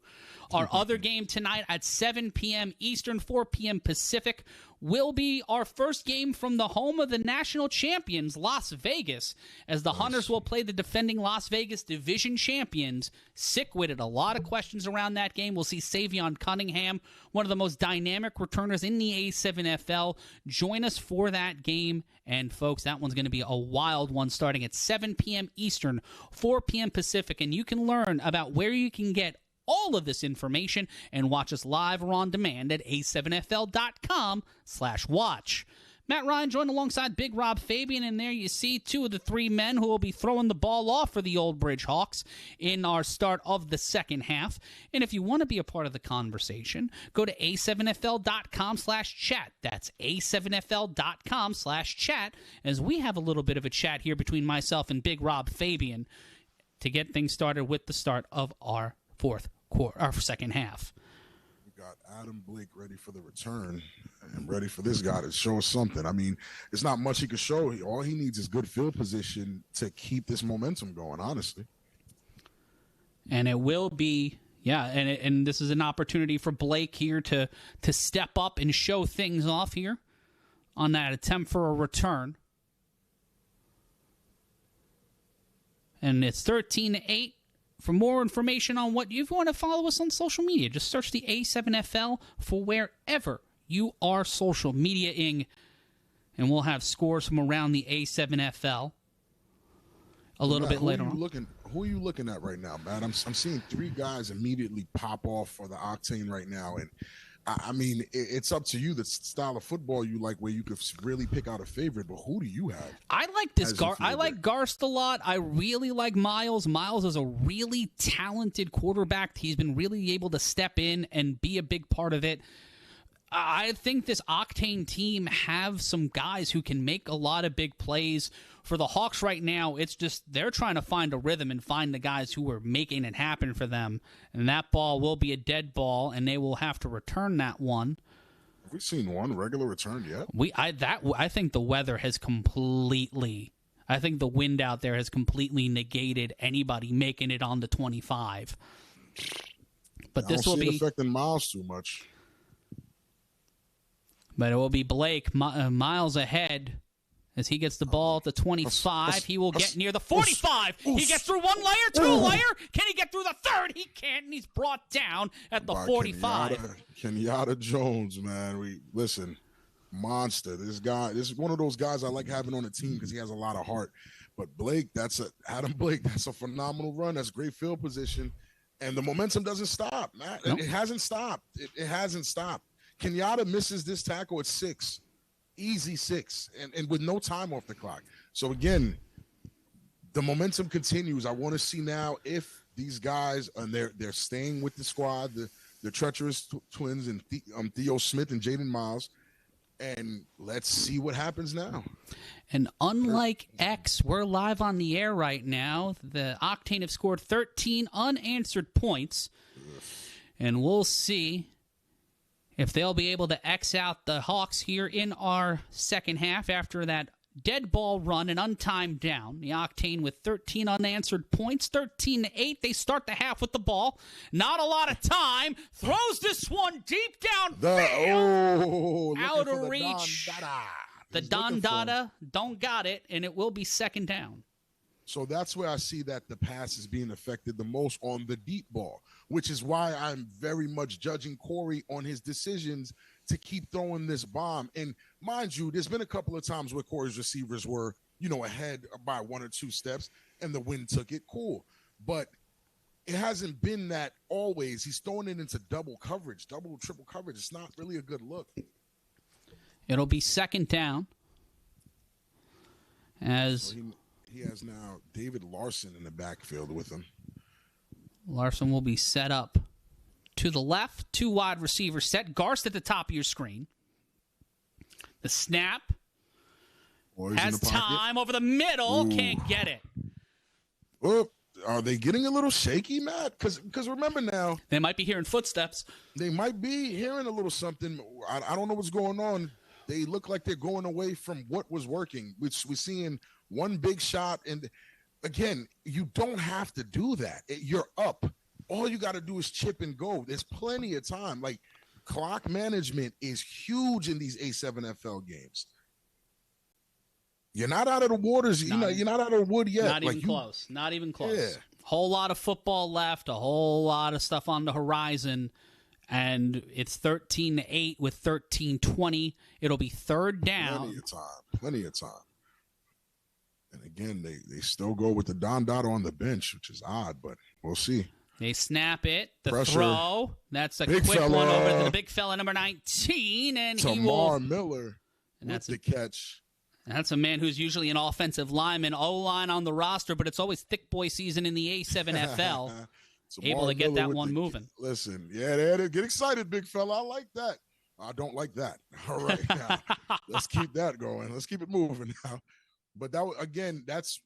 Our other game tonight at 7 p.m. Eastern, 4 p.m. Pacific, will be our first game from the home of the national champions, Las Vegas, as the Hunters will play the defending Las Vegas division champions. Sick-witted. A lot of questions around that game. We'll see Savion Cunningham, one of the most dynamic returners in the A7FL, join us for that game. And, folks, that one's going to be a wild one starting at 7 p.m. Eastern, 4 p.m. Pacific. And you can learn about where you can get all of this information and watch us live or on demand at a7fl.com/watch. Matt Ryan joined alongside Big Rob Fabian, and there you see 2 of the 3 men who will be throwing the ball off for the Old Bridge Hawks in our start of the second half. And if you want to be a part of the conversation, go to a7fl.com/chat. That's a7fl.com/chat, as we have a little bit of a chat here between myself and Big Rob Fabian to get things started with the start of our second half. We got Adam Blake ready for the return and ready for this guy to show us something. I mean, it's not much he can show. All he needs is good field position to keep this momentum going, honestly. And it will be, and this is an opportunity for Blake here to step up and show things off here on that attempt for a return. And it's 13-8. For more information on what you want to follow us on social media, just search the A7FL for wherever you are social mediaing, and we'll have scores from around the A7FL a little bit later on. Who are you looking at right now, Matt? I'm seeing 3 guys immediately pop off for the Octane right now, and I mean, it's up to you the style of football you like, where you could really pick out a favorite. But who do you have? I like this I like Garst a lot. I really like Miles. Miles is a really talented quarterback. He's been really able to step in and be a big part of it. I think this Octane team have some guys who can make a lot of big plays. For the Hawks right now, it's just they're trying to find a rhythm and find the guys who are making it happen for them. And that ball will be a dead ball, and they will have to return that one. Have we seen one regular return yet? I think the weather has completely. I think the wind out there has completely negated anybody making it on the 25. But this will be affecting Miles too much. But it will be Blake miles ahead as he gets the ball at the 25. He will get near the 45. He gets through one layer, two layer. Can he get through the third? He can't, and he's brought down at the 45. Kenyatta Jones, man. Listen, monster. This is one of those guys I like having on the team because he has a lot of heart. But Blake, Adam Blake, that's a phenomenal run. That's great field position. And the momentum doesn't stop, man. Nope. It hasn't stopped. It hasn't stopped. Kenyatta misses this tackle at 6. Easy 6, and with no time off the clock. So, again, the momentum continues. I want to see now if these guys, and they're staying with the squad, the treacherous twins, and Theo Smith and Jaden Miles, and let's see what happens now. And unlike X, we're live on the air right now. The Octane have scored 13 unanswered points, and we'll see if they'll be able to X out the Hawks here in our second half after that dead ball run and untimed down. The Octane with 13 unanswered points, 13-8. They start the half with the ball. Not a lot of time. Throws this one deep downfield. Out of reach. The Don Dada don't got it, and it will be second down. So that's where I see that the pass is being affected the most on the deep ball, which is why I'm very much judging Corey on his decisions to keep throwing this bomb. And mind you, there's been a couple of times where Corey's receivers were, ahead by 1 or 2 steps and the wind took it. Cool. But it hasn't been that always. He's throwing it into double coverage, double, triple coverage. It's not really a good look. It'll be second down as he has now David Larson in the backfield with him. Larson will be set up to the left. 2 wide receivers set. Garst at the top of your screen. The snap. Has time over the middle. Ooh. Can't get it. Oh, are they getting a little shaky, Matt? Because remember now. They might be hearing footsteps. They might be hearing a little something. I don't know what's going on. They look like they're going away from what was working. We're seeing one big shot. And, again, you don't have to do that. You're up. All you got to do is chip and go. There's plenty of time. Like, clock management is huge in these A7FL games. You're not out of the waters. You're not out of the wood yet. Not even close. Not even close. Yeah. Whole lot of football left. A whole lot of stuff on the horizon. And it's 13-8 with 13-20. It'll be third down. Plenty of time. And again, they still go with the Don Dada on the bench, which is odd, but we'll see. They snap it. The pressure. Throw. That's a big quick fella. One over to the big fella, number 19. And Tamar Miller with the catch. That's a man who's usually an offensive lineman, O-line on the roster, but it's always thick boy season in the A7FL. Able to get that one moving. Listen, get excited, big fella. I like that. I don't like that. All right, now let's keep that going. Let's keep it moving now. But that's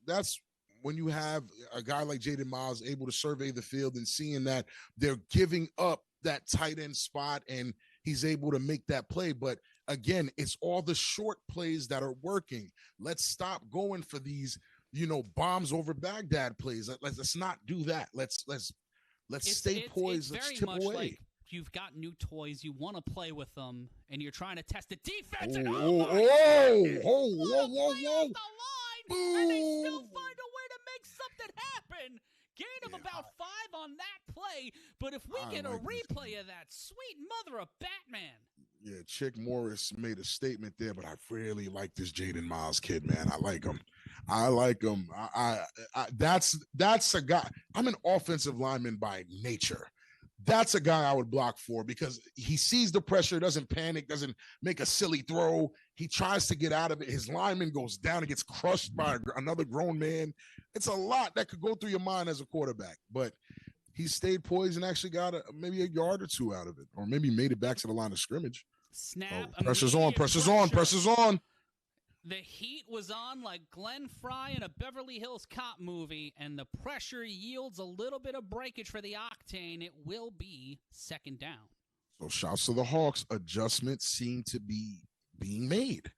when you have a guy like Jaden Miles able to survey the field and seeing that they're giving up that tight end spot and he's able to make that play. But again, it's all the short plays that are working. Let's stop going for these, bombs over Baghdad plays. Let's not do that. Let's stay poised. Let's chip away. Like you've got new toys. You want to play with them, and you're trying to test the defense. Whoa. And they still find a way to make something happen. Gain of about 5 on that play. But if we get a replay of that, sweet mother of Batman. Yeah, Chick Morris made a statement there, but I really like this Jaden Miles kid, man. I like him. That's a guy. I'm an offensive lineman by nature. That's a guy I would block for because he sees the pressure, doesn't panic, doesn't make a silly throw. He tries to get out of it. His lineman goes down and gets crushed by another grown man. It's a lot that could go through your mind as a quarterback, but he stayed poised and actually got maybe a yard or 2 out of it, or maybe made it back to the line of scrimmage. Snap. Pressure's on. Pressure's on. The heat was on like Glenn Fry in a Beverly Hills Cop movie, and the pressure yields a little bit of breakage for the Octane. It will be second down. So shouts to the Hawks. Adjustments seem to be being made.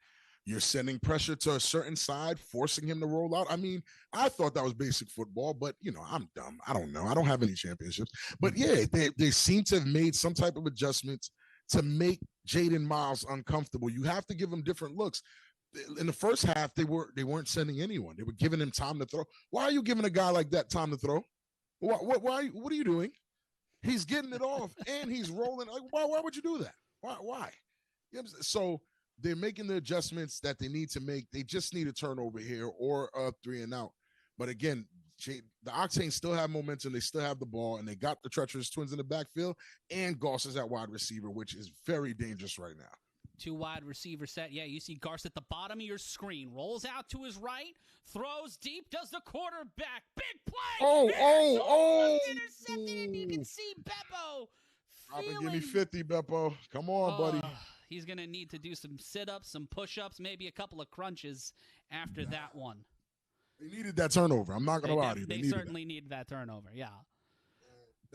You're sending pressure to a certain side, forcing him to roll out. I mean, I thought that was basic football, but, I'm dumb. I don't know. I don't have any championships. But, yeah, they seem to have made some type of adjustments to make Jaden Miles uncomfortable. You have to give him different looks. In the first half, they weren't sending anyone. They were giving him time to throw. Why are you giving a guy like that time to throw? What are you doing? He's getting it off, and he's rolling. Like, why would you do that? Why? So they're making the adjustments that they need to make. They just need a turnover here or a 3 and out. But again, the Octane still have momentum. They still have the ball, and they got the treacherous twins in the backfield, and Goss is at wide receiver, which is very dangerous right now. 2 wide receiver set. Yeah, you see Garst at the bottom of your screen. Rolls out to his right. Throws deep. Does the quarterback. Big play. Oh. Intercepted, and you can see Beppo. Give me 50, Beppo. Come on, buddy. He's going to need to do some sit-ups, some push-ups, maybe a couple of crunches after that one. They needed that turnover. I'm not going to lie to you. They certainly needed that turnover, yeah.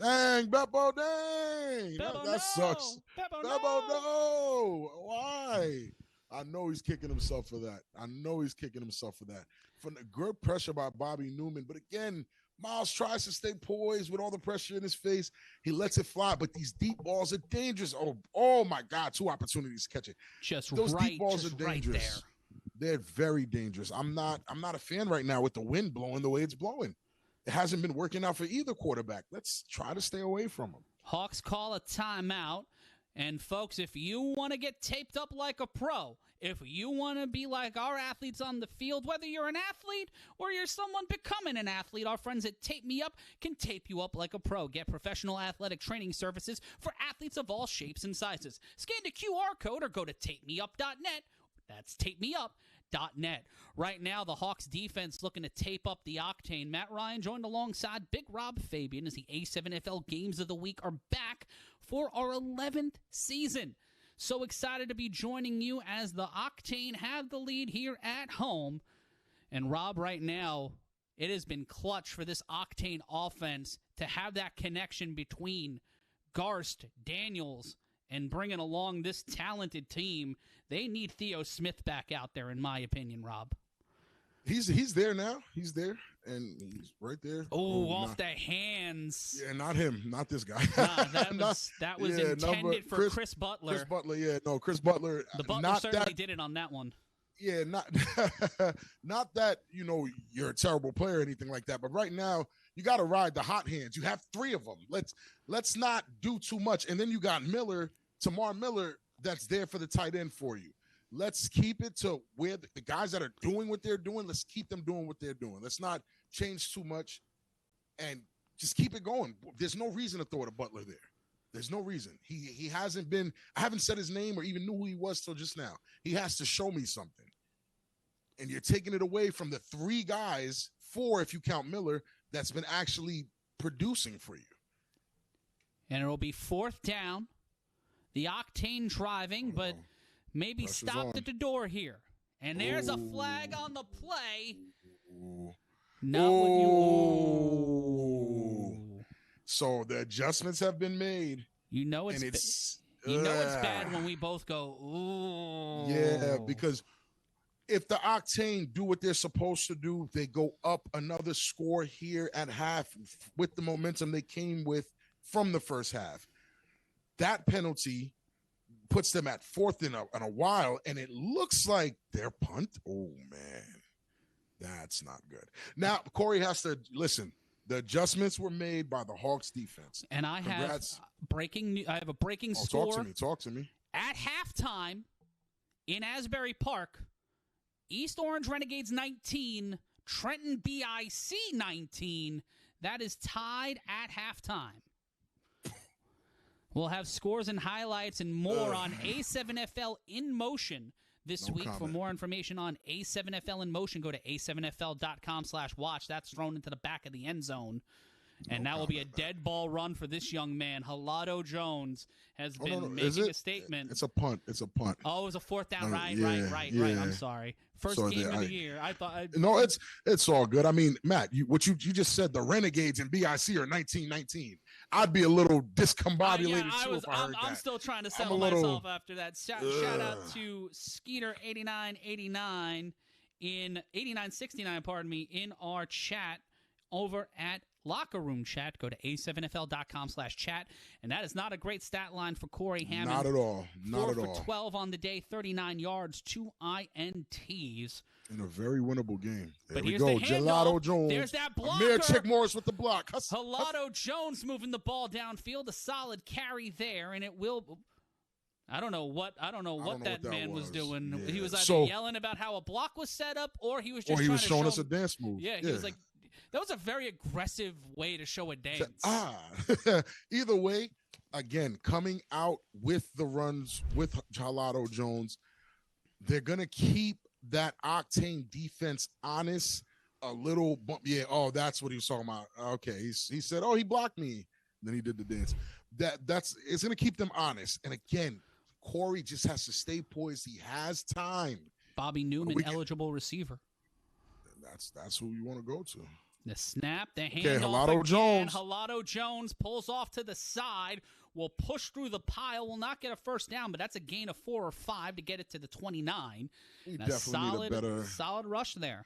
Dang, Beppo, dang. That sucks. Beppo, no. Why? I know he's kicking himself for that. From the good pressure by Bobby Newman. But again, Miles tries to stay poised with all the pressure in his face. He lets it fly, but these deep balls are dangerous. Oh my God, 2 opportunities to catch it. Those deep balls are dangerous. They're very dangerous. I'm not a fan right now with the wind blowing the way it's blowing. It hasn't been working out for either quarterback. Let's try to stay away from them. Hawks call a timeout. And, folks, if you want to get taped up like a pro, if you want to be like our athletes on the field, whether you're an athlete or you're someone becoming an athlete, our friends at Tape Me Up can tape you up like a pro. Get professional athletic training services for athletes of all shapes and sizes. Scan the QR code or go to tapemeup.net. That's tapemeup.net. Right now, the Hawks defense looking to tape up the Octane. Matt Ryan joined alongside Big Rob Fabian as the A7FL Games of the Week are back for our 11th season. So excited to be joining you as the Octane have the lead here at home. And Rob, right now, it has been clutch for this Octane offense to have that connection between Garst, Daniels, and bringing along this talented team. They need Theo Smith back out there, in my opinion, Rob. He's there now. He's there, and he's right there. Off the hands. Yeah, not him. Not this guy. That was intended for Chris Butler. Chris Butler, yeah. No, Chris Butler. The Butler certainly did it on that one. Yeah, not that, you're a terrible player or anything like that, but right now, you got to ride the hot hands. You have 3 of them. Let's not do too much. And then you got Tamar Miller, that's there for the tight end for you. Let's keep it to where the guys that are doing what they're doing, let's keep them doing what they're doing. Let's not change too much and just keep it going. There's no reason to throw to Butler there. There's no reason. He hasn't been – I haven't said his name or even knew who he was till just now. He has to show me something. And you're taking it away from the 3 guys, 4 if you count Miller, that's been actually producing for you. And it'll be 4th down. The Octane driving, but maybe stopped at the door here. And there's a flag on the play. So the adjustments have been made. It's bad when we both go, ooh. Yeah, because if the Octane do what they're supposed to do, they go up another score here at half with the momentum they came with from the first half. That penalty puts them at 4th in a while, and it looks like they're punt. Oh, man, that's not good. Now, Corey has to listen. The adjustments were made by the Hawks defense. And I have a breaking score. Talk to me. At halftime in Asbury Park, East Orange Renegades 19, Trenton BIC 19. That is tied at halftime. We'll have scores and highlights and more on A7FL In Motion this week. For more information on A7FL In Motion, go to a7fl.com/watch. That's thrown into the back of the end zone. And that will be a dead ball run for this young man. Halado Jones has been making a statement. It's a punt. It's a punt. Oh, it was a fourth down. Right. I'm sorry. First game of the year. I thought. No, it's all good. I mean, Matt, you just said the Renegades and BIC are 1919. I'd be a little discombobulated too if I heard that. I'm still trying to settle myself after that. Shout out to Skeeter 8989 in 8969. Pardon me, in our chat over at Locker Room Chat. Go to A7FL.com/chat. And that is not a great stat line for Corey Hammond. Not at all. Not at all. 4 for 12 on the day, 39 yards, 2 INTs. In a very winnable game. But here's the handoff. Gelato Jones. There's that blocker. Amir Chick Morris with the block. Halado Jones moving the ball downfield. A solid carry there, and it will. I don't know what that man was doing. Yeah. He was either yelling about how a block was set up, or he was just showing us a dance move. Yeah, he was like, that was a very aggressive way to show a dance. Either way, again, coming out with the runs with Halado Jones, they're gonna keep that Octane defense honest. A little bump. Yeah. Oh, that's what he was talking about. Okay. He said, "Oh, he blocked me." Then he did the dance. It's gonna keep them honest. And again, Corey just has to stay poised. He has time. Bobby Newman, eligible receiver. That's who you want to go to. The snap, the handoff again. Halado Jones pulls off to the side, will push through the pile, will not get a first down, but that's a gain of 4 or 5 to get it to the 29. We definitely need a better solid rush there.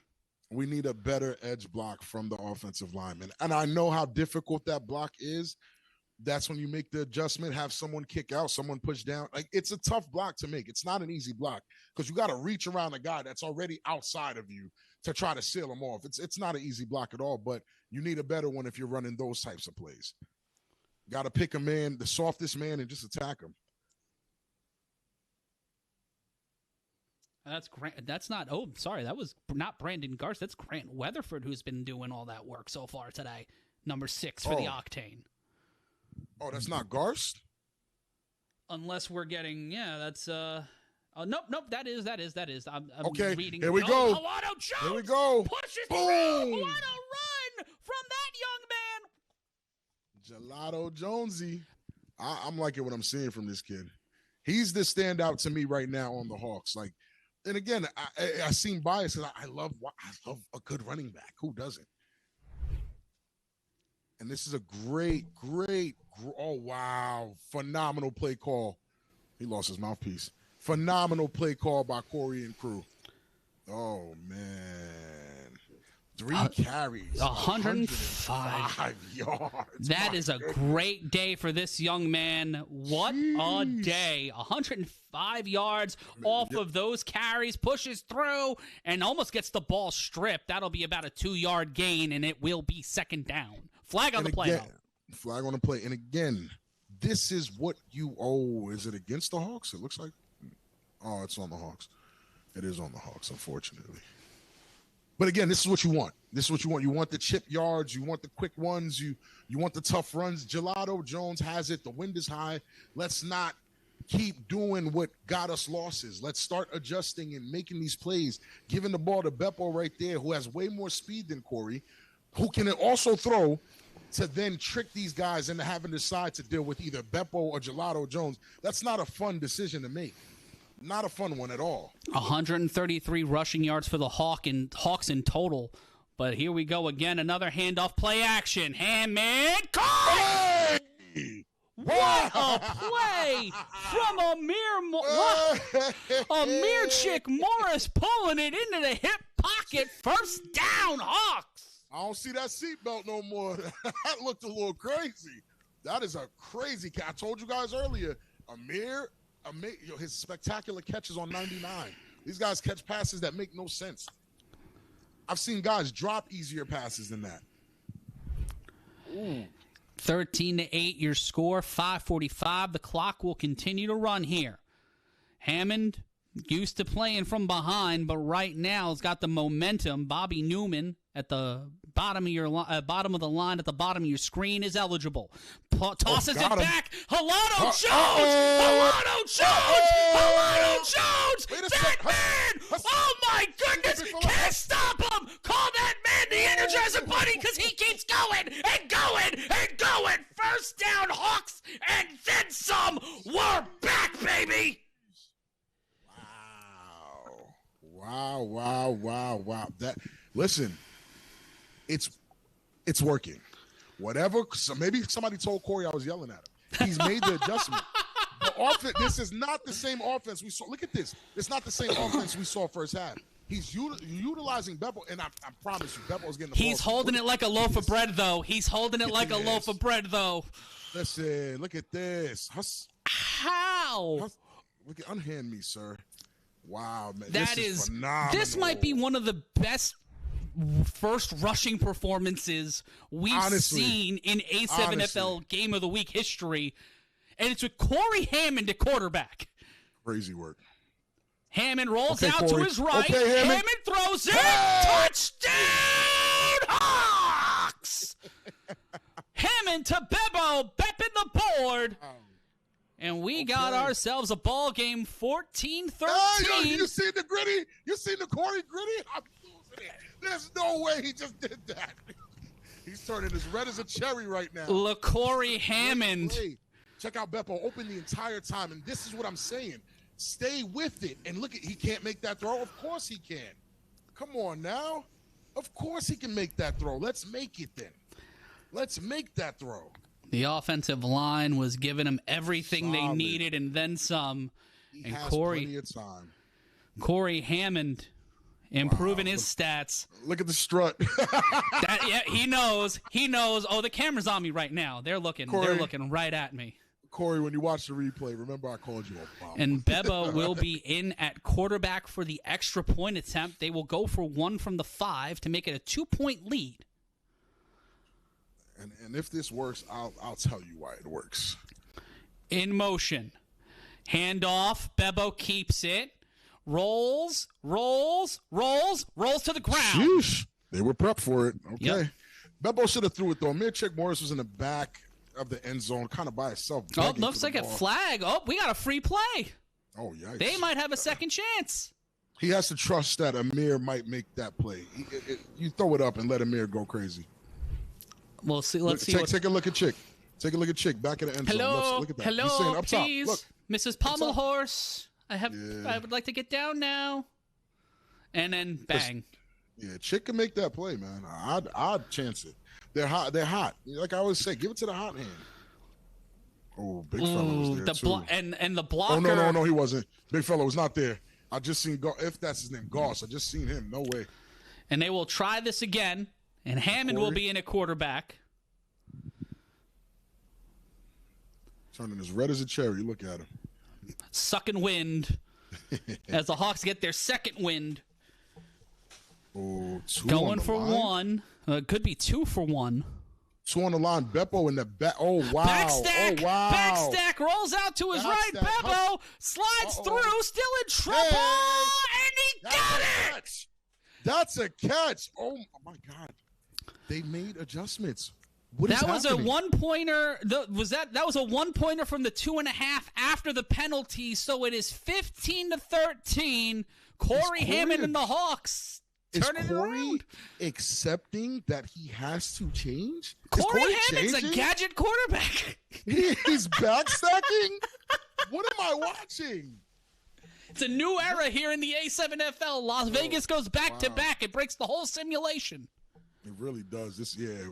We need a better edge block from the offensive lineman. And I know how difficult that block is. That's when you make the adjustment, have someone kick out, someone push down. Like, it's a tough block to make. It's not an easy block because you got to reach around a guy that's already outside of you to try to seal him off. It's not an easy block at all, but you need a better one if you're running those types of plays. Got to pick a man, the softest man, and just attack him. That's Grant. That's not. Oh, sorry. That was not Brandon Garst. That's Grant Weatherford who's been doing all that work so far today. Number 6 for the Octane. Oh, that's not Garst? Unless we're getting, that's nope. That is. I'm okay. Reading. Here we go. Halado Jones. Here we go. Pushes Boom. through. What a run from that young man. Gelato Jonesy. I'm liking what I'm seeing from this kid. He's the standout to me right now on the Hawks. Like, and again, I seem biased because I love a good running back. Who doesn't? And this is a great, oh, wow, phenomenal play call. He lost his mouthpiece. Phenomenal play call by Corey and crew. Oh, man. 3 carries. 105 yards. That is a great day for this young man. What a day. 105 yards off of those carries, pushes through, and almost gets the ball stripped. That'll be about a 2-yard gain, and it will be second down. Flag on the play. Flag on the play. And again, this is what you owe. Is it against the Hawks? It looks like. Oh, it's on the Hawks. It is on the Hawks, unfortunately. But again, this is what you want. This is what you want. You want the chip yards. You want the quick ones. You want the tough runs. Gelato Jones has it. The wind is high. Let's not keep doing what got us losses. Let's start adjusting and making these plays, giving the ball to Beppo right there, who has way more speed than Corey, who can also throw, to then trick these guys into having to decide to deal with either Beppo or Gelato Jones. That's not a fun decision to make. Not a fun one at all. 133 rushing yards for the Hawks in total. But here we go again. Another handoff play action. Hammond caught! Hey! What a play from Amir Chick Morris pulling it into the hip pocket. First down, Hawks. I don't see that seatbelt no more. That looked a little crazy. That is a crazy catch. I told you guys earlier, Amir, his spectacular catches on 99. These guys catch passes that make no sense. I've seen guys drop easier passes than that. Ooh. 13-8 your score, 5:45. The clock will continue to run here. Hammond used to playing from behind, but right now has got the momentum. Bobby Newman at the bottom of bottom of the line at the bottom of your screen is eligible. Tosses it back. Halado Jones! Halado Jones! That man! Oh my goodness! Can't stop him! Call that man the Energizer Bunny because he keeps going and going wow. Listen, it's working. Whatever. So maybe somebody told Corey I was yelling at him. He's made the adjustment. The offense. This is not the same offense we saw. Look at this. It's not the same offense we saw first half. He's utilizing Beppo, and I promise you, Beppo's getting the ball. He's holding it like a loaf of bread, though. He's holding it like a loaf of bread, though. Listen, look at this. How? Look at unhand me, sir. Wow, man. That this is phenomenal. This might be one of the best first rushing performances we've seen in A7FL Game of the Week history. And it's with Corey Hammond at quarterback. Crazy work. Hammond rolls out Corey. to his right. Okay, Hammond throws it. Touchdown, Hawks! Hammond to Bebo. Bepping the board. And we got ourselves a ball game, 14-13. You seen the gritty? You seen the Corey gritty? I'm losing it. There's no way he just did that. He's turning as red as a cherry right now. LaCorey Hammond. Check out Beppo open the entire time, and this is what I'm saying. Stay with it. And look, he can't make that throw. Of course he can. Come on now. Of course he can make that throw. Let's make it then. Let's make that throw. The offensive line was giving him everything they needed and then some. He has plenty of time. Corey Hammond improving his stats. Look at the strut. He knows. He knows. Oh, the camera's on me right now. They're looking. They're looking right at me. Corey, when you watch the replay, remember I called you a bomb. And Bebo will be in at quarterback for the extra point attempt. They will go for one from the 5 to make it a 2-point lead. And if this works, I'll tell you why it works. In motion. Handoff. Bebo keeps it. Rolls to the ground. Sheesh. They were prepped for it. Okay. Yep. Bebo should have threw it, though. Chick Morris was in the back of the end zone, kind of by itself. Oh, looks like a flag. Oh, we got a free play. Oh, yikes. They might have a second chance. He has to trust that Amir might make that play. You throw it up and let Amir go crazy. We'll see. Let's see. Take a look at Chick. Take a look at Chick back at the end zone. Look at that. Hello, He's saying up top. please, Look. Mrs. Pommelhorse. I would like to get down now. And then bang. Yeah, Chick can make that play, man. I'd chance it. They're hot. They're hot. Like I always say, give it to the hot hand. Oh, big fella was there too. And the blocker. Oh no, he wasn't. Big fella was not there. I just seen if that's his name, Goss. I just seen him. No way. And they will try this again, and Hammond will be in at quarterback. Turning as red as a cherry. Look at him. Sucking wind as the Hawks get their second wind. Oh, going for one. Could be 2 for 1. 2 on the line. Beppo in the back. Oh, wow. Backstack. Oh, wow. Backstack rolls out to his right. Beppo slides through. Still in trouble. And he got it. That's a catch. Oh, my God. They made adjustments. That was a 1-pointer. That was a 1-pointer from the 2.5 after the penalty. So it is 15-13. Corey Hammond and the Hawks. Is Corey accepting that he has to change? Corey Hammond's a gadget quarterback. He's backstacking? What am I watching? It's a new era here in the A7FL. Las Vegas goes back to back. It breaks the whole simulation. It really does.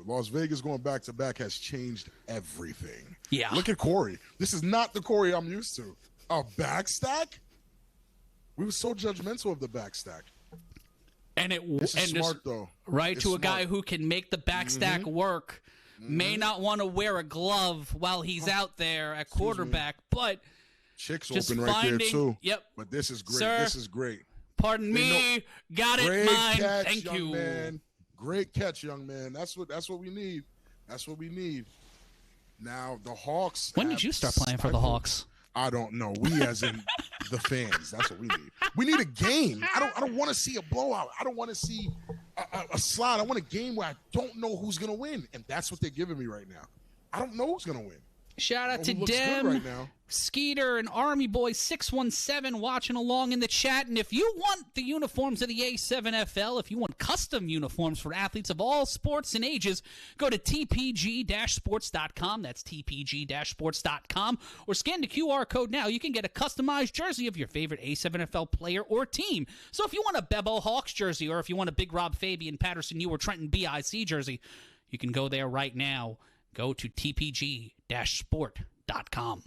Las Vegas going back to back has changed everything. Yeah. Look at Corey. This is not the Corey I'm used to. A backstack? We were so judgmental of the backstack. And this is smart, though. Right to a guy who can make the backstack work. May not want to wear a glove while he's out there at quarterback, but Chick's open right there too. Yep. But this is great. Sir, this is great. Pardon me. Got it, mine. Catch, Thank young you. Man. Great catch, young man. That's what we need. That's what we need. Now the Hawks. When did you start playing for the Hawks? I don't know. We as in the fans. That's what we need. We need a game. I don't want to see a blowout. I don't want to see a slide. I want a game where I don't know who's gonna win, and that's what they're giving me right now. I don't know who's gonna win. Shout out to looks Dem, good right now. Skeeter, and Army Boy 617 watching along in the chat. And if you want the uniforms of the A7FL, if you want custom uniforms for athletes of all sports and ages, go to tpg-sports.com. That's tpg-sports.com. Or scan the QR code now. You can get a customized jersey of your favorite A7FL player or team. So if you want a Bebo Hawks jersey, or if you want a Big Rob Fabian, Patterson U, or Trenton BIC jersey, you can go there right now. Go to tpg-sport.com.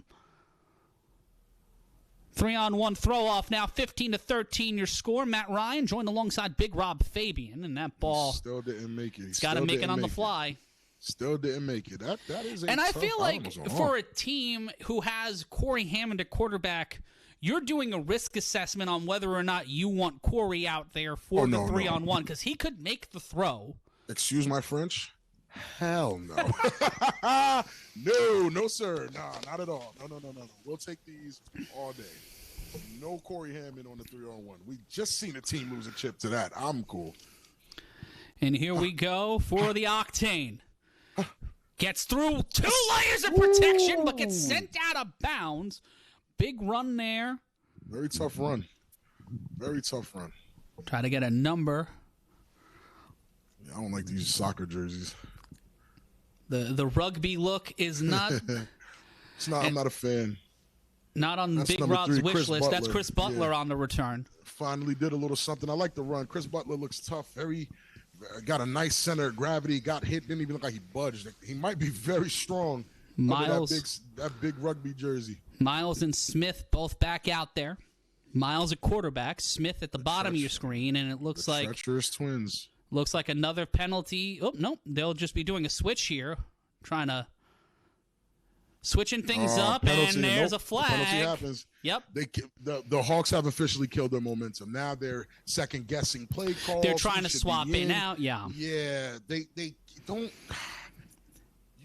3-on-1 throw-off now, 15-13 your score. Matt Ryan joined alongside Big Rob Fabian, and that ball still didn't make it. He's got to make it on the fly. Still didn't make it. That is a and I tough feel like for a team who has Corey Hammond at quarterback, you're doing a risk assessment on whether or not you want Corey out there for the 3-on-1, because he could make the throw. Excuse my French? Hell no. No, sir. Nah, not at all. No. We'll take these all day. No Corey Hammond on the 3-on-1. We just seen a team lose a chip to that. I'm cool. And here we go for the Octane. Gets through 2 layers of protection, but gets sent out of bounds. Big run there. Very tough run. Very tough run. Try to get a number. Yeah, I don't like these soccer jerseys. The rugby look is not. It's not. I'm not a fan. Not on Big Rob's wish list. That's Chris Butler on the return. Finally did a little something. I like the run. Chris Butler looks tough. Got a nice center of gravity. Got hit. Didn't even look like he budged. He might be very strong. Miles, that big rugby jersey. Miles and Smith both back out there. Miles at quarterback. Smith at the bottom of your screen, and it looks like treacherous twins. Looks like another penalty. Oh, no. They'll just be doing a switch here. Trying to switching things up, penalty, and there's a flag. The penalty happens. Yep. The Hawks have officially killed their momentum. Now they're second-guessing play calls. They're trying to swap in out. Yeah. Yeah. They don't.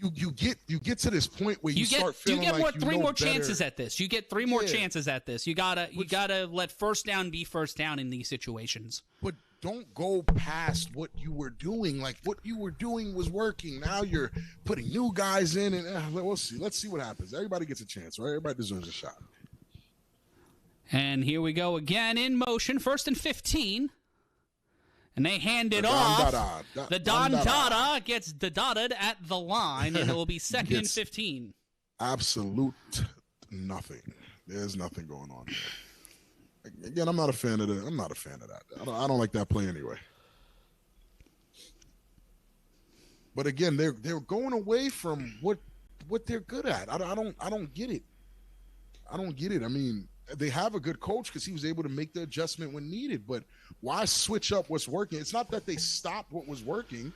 You get to this point where you start feeling like you get three more chances at this. You get 3 more chances at this. You gotta let first down be first down in these situations. But don't go past what you were doing. Like, what you were doing was working. Now you're putting new guys in, and we'll see. Let's see what happens. Everybody gets a chance, right? Everybody deserves a shot. And here we go again in motion. 1st and 15. And they hand it off. The Don Dada gets dotted at the line, and it will be 2nd and 15. Absolute nothing. There's nothing going on there. Again, I'm not a fan of that. I don't like that play anyway. But again, they're going away from what they're good at. I don't get it. I don't get it. I mean, they have a good coach because he was able to make the adjustment when needed. But why switch up what's working? It's not that they stopped what was working.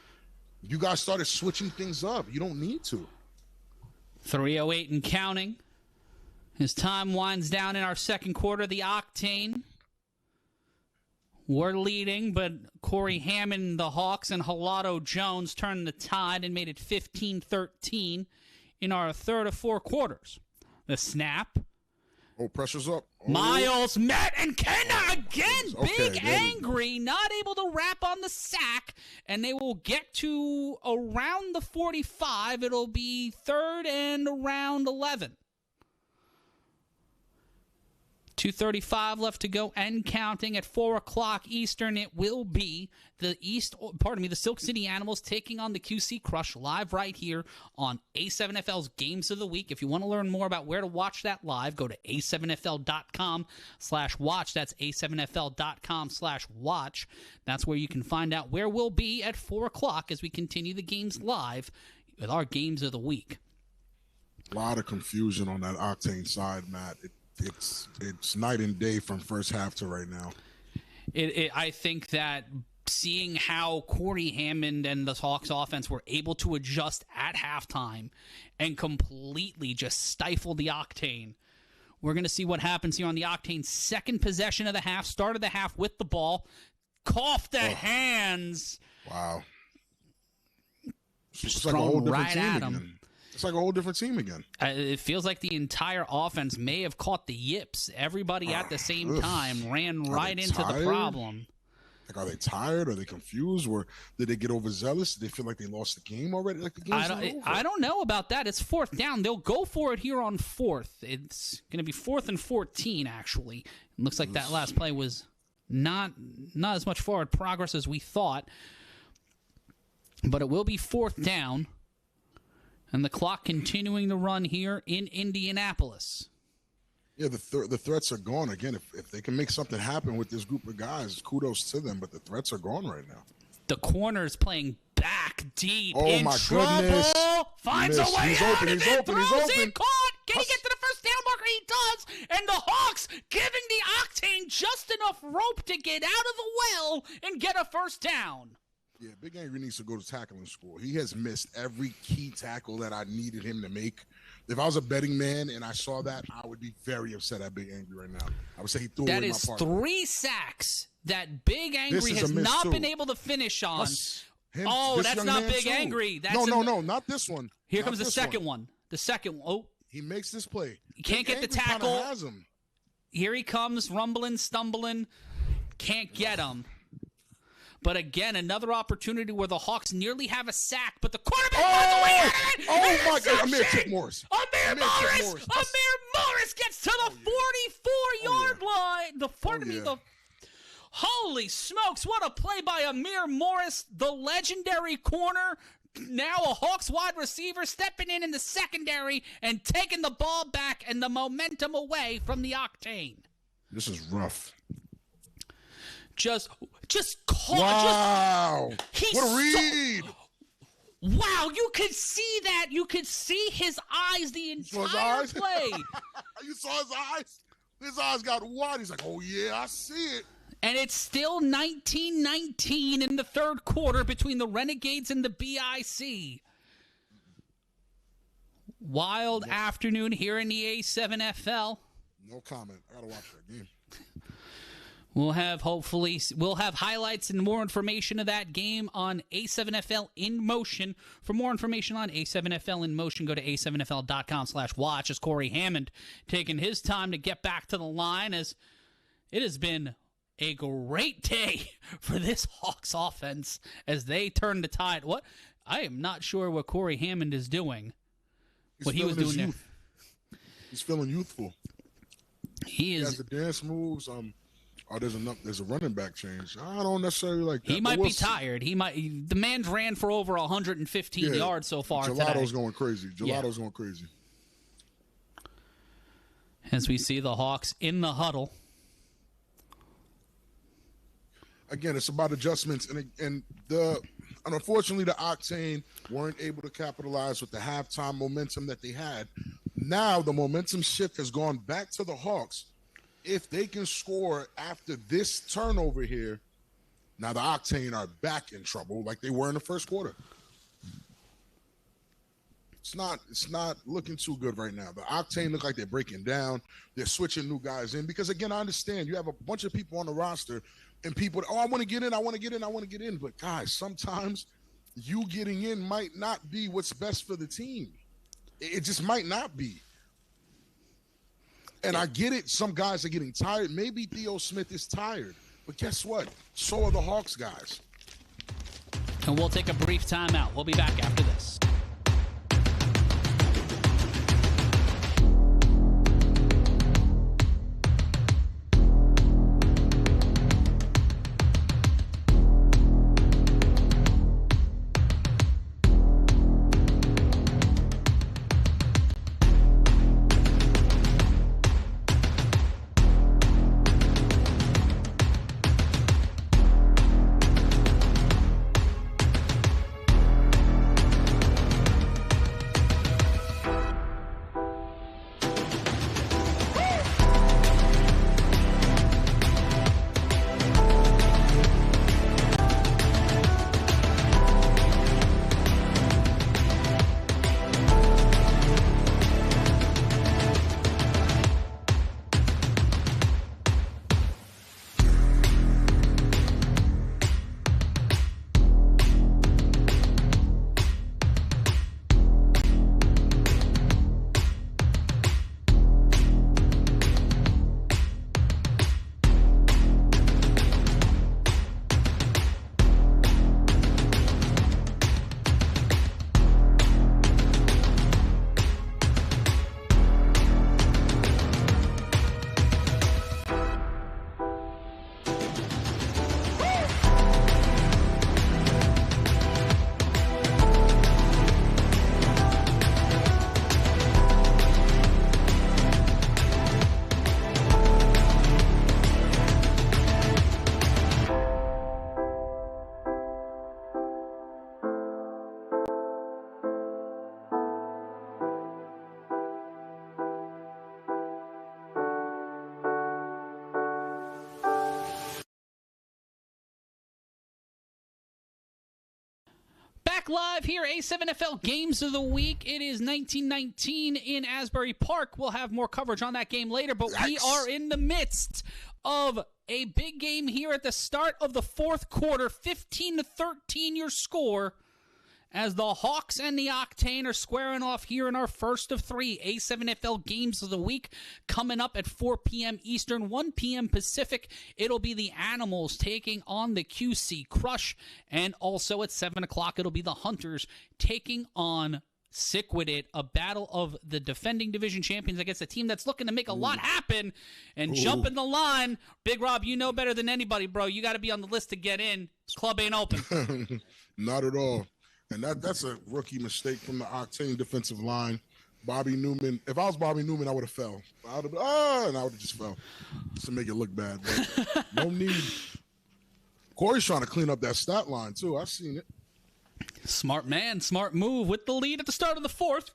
You guys started switching things up. You don't need to. 3:08 and counting. As time winds down in our second quarter, the Octane were leading, but Corey Hammond, the Hawks, and Halado Jones turned the tide and made it 15-13 in our third of 4 quarters. The snap. Oh, pressure's up. Oh. Miles met and Kenna again. Big angry, not able to wrap on the sack, and they will get to around the 45. It'll be 3rd and around 11. 2:35 left to go and counting. At 4 o'clock Eastern, it will be the Silk City Animals taking on the QC Crush live right here on A7FL's Games of the Week. If you want to learn more about where to watch that live, go to a7fl.com/watch. That's a7fl.com/watch. That's where you can find out where we'll be at 4 o'clock as we continue the games live with our Games of the Week. A lot of confusion on that Octane side, Matt. It's night and day from first half to right now. I think that seeing how Corey Hammond and the Hawks offense were able to adjust at halftime and completely just stifle the Octane. We're going to see what happens here on the Octane's second possession of the half. Started the half with the ball. Coughed the hands. Wow. Just thrown right at him. Again. It's like a whole different team again. It feels like the entire offense may have caught the yips. Everybody at the same time ran right into the problem. Like, are they tired? Are they confused? Or did they get overzealous? Did they feel like they lost the game already? Like, the game's not over. I don't know about that. It's 4th down. They'll go for it here on 4th. It's going to be 4th and 14, actually. It looks like that last play was not as much forward progress as we thought. But it will be 4th down. And the clock continuing to run here in Indianapolis. Yeah, the threats are gone. Again, if they can make something happen with this group of guys, kudos to them, but the threats are gone right now. The corner's playing back deep. Oh, in my trouble. goodness. Finds a way He's out open, and he's then open, he's throws open. it. Caught. Can he get to the first down marker? He does. And the Hawks giving the Octane just enough rope to get out of the well and get a first down. Yeah, Big Angry needs to go to tackling school. He has missed every key tackle that I needed him to make. If I was a betting man and I saw that, I would be very upset at Big Angry right now. I would say he threw away my That part. is 3 sacks that Big Angry has not been able to finish on. That's not Big Angry. That's no, not this one. Here comes the second one. The second one. Oh. He makes this play. He can't get the tackle. Has him. Here he comes, rumbling, stumbling. Can't get him. But again, another opportunity where the Hawks nearly have a sack, but the quarterback runs away out of it. Oh, my God. Amir Morris. Amir Morris gets to the 44-yard line. Holy smokes, what a play by Amir Morris, the legendary corner. Now a Hawks wide receiver stepping in the secondary and taking the ball back and the momentum away from the Octane. This is rough. Just wow. What a read. Wow, you could see that. You could see his eyes the entire play. You saw his eyes? His eyes got wide. He's like, oh, yeah, I see it. And it's still 19-19 in the third quarter between the Renegades and the BIC. Wild afternoon here in the A7FL. No comment. I got to watch that game. We'll have highlights and more information of that game on A7FL In Motion. For more information on A7FL In Motion, go to a7fl.com/watch. As Corey Hammond taking his time to get back to the line, as it has been a great day for this Hawks offense as they turn the tide. What? I am not sure what Corey Hammond is doing. What he was doing there. He's feeling youthful. He has the dance moves. There's a running back change. I don't necessarily like that. He might be tired. The man's ran for over 115 yards so far today. Gelato's going crazy. Going crazy. As we see the Hawks in the huddle. Again, it's about adjustments, and unfortunately the Octane weren't able to capitalize with the halftime momentum that they had. Now the momentum shift has gone back to the Hawks. If they can score after this turnover here, now the Octane are back in trouble like they were in the first quarter. It's not looking too good right now. The Octane look like they're breaking down. They're switching new guys in because, again, I understand you have a bunch of people on the roster and people, I want to get in, I want to get in, I want to get in. But, guys, sometimes you getting in might not be what's best for the team. It just might not be. And I get it. Some guys are getting tired. Maybe Theo Smith is tired. But guess what? So are the Hawks guys. And we'll take a brief timeout. We'll be back after this. back live here, A7FL Games of the Week. It is 1919 in Asbury Park. We'll have more coverage on that game later, but we are in the midst of a big game here at the start of the fourth quarter. 15-13 your score, as the Hawks and the Octane are squaring off here in our first of three A7FL Games of the Week. Coming up at 4 p.m. Eastern, 1 p.m. Pacific, it'll be the Animals taking on the QC Crush. And also at 7 o'clock, it'll be the Hunters taking on Sick-Wit-It, a battle of the defending division champions against a team that's looking to make a lot happen and jump in the line. Big Rob, you know better than anybody, bro. You got to be on the list to get in. This club ain't open. Not at all. And that's a rookie mistake from the Octane defensive line. Bobby Newman. If I was Bobby Newman, I would have fell. I would have just fell. Just to make it look bad. But no need. Corey's trying to clean up that stat line, too. I've seen it. Smart man, smart move with the lead at the start of the fourth.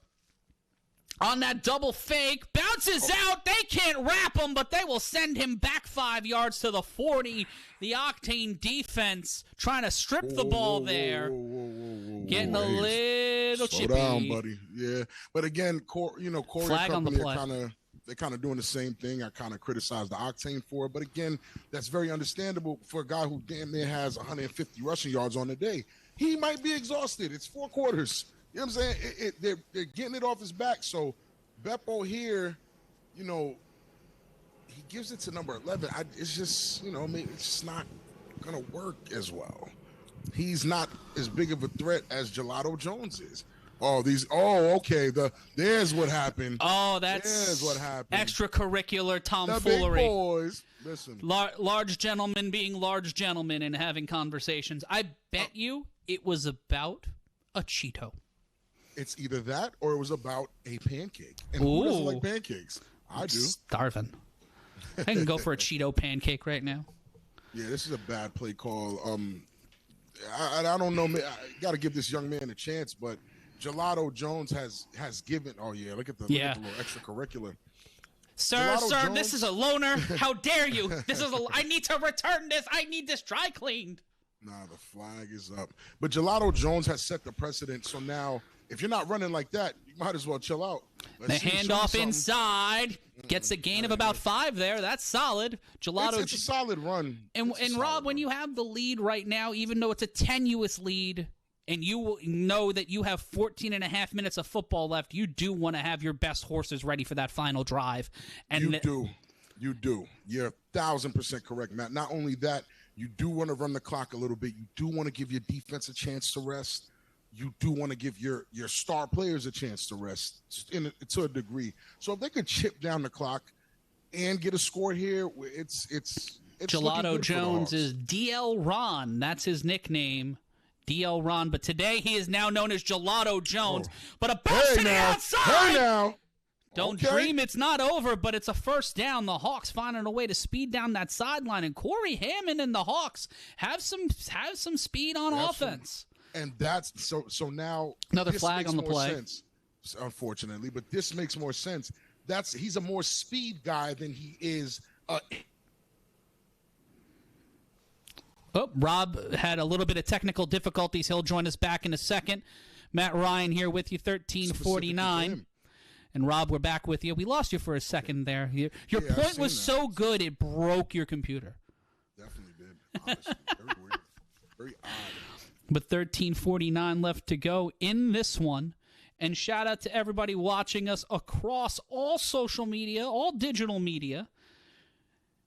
On that double fake, bounces out. They can't wrap him, but they will send him back 5 yards to the 40. The Octane defense trying to strip the ball there. Getting a little chippy. Slow down, buddy. Yeah. But again, Corey Flag on the play. They're kind of doing the same thing. I kind of criticize the Octane for it. But again, that's very understandable for a guy who damn near has 150 rushing yards on the day. He might be exhausted. It's 4 quarters. You know what I'm saying? They're getting it off his back. So Beppo here, he gives it to number 11. It's just, it's just not going to work as well. He's not as big of a threat as Gelato Jones is. Okay. There's what happened. Oh, there's what happened. Extracurricular tomfoolery. The big boys. Listen. Large gentlemen being large gentlemen and having conversations. I bet you it was about a Cheeto. It's either that or it was about a pancake. And who doesn't like pancakes? I do. Starving. I can go for a Cheeto pancake right now. Yeah, this is a bad play call. I don't know. I got to give this young man a chance, but Gelato Jones has given. Oh yeah, look at the little extracurricular. Sir, Jones, this is a loaner. How dare you? I need to return this. I need this dry cleaned. Nah, the flag is up. But Gelato Jones has set the precedent. So now, if you're not running like that, you might as well chill out. The handoff inside gets a gain of about 5 there. That's solid. Gelato. It's a solid run. And Rob, when you have the lead right now, even though it's a tenuous lead, and you know that you have 14 and a half minutes of football left, you do want to have your best horses ready for that final drive. And You do. You're 1,000% correct, Matt. Not only that, you do want to run the clock a little bit. You do want to give your defense a chance to rest. You do want to give your star players a chance to rest to a degree. So if they could chip down the clock and get a score here, it's Gelato Jones is DL Ron. That's his nickname. DL Ron, but today he is now known as Gelato Jones. But a bounce to the outside. Hey now. Don't dream it's not over, but it's a first down. The Hawks finding a way to speed down that sideline, and Corey Hammond and the Hawks have some speed on offense. And that's so now another flag on the play. Sense, unfortunately, but this makes more sense. He's a more speed guy than he is. Rob had a little bit of technical difficulties. He'll join us back in a second. Matt Ryan here with you, 13:49. And Rob, we're back with you. We lost you for a second there. Your point was so good it broke your computer. Definitely did. Honestly, very weird, very odd. But 13:49 left to go in this one. And shout out to everybody watching us across all social media, all digital media.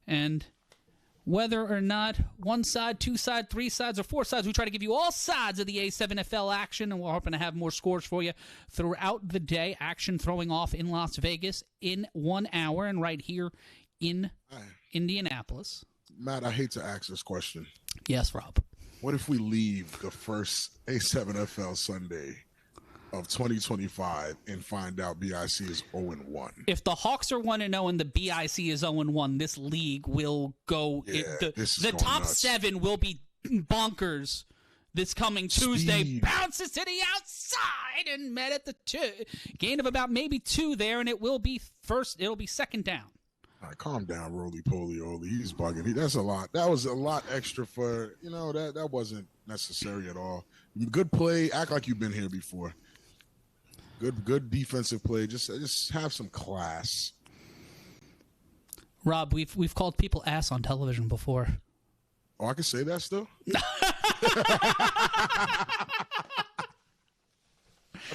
And whether or not one side, 2 sides, 3 sides, or 4 sides, we try to give you all sides of the A7FL action, and we're hoping to have more scores for you throughout the day. Action throwing off in Las Vegas in 1 hour and right here in Indianapolis. Matt, I hate to ask this question. Yes, Rob. What if we leave the first A7FL Sunday of 2025 and find out BIC is 0-1? If the Hawks are 1-0 and the BIC is 0-1, this league will go. The top nuts. 7 will be bonkers this coming Tuesday. Bounces to the outside and met at the 2. Gain of about maybe 2 there, and it will be second down. All right, calm down, roly poly oly. He's bugging. That's a lot. That was a lot extra for that wasn't necessary at all. Good play. Act like you've been here before. Good defensive play. Just have some class. Rob, we've called people ass on television before. Oh, I can say that still?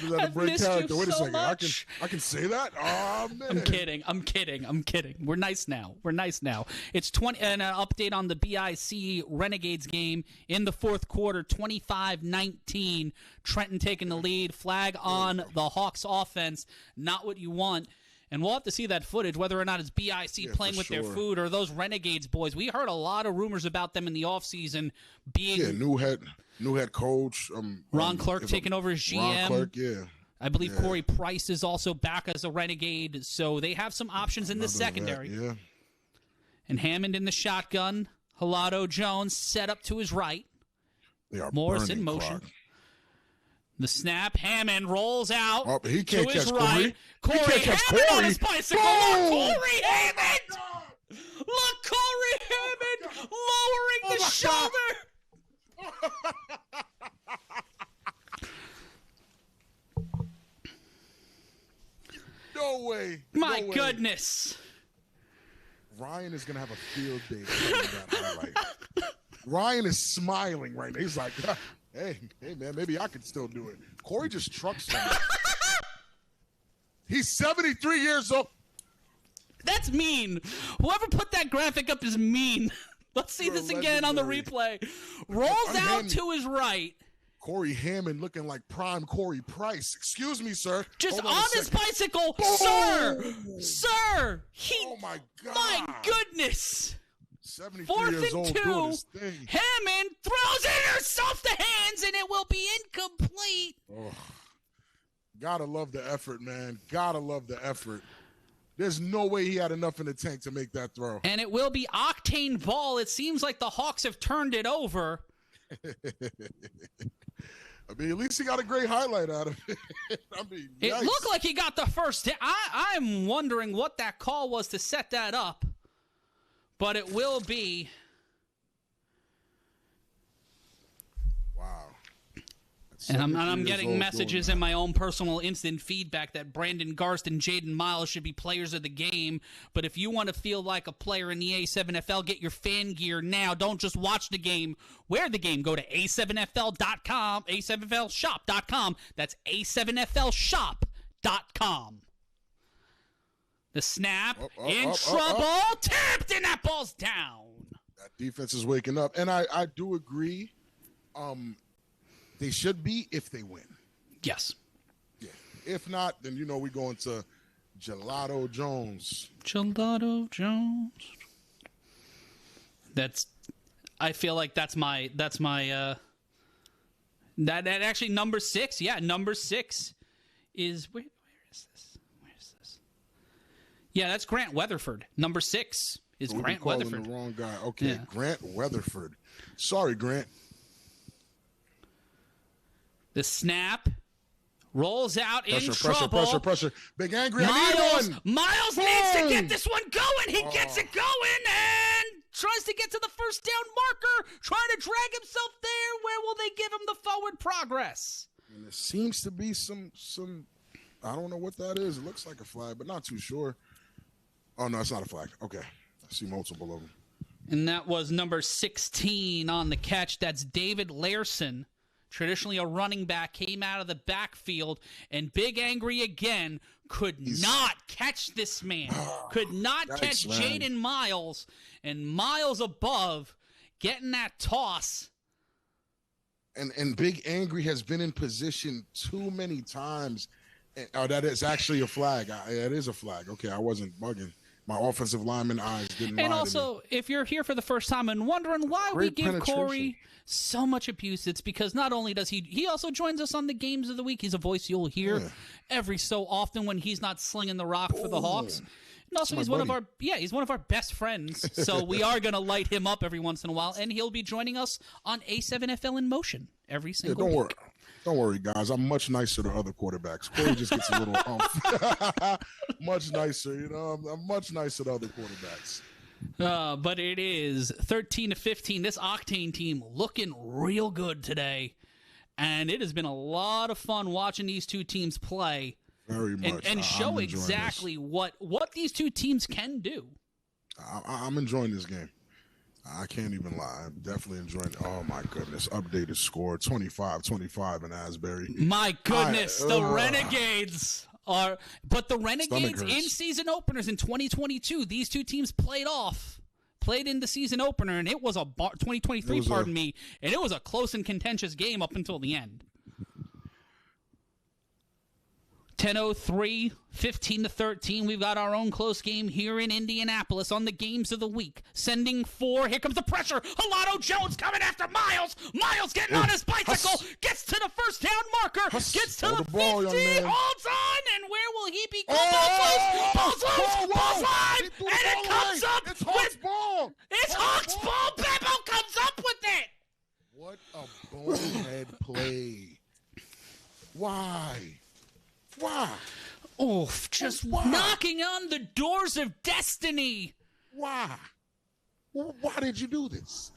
I just had to break character. Wait a second. Much. I can say that? Oh, man. I'm kidding. We're nice now. It's 20 and an update on the BIC Renegades game in the fourth quarter, 25-19. Trenton taking the lead. Flag on the Hawks offense. Not what you want. And we'll have to see that footage, whether or not it's BIC playing with their food or those Renegades boys. We heard a lot of rumors about them in the offseason being new head coach. Ron Clark taking over as GM. Ron Clark, yeah. I believe Corey Price is also back as a Renegade, so they have some options in the secondary. Yeah. And Hammond in the shotgun. Helado Jones set up to his right. They are Morris in motion. The snap, Hammond rolls out he can't to his catch right. Corey Hammond on his bicycle. Look, Corey Hammond! Look, Corey Hammond lowering the shoulder. No way. My goodness. Ryan is going to have a field day that highlight. Ryan is smiling right now. He's like, hey, man, maybe I could still do it. Corey just trucks him. He's 73 years old. That's mean. Whoever put that graphic up is mean. Let's see this again on the replay. Rolls out to his right. Corey Hammond looking like prime Corey Price. Excuse me, sir. Just on his bicycle. Boom! Sir. Oh, my God. My goodness. 73 4th years and old 2. doing his thing. Hammond throws it off the hands, and it will be incomplete. Oh, gotta love the effort, man. Gotta love the effort. There's no way he had enough in the tank to make that throw. And it will be Octane ball. It seems like the Hawks have turned it over. I mean, at least he got a great highlight out of it. It looked like he got the first hit. I'm wondering what that call was to set that up. But it will be. Wow. And I'm getting messages in my own personal instant feedback that Brandon Garst and Jaden Miles should be players of the game. But if you want to feel like a player in the A7FL, get your fan gear now. Don't just watch the game. Wear the game. Go to A7FL.com, A7FLshop.com. That's A7FLshop.com. The snap, in trouble, tipped, and that ball's down. That defense is waking up. And I do agree. They should be if they win. Yes. Yeah. If not, then we go into Gelato Jones. Gelato Jones. I feel like that's my that actually number 6. Yeah, number 6 is where is this? Yeah, that's Grant Weatherford. Number 6 is Grant Weatherford. The wrong guy. Okay, yeah. Grant Weatherford. Sorry, Grant. The snap rolls out in trouble. Pressure. Big Angry. Miles needs to get this one going. He gets it going and tries to get to the first down marker. Trying to drag himself there. Where will they give him the forward progress? And there seems to be some. I don't know what that is. It looks like a flag, but not too sure. Oh, no, it's not a flag. Okay. I see multiple of them. And that was number 16 on the catch. That's David Lairson. Traditionally a running back, came out of the backfield, and Big Angry again could not catch this man. Could not catch Jaden Miles, and Miles above getting that toss. And Big Angry has been in position too many times. That is actually a flag. It is a flag. Okay, I wasn't bugging. My offensive lineman eyes didn't lie. And also, if you're here for the first time and wondering why we give Corey so much abuse, it's because not only does he also joins us on the games of the week. He's a voice you'll hear every so often when he's not slinging the rock for the Hawks. And also, he's one of our best friends. So we are going to light him up every once in a while, and he'll be joining us on A7FL in Motion every single week. Don't worry, guys. I'm much nicer to other quarterbacks. Corey just gets a little much nicer. You know, I'm much nicer to other quarterbacks. But it is 13-15. This Octane team looking real good today, and it has been a lot of fun watching these two teams play. Very much, and show exactly what these two teams can do. I'm enjoying this game. I can't even lie. I'm definitely enjoying it. Oh, my goodness. Updated score, 25-25 in Asbury. My goodness, the Renegades are... But the Renegades in season openers in 2022, these two teams played in the season opener, and it was 2023, pardon me, and it was a close and contentious game up until the end. 10:03, 15-13. We've got our own close game here in Indianapolis on the games of the week. Sending 4. Here comes the pressure. Halado Jones coming after Miles. Miles getting on his bicycle. Gets to the first down marker. Gets to the 50. Holds on. And where will he be? Ball's live. And it comes up. It's Hawk's ball. It's Hawk's ball. Bebo comes up with it. What a bonehead play. Why? Oh, just knocking on the doors of destiny. Why? Why did you do this?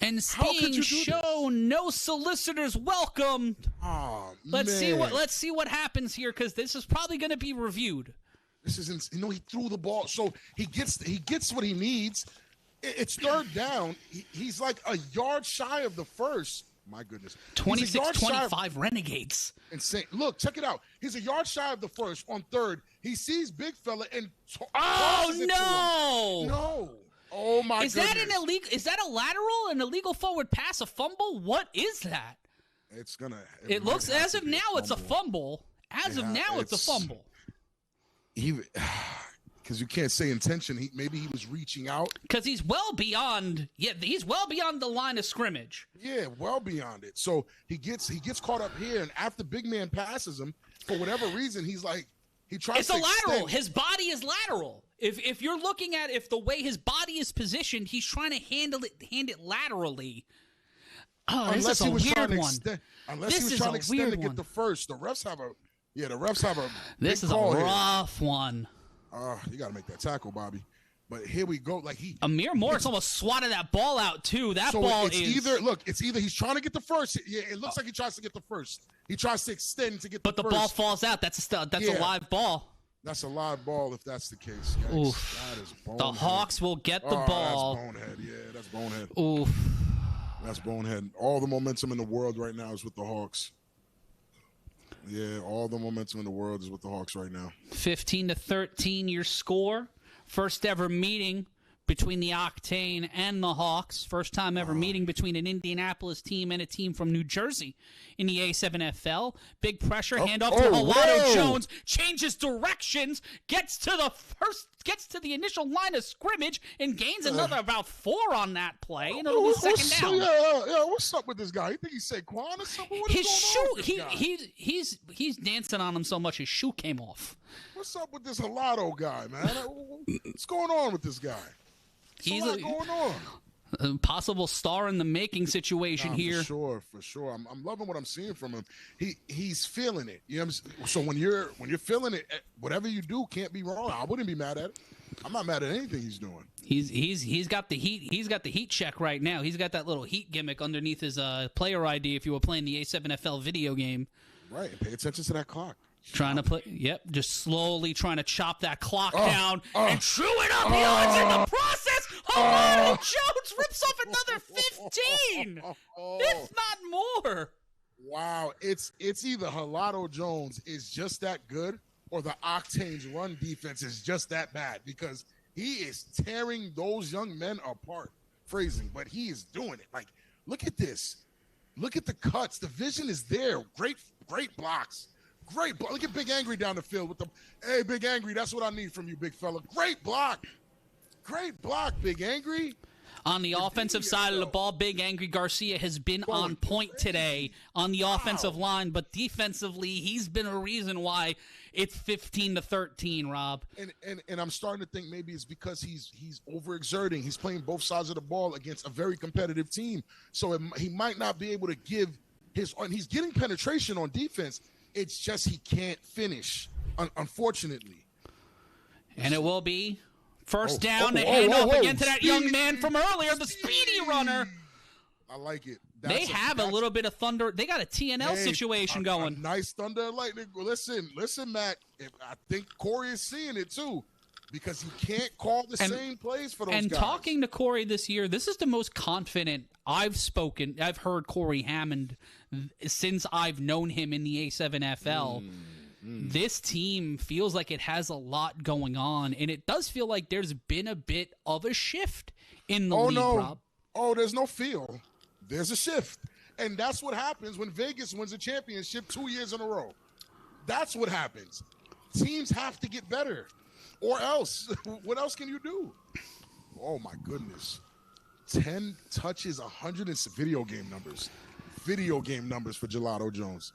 And being shown no solicitors welcomed. Oh, let's see what happens here, because this is probably going to be reviewed. This is, he threw the ball, so he gets what he needs. It's third down. He's like a yard shy of the first. My goodness. 26-25 Renegades. Insane. Look, check it out. He's a yard shy of the first on third. He sees big fella and no. Oh my goodness. Is that a lateral, an illegal forward pass, a fumble? What is that? It looks as of now it's a fumble. As of now it's a fumble. Because you can't say intention. Maybe he was reaching out. Because he's well beyond the line of scrimmage. Yeah, well beyond it. So he gets caught up here, and after big man passes him, for whatever reason, he tries. It's a lateral. His body is lateral. If you're looking at the way his body is positioned, he's trying to hand it laterally. Oh, unless this is a weird one. Unless he was trying to extend to get the first. The refs have a. This is a rough one. You got to make that tackle, Bobby. But here we go. Amir Morris almost swatted that ball out too. That ball it's either he's trying to get the first. Yeah, it looks like he tries to get the first. He tries to extend to get the first. But the ball falls out. That's a live ball. That's a live ball if that's the case. Oof. That is bonehead. The Hawks will get the ball. That's bonehead. Yeah, that's bonehead. Oof. That's bonehead. All the momentum in the world right now is with the Hawks. Yeah, all the momentum in the world is with the Hawks right now. 15-13 your score. First ever meeting between the Octane and the Hawks. First time ever meeting between an Indianapolis team and a team from New Jersey in the A7FL. Big pressure, handoff to Halado Jones, changes directions, gets to the initial line of scrimmage, and gains another about 4 on that play, and it'll be second down. Yeah, what's up with this guy? You think he's Saquon or something? What is going on with this guy? He's dancing on him so much his shoe came off. What's up with this Halado guy, man? What's going on with this guy? He's a lot going on. A possible star in the making situation here. For sure. I'm loving what I'm seeing from him. He's feeling it. You know what I'm saying? So when you're feeling it, whatever you do can't be wrong. I wouldn't be mad at it. I'm not mad at anything he's doing. He's got the heat. He's got the heat check right now. He's got that little heat gimmick underneath his player ID. If you were playing the A7FL video game, right? And pay attention to that clock. Trying to play, just slowly trying to chop that clock down and chew it up. He odds in the process. Halado Jones rips off another 15, if not more. Wow, it's either Halado Jones is just that good, or the Octane's run defense is just that bad, because he is tearing those young men apart. Phrasing, but he is doing it. Like, look at this. Look at the cuts. The vision is there. Great blocks. Great block. Look at Big Angry down the field with the, hey, Big Angry, that's what I need from you, big fella. Great block. Great block, Big Angry. On the offensive side of the ball, Big Angry Garcia has been on point today on the offensive line, but defensively, he's been a reason why it's 15-13, Rob. And I'm starting to think maybe it's because he's overexerting. He's playing both sides of the ball against a very competitive team. So he might not be able to give he's getting penetration on defense. It's just he can't finish, unfortunately. And it will be first down. They hand off again to that young man from earlier, the speedy runner. I like it. They have a little bit of thunder. They got a TNL situation going. A nice thunder and lightning. Listen, Matt. I think Corey is seeing it too, because he can't call the same plays for those guys. And talking to Corey this year, this is the most confident I've heard Corey Hammond since I've known him in the A7FL. This team feels like it has a lot going on, and it does feel like there's been a bit of a shift in the league, Rob. Oh, there's no feel. There's a shift. And that's what happens when Vegas wins a championship 2 years in a row. That's what happens. Teams have to get better. Or else. What else can you do? Oh, my goodness. 10 touches, 100 video game numbers. Video game numbers for Gelato Jones.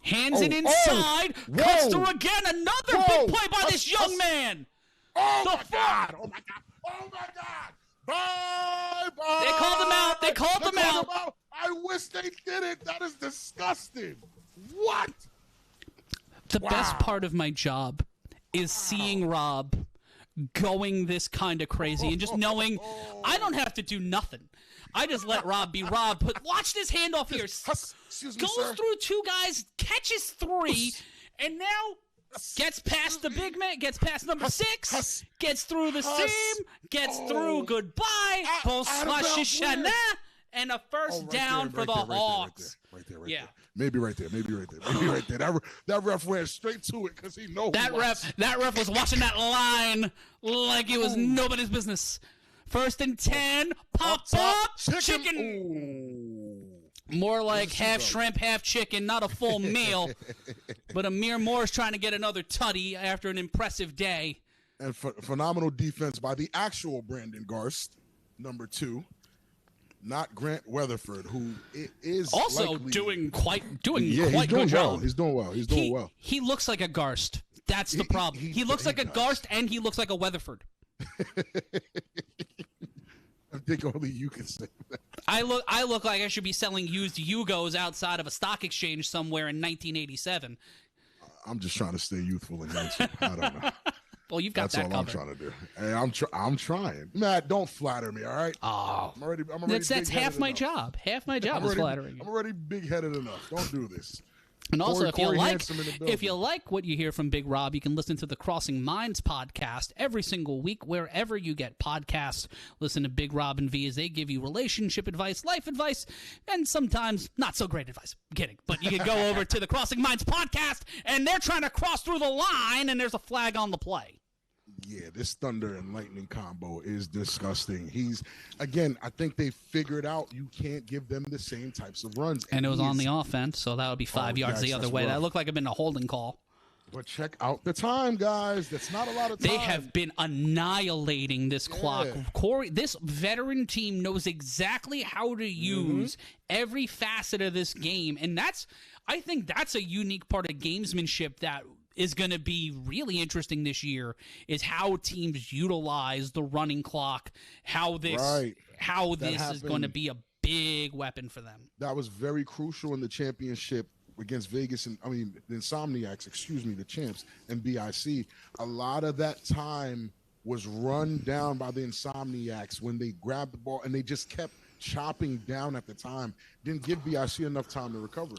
Hands it inside. Cuts through again. Another big play by this young man. Oh, my God. Oh, my God. Oh, my God. Bye. They called him out. They called him out. I wish they did it. That is disgusting. What? The best part of my job is seeing Rob going this kind of crazy and just knowing I don't have to do nothing. I just let Rob be Rob. But watch this handoff here. Goes through two guys, catches three, and now gets past the big man, gets past number 6, gets through the seam, gets through goodbye, Shana, and a first down for the Hawks. Right there. Maybe right there. That ref went straight to it because he knows. That ref was watching that line like it was nobody's business. 1st and 10, pop up, chicken. More like half shrimp, half chicken, not a full meal. But Amir Moore's trying to get another tutty after an impressive day. And phenomenal defense by the actual Brandon Garst, number 2. Not Grant Weatherford, who is also doing quite good job. Well. He's doing well. He looks like a Garst. That's the problem. He looks like a Garst, and he looks like a Weatherford. I think only you can say that. I look like I should be selling used Yugos outside of a stock exchange somewhere in 1987. I'm just trying to stay youthful and handsome. I don't know. Well, you've got that covered. That's all I'm trying to do. Hey, I'm trying. Matt, don't flatter me, all right? Oh. I'm already that's half my job. Half my job is flattering you. I'm already big-headed enough. Don't do this. And also, if you like what you hear from Big Rob, you can listen to the Crossing Minds podcast every single week, wherever you get podcasts. Listen to Big Rob and V as they give you relationship advice, life advice, and sometimes not so great advice. I'm kidding. But you can go over to the Crossing Minds podcast, and they're trying to cross through the line, and there's a flag on the play. Yeah, this thunder and lightning combo is disgusting. I think they figured out you can't give them the same types of runs. And it was on the offense, so that would be 5 yards the other way. Rough. That looked like it'd been a holding call. But check out the time, guys. That's not a lot of time. They have been annihilating this clock. Corey, this veteran team knows exactly how to use every facet of this game. And I think that's a unique part of gamesmanship that is going to be really interesting this year, is how teams utilize the running clock, how this is going to be a big weapon for them. That was very crucial in the championship against Vegas, the Insomniacs, the champs, and BIC. A lot of that time was run down by the Insomniacs when they grabbed the ball, and they just kept chopping down at the time. Didn't give BIC enough time to recover.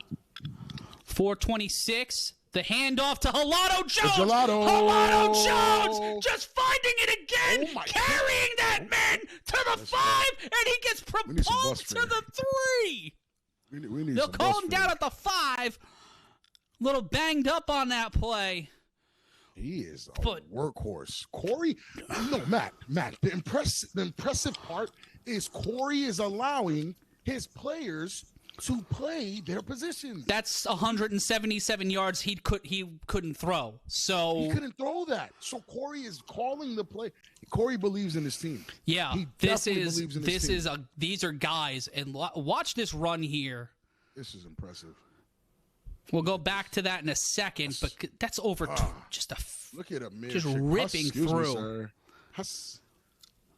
4:26. The handoff to Gelato Jones. Gelato Jones just finding it again, carrying that man to the 5, and he gets propelled to the 3. They'll call him down at the 5. Little banged up on that play. He is a workhorse. Corey, Matt, the impressive part is Corey is allowing his players to play their positions. That's 177 yards he couldn't throw. So he couldn't throw that. So Corey is calling the play. Corey believes in his team. Yeah, these are guys, and watch this run here. This is impressive. We'll go back to that in a second, but that's over. Look at him, man. Just ripping through.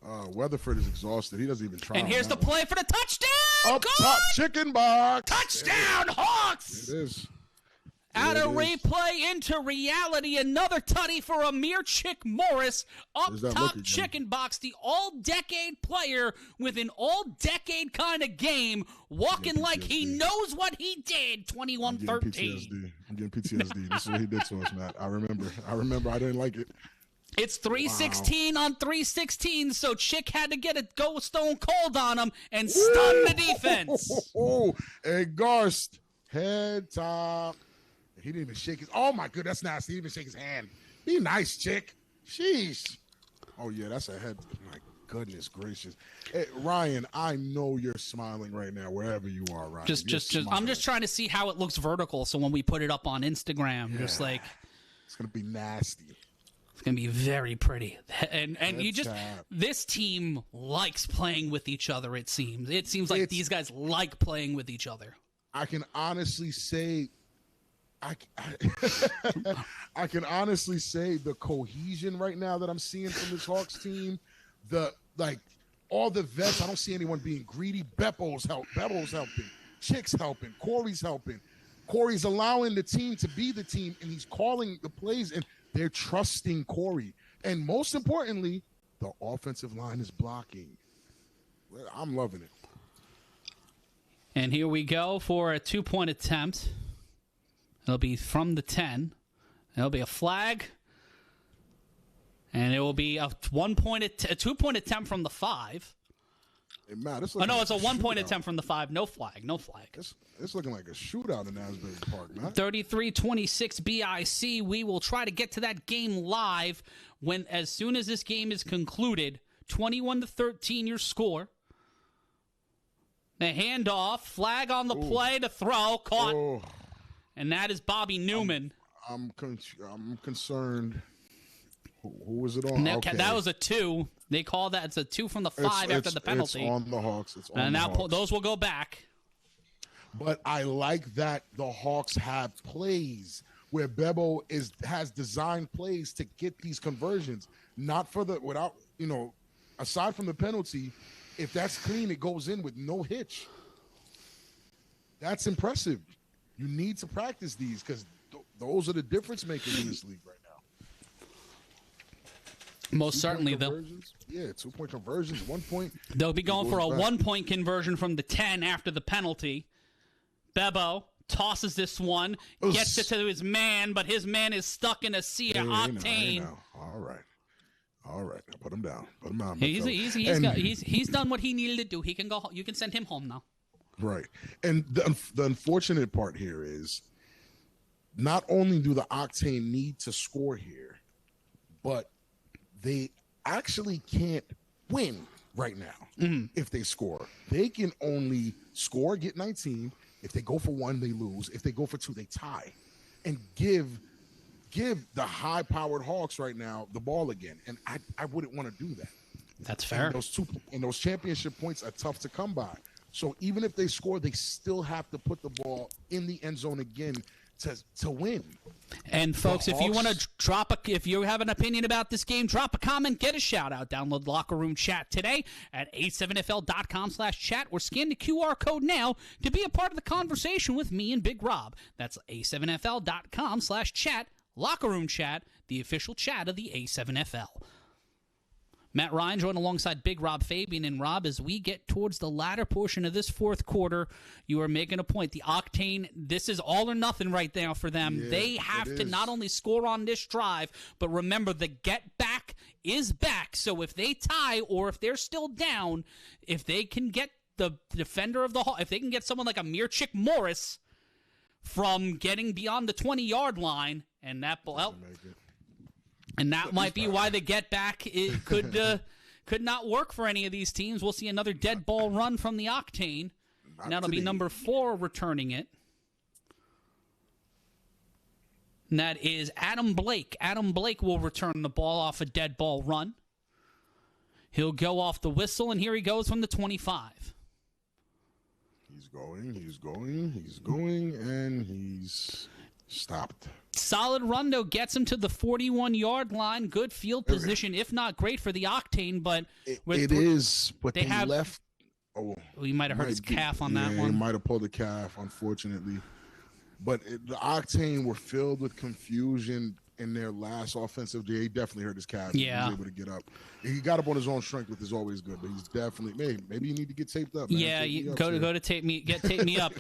Weatherford is exhausted. He doesn't even try. And here's the play for the touchdown. Up top, chicken box. Touchdown, Hawks. It is. Out of replay into reality, another tutty for Amir Chick Morris. Up top, chicken box, the all-decade player with an all-decade kind of game, walking like he knows what he did. 21-13. I'm getting PTSD. This is what he did to us, Matt. I remember. I didn't like it. It's 316 on 316, so Chick had to get a go stone cold on him and stun the defense. A Garst head top. He didn't even shake his. Oh my goodness, that's nasty. He didn't even shake his hand. Be nice, Chick. Sheesh. Oh yeah, that's a head. My goodness gracious. Hey, Ryan, I know you're smiling right now wherever you are, Ryan. I'm just trying to see how it looks vertical. So when we put it up on Instagram, it's gonna be nasty. It's gonna be very pretty. And this team likes playing with each other. It seems like these guys like playing with each other. I can honestly say. I can honestly say the cohesion right now that I'm seeing from this Hawks team, all the vets, I don't see anyone being greedy. Bebo's helping, Chick's helping, Corey's helping. Corey's allowing the team to be the team, and he's calling the plays, and they're trusting Corey. And most importantly, the offensive line is blocking. I'm loving it. And here we go for a 2-point attempt. It'll be from the 10. It'll be a flag. And it will be a 2-point attempt from the 5. Hey, Matt, it's it's a 1-point attempt from the 5. No flag. It's looking like a shootout in Asbury Park, Matt. 33-26 BIC. We will try to get to that game live as soon as this game is concluded. 21-13 your score. The handoff, flag on the play to throw, caught. And that is Bobby Newman. I'm concerned. Who was it on? That was a 2. They call that it's a 2 from the 5 after the penalty. It's on the Hawks. Those will go back. But I like that the Hawks have plays where Bebo has designed plays to get these conversions. Not for aside from the penalty, if that's clean, it goes in with no hitch. That's impressive. You need to practice these because those are the difference makers in this league right now. Most certainly, though. Yeah, 2-point conversions, 1 point. They'll be going for a 1-point conversion from the 10 after the penalty. Bebo tosses this one, gets it to his man, but his man is stuck in a sea of Octane. All right. Now put him down. He's done what he needed to do. He can go. You can send him home now. Right. And the unfortunate part here is not only do the Octane need to score here, but they actually can't win right now if they score. They can only score, get 19. If they go for 1, they lose. If they go for 2, they tie. And give the high-powered Hawks right now the ball again. And I wouldn't want to do that. That's fair. And those championship points are tough to come by. So even if they score, they still have to put the ball in the end zone again to win. And folks, if you want to if you have an opinion about this game, drop a comment, get a shout out. Download the Locker Room Chat today at a7fl.com/chat or scan the QR code now to be a part of the conversation with me and Big Rob. That's a7fl.com/chat. Locker Room Chat, the official chat of the A7FL. Matt Ryan joined alongside Big Rob Fabian. And Rob, as we get towards the latter portion of this fourth quarter, you are making a point. The Octane, this is all or nothing right now for them. Yeah, they have to not only score on this drive, but remember the get back is back. So if they tie or if they're still down, if they can get the defender of the Hawks, if they can get someone like Amir Chick Morris from getting beyond the 20-yard line, and that might be why the get back could not work for any of these teams. We'll see another dead ball run from the Octane. And that'll be number 4 returning it. And that is Adam Blake. Adam Blake will return the ball off a dead ball run. He'll go off the whistle, and here he goes from the 25. He's going, and he's Stopped. Solid run, though, gets him to the 41-yard line. Good field position, if not great for the Octane, but it is. But they have left. Oh, he might have hurt his calf on that one. He might have pulled a calf, unfortunately. But the Octane were filled with confusion in their last offensive day. He definitely hurt his calf. Yeah. He was able to get up. He got up on his own strength, which is always good. But he's definitely maybe you need to get taped up. Man. Yeah, go to tape me up.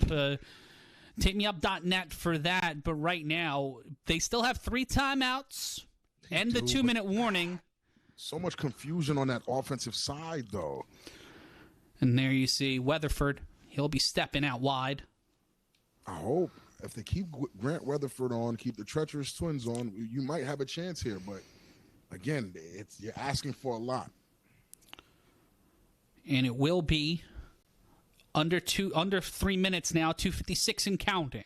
TapeMeUp.net for that. But right now, they still have 3 timeouts and the 2-minute warning. So much confusion on that offensive side, though. And there you see Weatherford. He'll be stepping out wide. I hope. If they keep Grant Weatherford on, keep the treacherous twins on, you might have a chance here. But again, you're asking for a lot. And it will be under 3 minutes now, 2:56 and counting.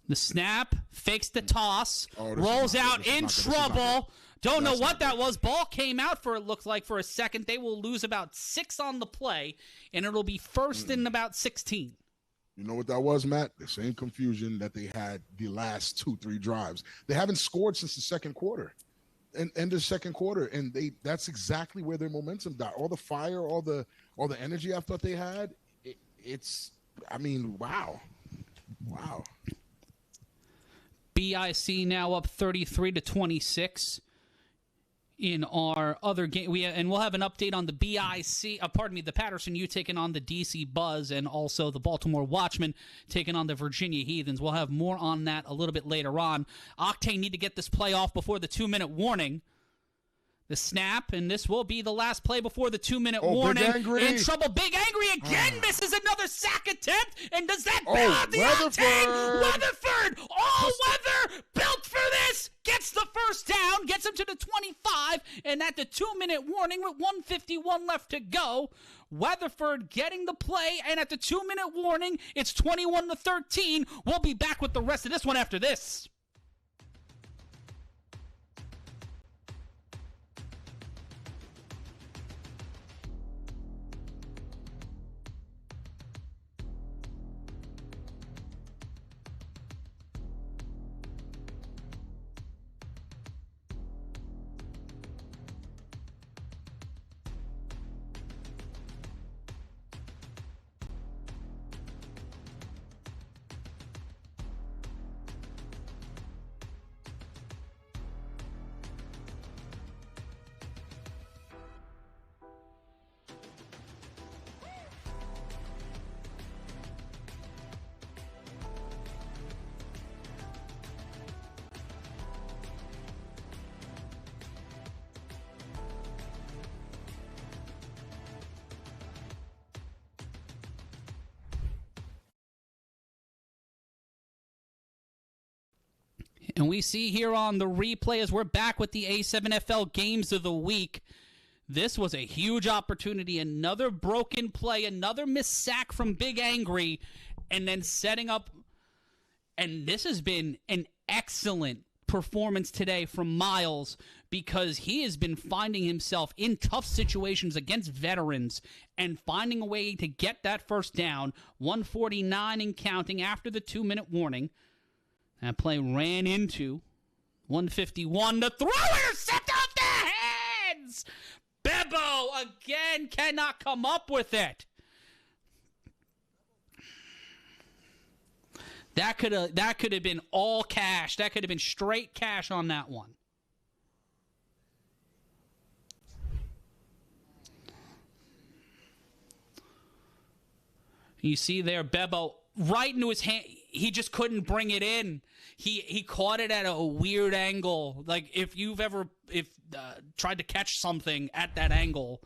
The snap, fakes the toss, rolls out in trouble. Don't know what that was. Ball came out it looked like for a second. They will lose about 6 on the play, and it'll be first and about 16. You know what that was, Matt? The same confusion that they had the last 2-3 drives. They haven't scored since the second quarter. And the second quarter, and that's exactly where their momentum died. All the fire, all the energy I thought they had, wow. BIC now up 33-26 in our other game. We'll have an update on the BIC, the Patterson U taking on the DC Buzz, and also the Baltimore Watchmen taking on the Virginia Heathens. We'll have more on that a little bit later on. Octane need to get this play off before the 2-minute warning. The snap, and this will be the last play before the 2-minute warning. In trouble, Big Angry again misses another sack attempt, and does that the Octane? Weatherford, all-weather, built for this, gets the first down, gets him to the 25, and at the 2-minute warning with 1:51 left to go, Weatherford getting the play, and at the 2-minute warning, it's 21-13. We'll be back with the rest of this one after this. And we see here on the replay as we're back with the A7FL Games of the Week. This was a huge opportunity. Another broken play, another missed sack from Big Angry, and then setting up. And this has been an excellent performance today from Miles, because he has been finding himself in tough situations against veterans and finding a way to get that first down. 1:49 and counting after the 2-minute warning. That play ran into 151. The throw intercept off the hands. Bebo again cannot come up with it. That could have been all cash. That could have been straight cash on that one. You see there, Bebo right into his hand. He just couldn't bring it in. He caught it at a weird angle. Like if you've ever tried to catch something at that angle,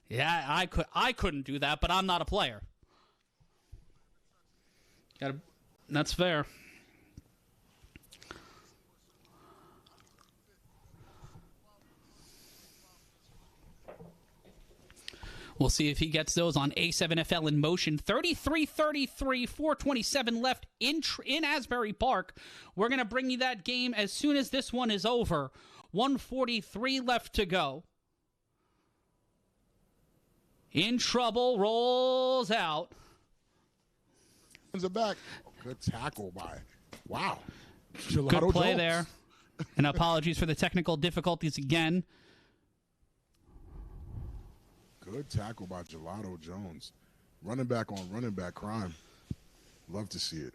yeah, I couldn't do that. But I'm not a player. That's fair. We'll see if he gets those on A7FL in motion. 33-33, 4:27 left in Asbury Park. We're going to bring you that game as soon as this one is over. 1:43 left to go. In trouble, rolls out. Back. Good tackle by Wow. Good play there. And apologies for the technical difficulties again. Good tackle by Gelato Jones. Running back on running back crime. Love to see it.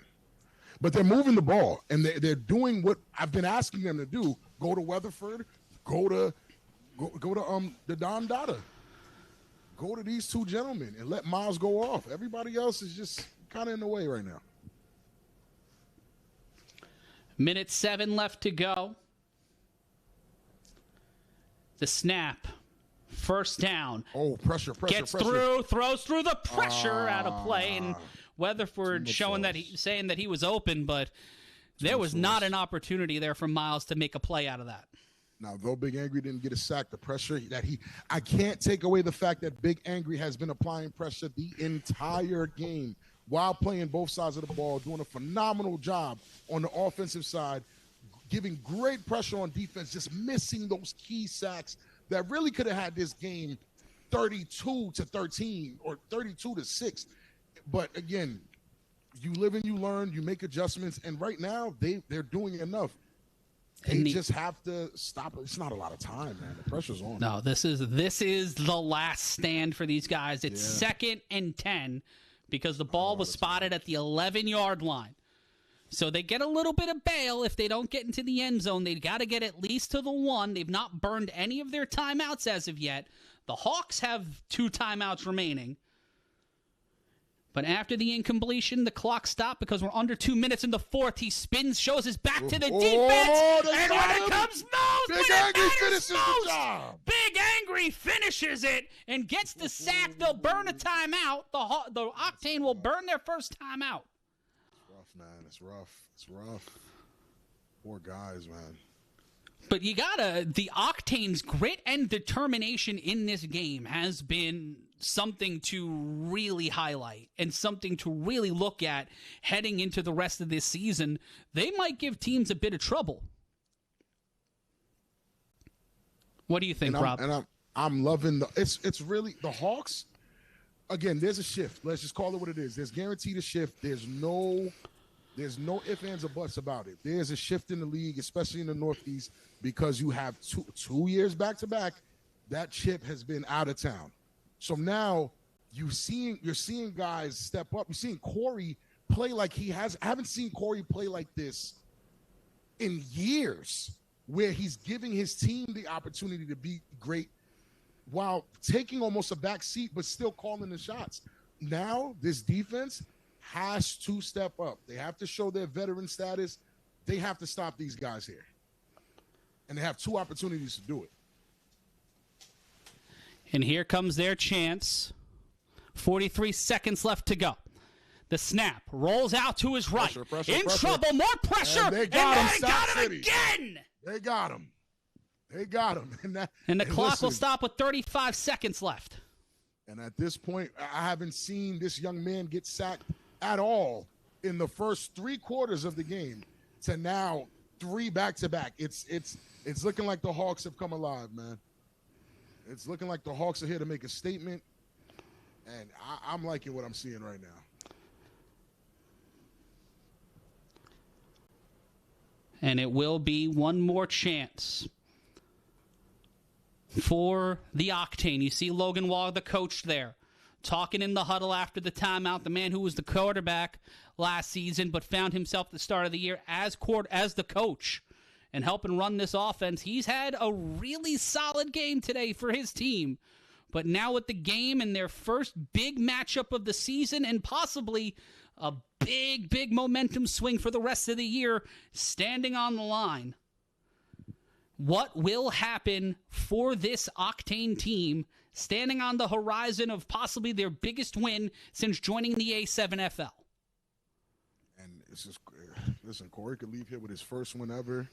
But they're moving the ball, and they're doing what I've been asking them to do. Go to Weatherford. Go to the Don Dada. Go to these two gentlemen and let Miles go off. Everybody else is just kind of in the way right now. Minute 7 left to go. The snap. First down. Oh, pressure. Gets through, throws through the pressure out of play, and Weatherford saying that he was open, but there was not an opportunity there for Miles to make a play out of that. Now, though Big Angry didn't get a sack, the pressure that I can't take away the fact that Big Angry has been applying pressure the entire game while playing both sides of the ball, doing a phenomenal job on the offensive side, giving great pressure on defense, just missing those key sacks that really could have had this game 32-13 or 32-6. But again, you live and you learn, you make adjustments, and right now they're doing enough. They just have to stop. It's not a lot of time, man. The pressure's on. No, this is the last stand for these guys. It's 2nd and 10 because the ball was spotted at the 11-yard line. So they get a little bit of bail if they don't get into the end zone. They've got to get at least to the 1. They've not burned any of their timeouts as of yet. The Hawks have 2 timeouts remaining. But after the incompletion, the clock stopped because we're under 2 minutes in the 4th. He spins, shows his back to the defense, and when it comes most, Big Angry finishes the job. Big Angry finishes it and gets the sack. They'll burn a timeout. The Octane will burn their first timeout. It's rough, man. It's rough. Poor guys, man. But the Octane's grit and determination in this game has been something to really highlight and something to really look at heading into the rest of this season. They might give teams a bit of trouble. What do you think, Rob? I'm loving it's really the Hawks. Again, there's a shift. Let's just call it what it is. There's guaranteed a shift. There's no ifs, ands, or buts about it. There's a shift in the league, especially in the Northeast, because you have two years back to back. That chip has been out of town. So now you're seeing guys step up. You're seeing Corey play like he has. I haven't seen Corey play like this in years, where he's giving his team the opportunity to be great while taking almost a back seat, but still calling the shots. Now this defense has to step up. They have to show their veteran status. They have to stop these guys here. And they have 2 opportunities to do it. And here comes their chance. 43 seconds left to go. The snap rolls out to his right. Pressure. Trouble, more pressure. And they got him again. They got him. And the clock will stop with 35 seconds left. And at this point, I haven't seen this young man get sacked at all in the first 3 quarters of the game to now 3 back-to-back. It's looking like the Hawks have come alive, man. It's looking like the Hawks are here to make a statement, and I'm liking what I'm seeing right now. And it will be one more chance for the Octane. You see Logan Wall, the coach there, talking in the huddle after the timeout, the man who was the quarterback last season but found himself at the start of the year as the coach and helping run this offense. He's had a really solid game today for his team. But now with the game and their first big matchup of the season and possibly a big momentum swing for the rest of the year standing on the line, what will happen for this Octane team standing on the horizon of possibly their biggest win since joining the A7FL? And it's just, listen, Corey could leave here with his first win ever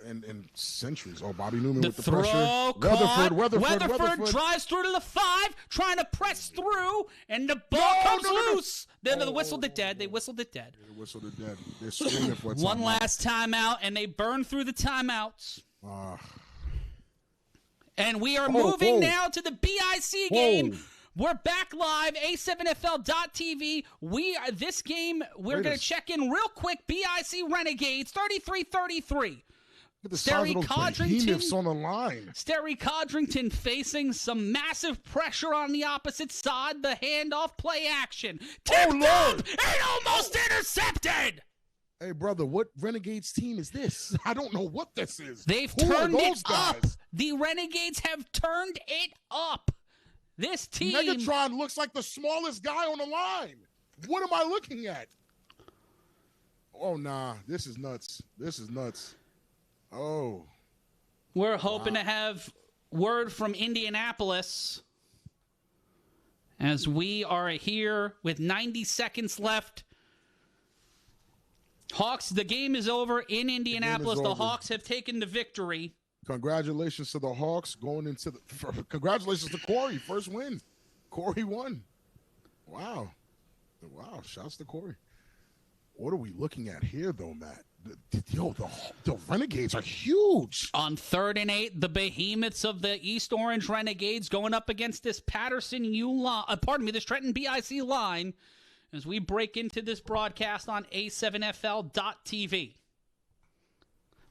in centuries. Oh, Bobby Newman with the throw pressure. Weatherford drives through to the 5, trying to press through, and the ball comes loose. They whistled it dead. They whistled it dead. They whistled it dead. They're screaming for a timeout. One last timeout, and they burn through the timeouts. And we are moving now to the BIC game. We're back live, A7FL.TV. This game, we're going to check in real quick. BIC Renegades, 33-33. The size of those behemoths on the line. Sterry Codrington facing some massive pressure on the opposite side. The handoff, play action. Tipped up and almost intercepted. Hey, brother, what Renegades team is this? I don't know what this is. They've turned it up. The Renegades have turned it up. This team. Megatron looks like the smallest guy on the line. What am I looking at? Oh, nah. This is nuts. This is nuts. Oh. We're hoping to have word from Indianapolis as we are here with 90 seconds left. Hawks, the game is over in Indianapolis. The Hawks have taken the victory. Congratulations to the Hawks going into the congratulations to Corey. First win. Corey won. Wow. Wow. Shouts to Corey. What are we looking at here, though, Matt? The Renegades are huge. On 3rd and 8, the behemoths of the East Orange Renegades going up against this this Trenton BIC line as we break into this broadcast on A7FL.TV.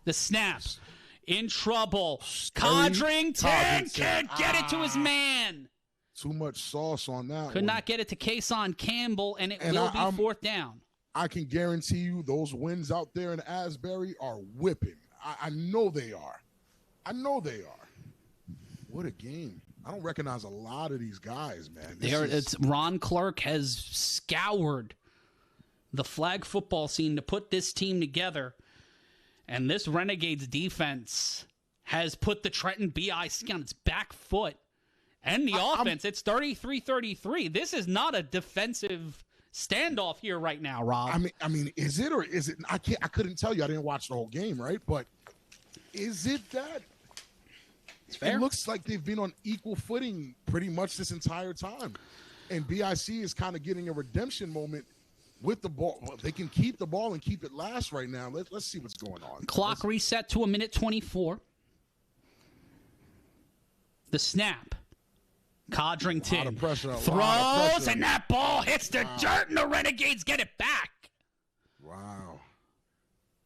The snaps. In trouble. Codrington can't get it to his man. Too much sauce on that. Could not get it to Kason Campbell, and it will be 4th down. I can guarantee you those wins out there in Asbury are whipping. I know they are. I know they are. What a game. I don't recognize a lot of these guys, man. Ron Clark has scoured the flag football scene to put this team together. And this Renegades defense has put the Trenton BIC on its back foot. And the offense, it's 33-33. This is not a defensive standoff here right now, Rob. I mean, is it or is it? I couldn't tell you. I didn't watch the whole game, right? But is it that? It's fair. It looks like they've been on equal footing pretty much this entire time. And BIC is kind of getting a redemption moment with the ball. Well, they can keep the ball and keep it last right now. Let's see what's going on. Clock reset to 1:24. The snap. Codrington throws, and that ball hits the dirt, and the Renegades get it back. Wow.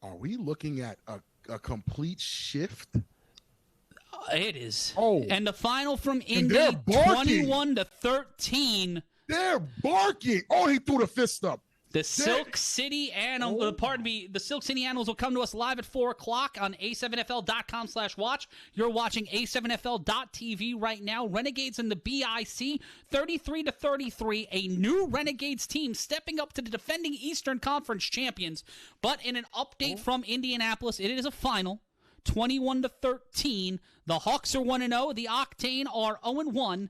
Are we looking at a complete shift? It is. Oh. And the final from Indy, 21-13. They're barking. Oh, he threw the fist up. The Silk City Animals, the Silk City Animals will come to us live at 4 o'clock on A7FL.com/watch. You're watching A7FL.TV right now. Renegades and the BIC, 33-33. A new Renegades team stepping up to the defending Eastern Conference champions. But in an update from Indianapolis, it is a final, 21-13. The Hawks are 1-0. The Octane are 0-1.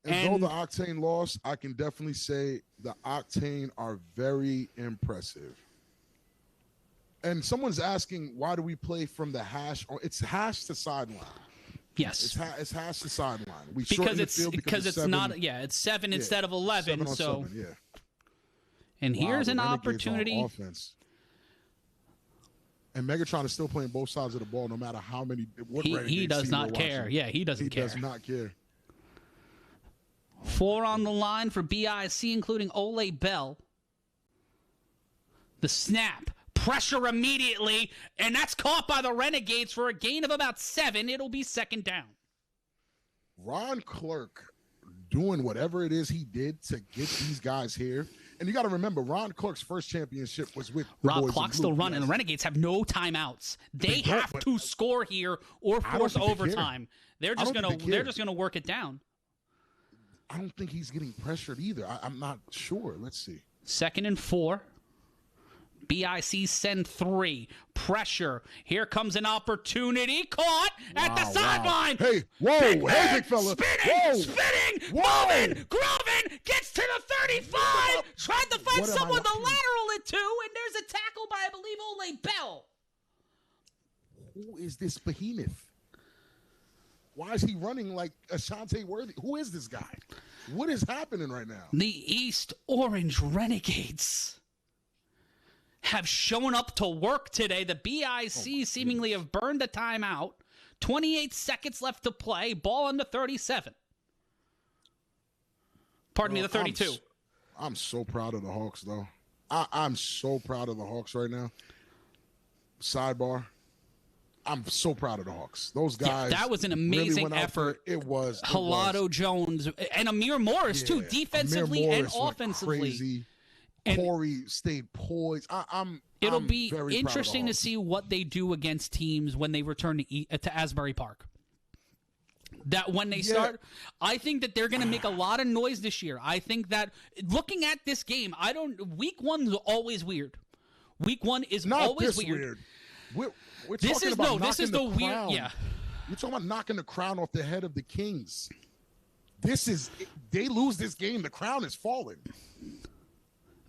And though the Octane lost, I can definitely say the Octane are very impressive. And someone's asking, why do we play from the hash? It's hash to sideline. Yes. It's hash to sideline. We because it's 7, not, it's 7 instead of 11. 7 yeah. And here's an opportunity. Offense. And Megatron is still playing both sides of the ball, no matter how many. He does not care. Yeah, he doesn't care. He does not care. 4 on the line for BIC, including Ole Bell. The snap. Pressure immediately, and that's caught by the Renegades for a gain of about 7. It'll be 2nd down. Ron Clark doing whatever it is he did to get these guys here. And you got to remember, Ron Clark's first championship was with Rob Clark's still running. The Renegades have no timeouts. They have to score here or force overtime. They're just gonna work it down. I don't think he's getting pressured either. I'm not sure. Let's see. 2nd and 4. BIC send 3. Pressure. Here comes an opportunity. Caught at the sideline. Hey, whoa. Hey, big fella. Spinning. Moving. Grooving. Gets to the 35. Tried to find someone to lateral it to, and there's a tackle by, I believe, Ole Bell. Who is this behemoth? Why is he running like Ashante Worthy? Who is this guy? What is happening right now? The East Orange Renegades have shown up to work today. The BIC seemingly have burned a timeout. 28 seconds left to play. Ball on the 37. Pardon me, the 32. I'm so proud of the Hawks, though. I'm so proud of the Hawks right now. Sidebar. I'm so proud of the Hawks. Those guys. Yeah, that was an amazing really effort. It was. Halado Jones and Amir Morris, too, defensively and offensively. Crazy. And Corey stayed poised. It'll I'm be very interesting proud to of the see what they do against teams when they return to Asbury Park. That when they start, I think that they're going to make a lot of noise this year. I think that looking at this game, week 1 is always weird. Week 1 is Not always this weird. We're This talking is about this is the knocking weird. crown. Yeah, We're talking about knocking the crown off the head of the Kings. They lose this game, the crown is falling.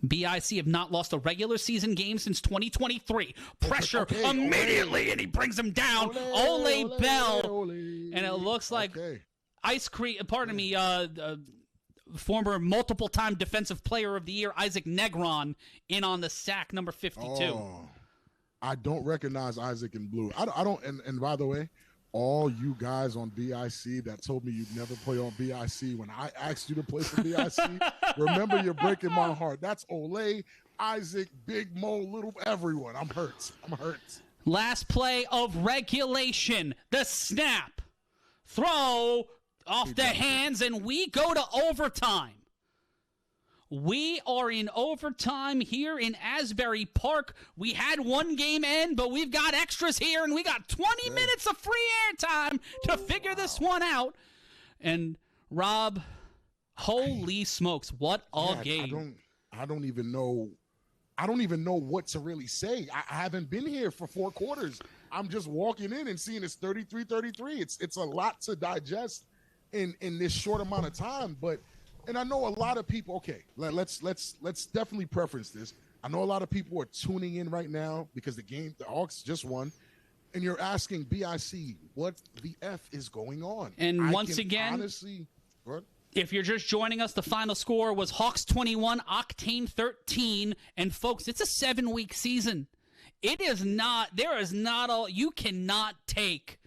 BIC have not lost a regular season game since 2023. Pressure immediately, and he brings him down. Ole Bell. And it looks like Ice Cream, pardon me, former multiple-time Defensive Player of the Year, Isaac Negron, in on the sack, number 52. Oh, I don't recognize Isaac in blue. I don't, and by the way, all you guys on BIC that told me you'd never play on BIC when I asked you to play for BIC, remember, you're breaking my heart. That's Ole, Isaac, Big Mo, Little, everyone. I'm hurt. Last play of regulation. The snap. Throw off the hands, and we go to overtime. We are in overtime here in Asbury Park. We had one game end, but we've got extras here, and we got 20 minutes of free air time to figure this one out. And Rob, holy smokes, what a game. I don't even know what to really say. I haven't been here for 4 quarters. I'm just walking in and seeing it's 33-33. It's a lot to digest in this short amount of time, and I know a lot of people. Okay, let's definitely preference this. I know a lot of people are tuning in right now because the Hawks just won, and you're asking BIC what the F is going on. And once again, honestly, what? If you're just joining us, the final score was Hawks 21, Octane 13, and folks, it's a 7-week season. You cannot take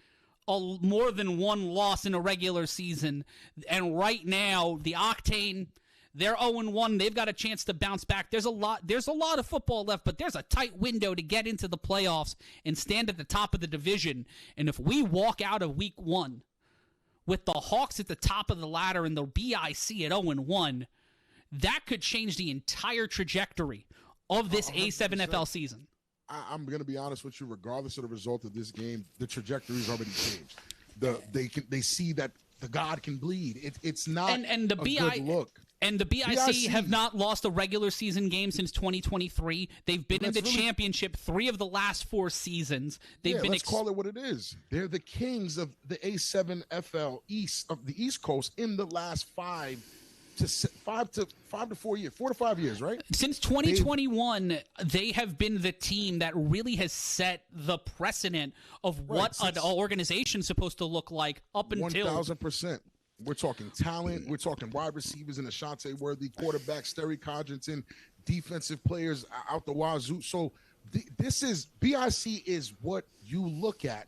more than one loss in a regular season. And right now, the Octane, they're 0-1. They've got a chance to bounce back. There's a lot of football left, but there's a tight window to get into the playoffs and stand at the top of the division. And if we walk out of week 1 with the Hawks at the top of the ladder and the BIC at 0-1, that could change the entire trajectory of this 100%. A7FL season. I'm going to be honest with you. Regardless of the result of this game, the trajectory's already changed. They see that the God can bleed. It's not and the good look. And the BIC have not lost a regular season game since 2023. They've been in the championship 3 of the last 4 seasons. Let's call it what it is. They're the kings of the A7FL East of the East Coast in the last 5 to 4 years, 4 to 5 years, right? Since 2021, they have been the team that really has set the precedent of what an organization's supposed to look like up until 1,000%. We're talking talent. We're talking wide receivers in Ashante Worthy, quarterback Sterry Codrington, defensive players out the wazoo. So this is BIC is what you look at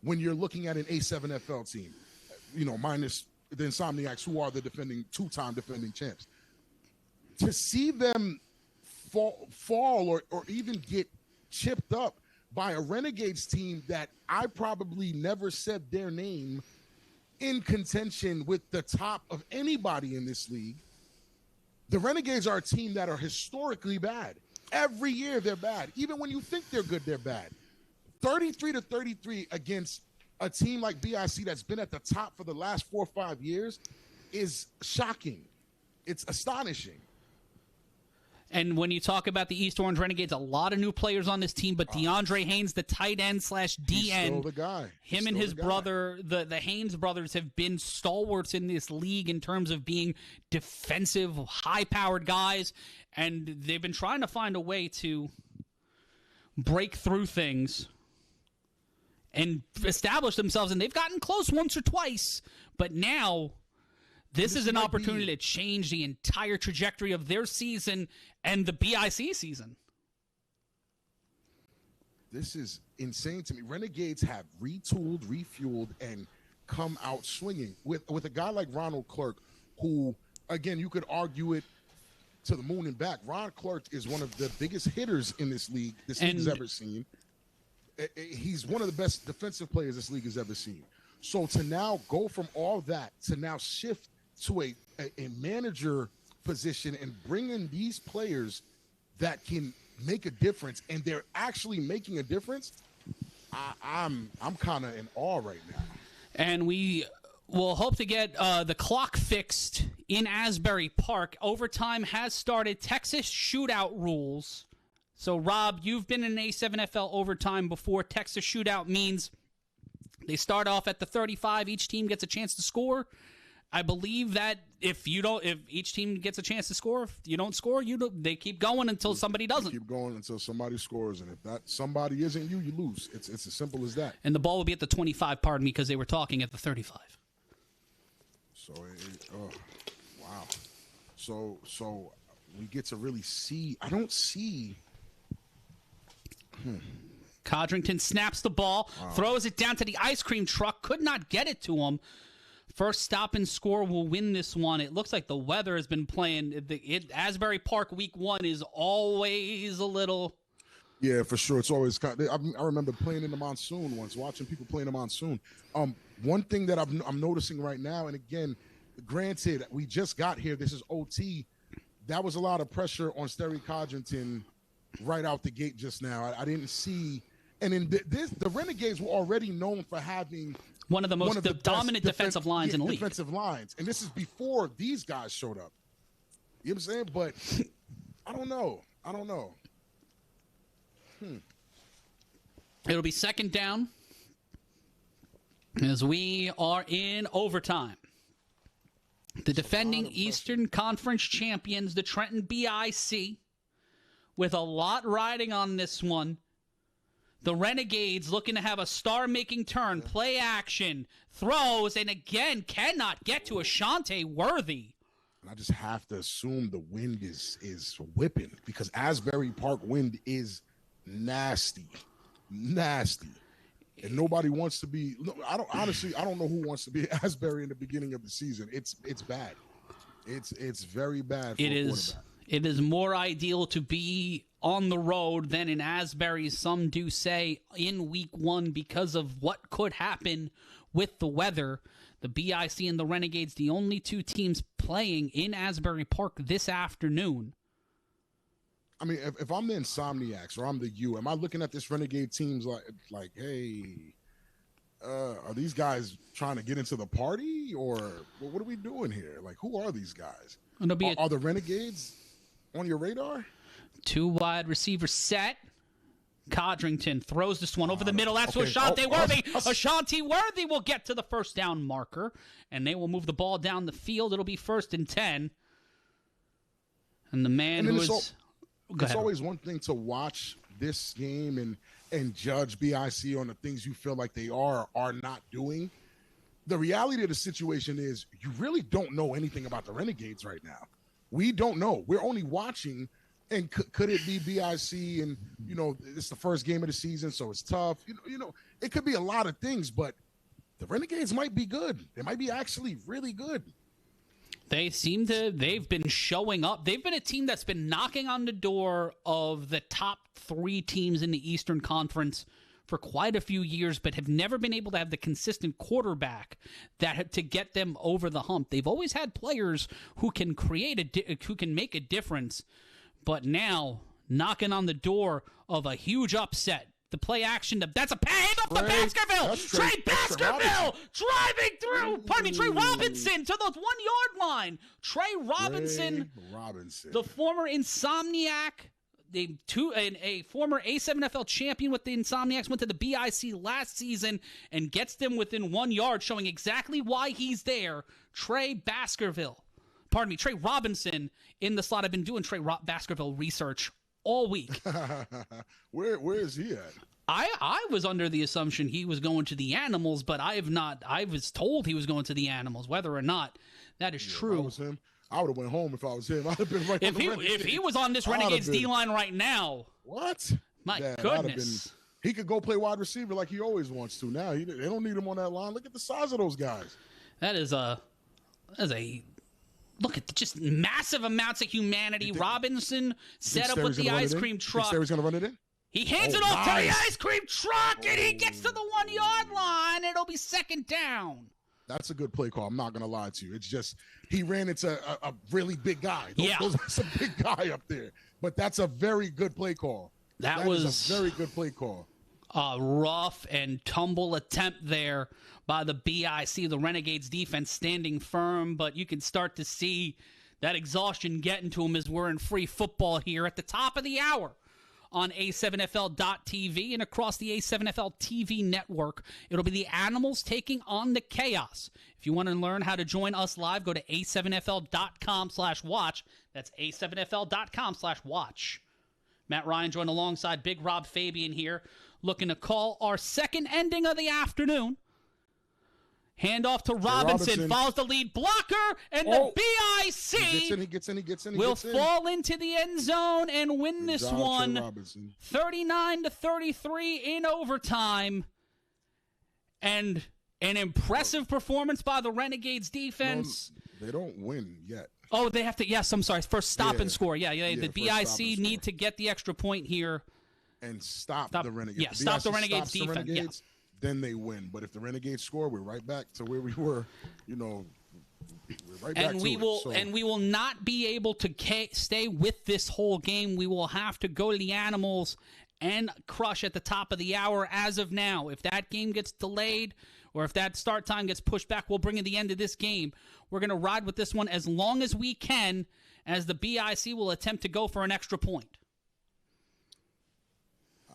when you're looking at an A7FL team, minus the Insomniacs, who are the two-time defending champs. To see them fall or even get chipped up by a Renegades team that I probably never said their name in contention with the top of anybody in this league. The Renegades are a team that are historically bad. Every year they're bad. Even when you think they're good, they're bad. 33-33 against a team like BIC that's been at the top for the last 4 or 5 years is shocking. It's astonishing. And when you talk about the East Orange Renegades, a lot of new players on this team, but DeAndre Haynes, the tight end / DN, he's still the guy. Him and his brother, the Haynes brothers, have been stalwarts in this league in terms of being defensive, high-powered guys, and they've been trying to find a way to break through things and establish themselves, and they've gotten close once or twice, but now this is an opportunity to change the entire trajectory of their season and the BIC season. This is insane to me. Renegades have retooled, refueled, and come out swinging with a guy like Ronald Clark, who again, you could argue it to the moon and back. Ron Clark is one of the biggest hitters in this league has ever seen. He's one of the best defensive players this league has ever seen. So to now go from all that to now shift to a manager position and bring in these players that can make a difference, and they're actually making a difference, I'm kind of in awe right now. And we will hope to get the clock fixed in Asbury Park. Overtime has started. Texas shootout rules. So, Rob, you've been in an A7FL overtime before. Texas shootout means they start off at the 35. Each team gets a chance to score. I believe that if each team gets a chance to score, if you don't score, they keep going until somebody doesn't. Keep going until somebody scores, and if that somebody isn't you, you lose. It's as simple as that. And the ball will be at the 25, pardon me, because they were talking at the 35. So, wow. So we get to really see. I don't see. Codrington snaps the ball, throws it down to the ice cream truck, could not get it to him. First stop and score will win this one. It looks like the weather has been playing. Asbury Park week 1 is always a little... Yeah, for sure. It's always I remember playing in the monsoon once, watching people play in the monsoon. One thing that I'm noticing right now, and again, granted, we just got here. This is OT. That was a lot of pressure on Sterry Codrington right out the gate just now. I didn't see... And in the Renegades were already known for having... One of the dominant defensive lines in the league. Defensive lines. And this is before these guys showed up. You know what I'm saying? But I don't know. It'll be second down as we are in overtime. The defending Eastern Conference champions, the Trenton BIC, with a lot riding on this one. The Renegades looking to have a star-making turn, play action, throws, and again cannot get to Ashante Worthy. And I just have to assume the wind is whipping because Asbury Park wind is nasty. And nobody wants to be. I don't know who wants to be at Asbury in the beginning of the season. It's bad. It's very bad. It is more ideal to be on the road than in Asbury, some do say, in week 1 because of what could happen with the weather. The BIC and the Renegades, the only two teams playing in Asbury Park this afternoon. I mean, if I'm the Insomniacs or I'm the U, am I looking at this Renegade teams like, hey, are these guys trying to get into the party or what are we doing here? Like, who are these guys? Are the Renegades on your radar? 2 wide receiver set. Codrington throws this one over the middle. That's to Ashante Worthy. Ashante Worthy will get to the first down marker, and they will move the ball down the field. It'll be 1st and 10. And the man who is... It's always one thing to watch this game and judge BIC on the things you feel like they are or are not doing. The reality of the situation is you really don't know anything about the Renegades right now. We don't know. We're only watching... And could it be BIC? And it's the first game of the season, so it's tough. It could be a lot of things, but the Renegades might be good. They might be actually really good. They've been showing up. They've been a team that's been knocking on the door of the top 3 teams in the Eastern Conference for quite a few years, but have never been able to have the consistent quarterback to get them over the hump. They've always had players who can who can make a difference. But now, knocking on the door of a huge upset. The play action, that's a handoff to Baskerville. Trey Baskerville driving through. Trey Robinson to the 1-yard line. Trey Robinson, the former Insomniac, a former A7FL champion with the Insomniacs, went to the BIC last season and gets them within 1 yard, showing exactly why he's there. Trey Robinson in the slot. I've been doing Trey Baskerville research all week. Where is he at? I was under the assumption he was going to the Animals, but I have not. I was told he was going to the Animals. Whether or not that is true. If I was him, I would have went home if I was him. I'd have been right. If he was on this Renegades D-line right now. What? My goodness. He could go play wide receiver like he always wants to. Now they don't need him on that line. Look at the size of those guys. That is a look at just massive amounts of humanity. Robinson set up with the ice cream truck. He's going to run it in? He hands it off to the ice cream truck, and he gets to the 1-yard line. It'll be second down. That's a good play call. I'm not going to lie to you. It's just he ran into a really big guy. That's a big guy up there. But that's a very good play call. That was a very good play call. A rough and tumble attempt there by the BIC, the Renegades defense standing firm, but you can start to see that exhaustion getting to him as we're in free football here at the top of the hour on A7FL.TV and across the A7FL TV network. It'll be the Animals taking on the Chaos. If you want to learn how to join us live, go to A7FL.com/watch. That's A7FL.com/watch. Matt Ryan joined alongside Big Rob Fabian here, looking to call our second ending of the afternoon. Handoff to Robinson, follows the lead blocker, and the BIC he gets in. will fall into the end zone and win this one 39-33 in overtime. And an impressive performance by the Renegades defense. No, they don't win yet. Oh, they have to. Yes, I'm sorry. First stop and score. Yeah. The BIC need to get the extra point here and stop the Renegades. Yeah, stop the Renegades defense. Then they win. But if the Renegades score, we're right back to where we were. We're right back and we will not be able to stay with this whole game. We will have to go to the Animals and crush at the top of the hour as of now. If that game gets delayed or if that start time gets pushed back, we'll bring in the end of this game. We're going to ride with this one as long as we can, as the BIC will attempt to go for an extra point.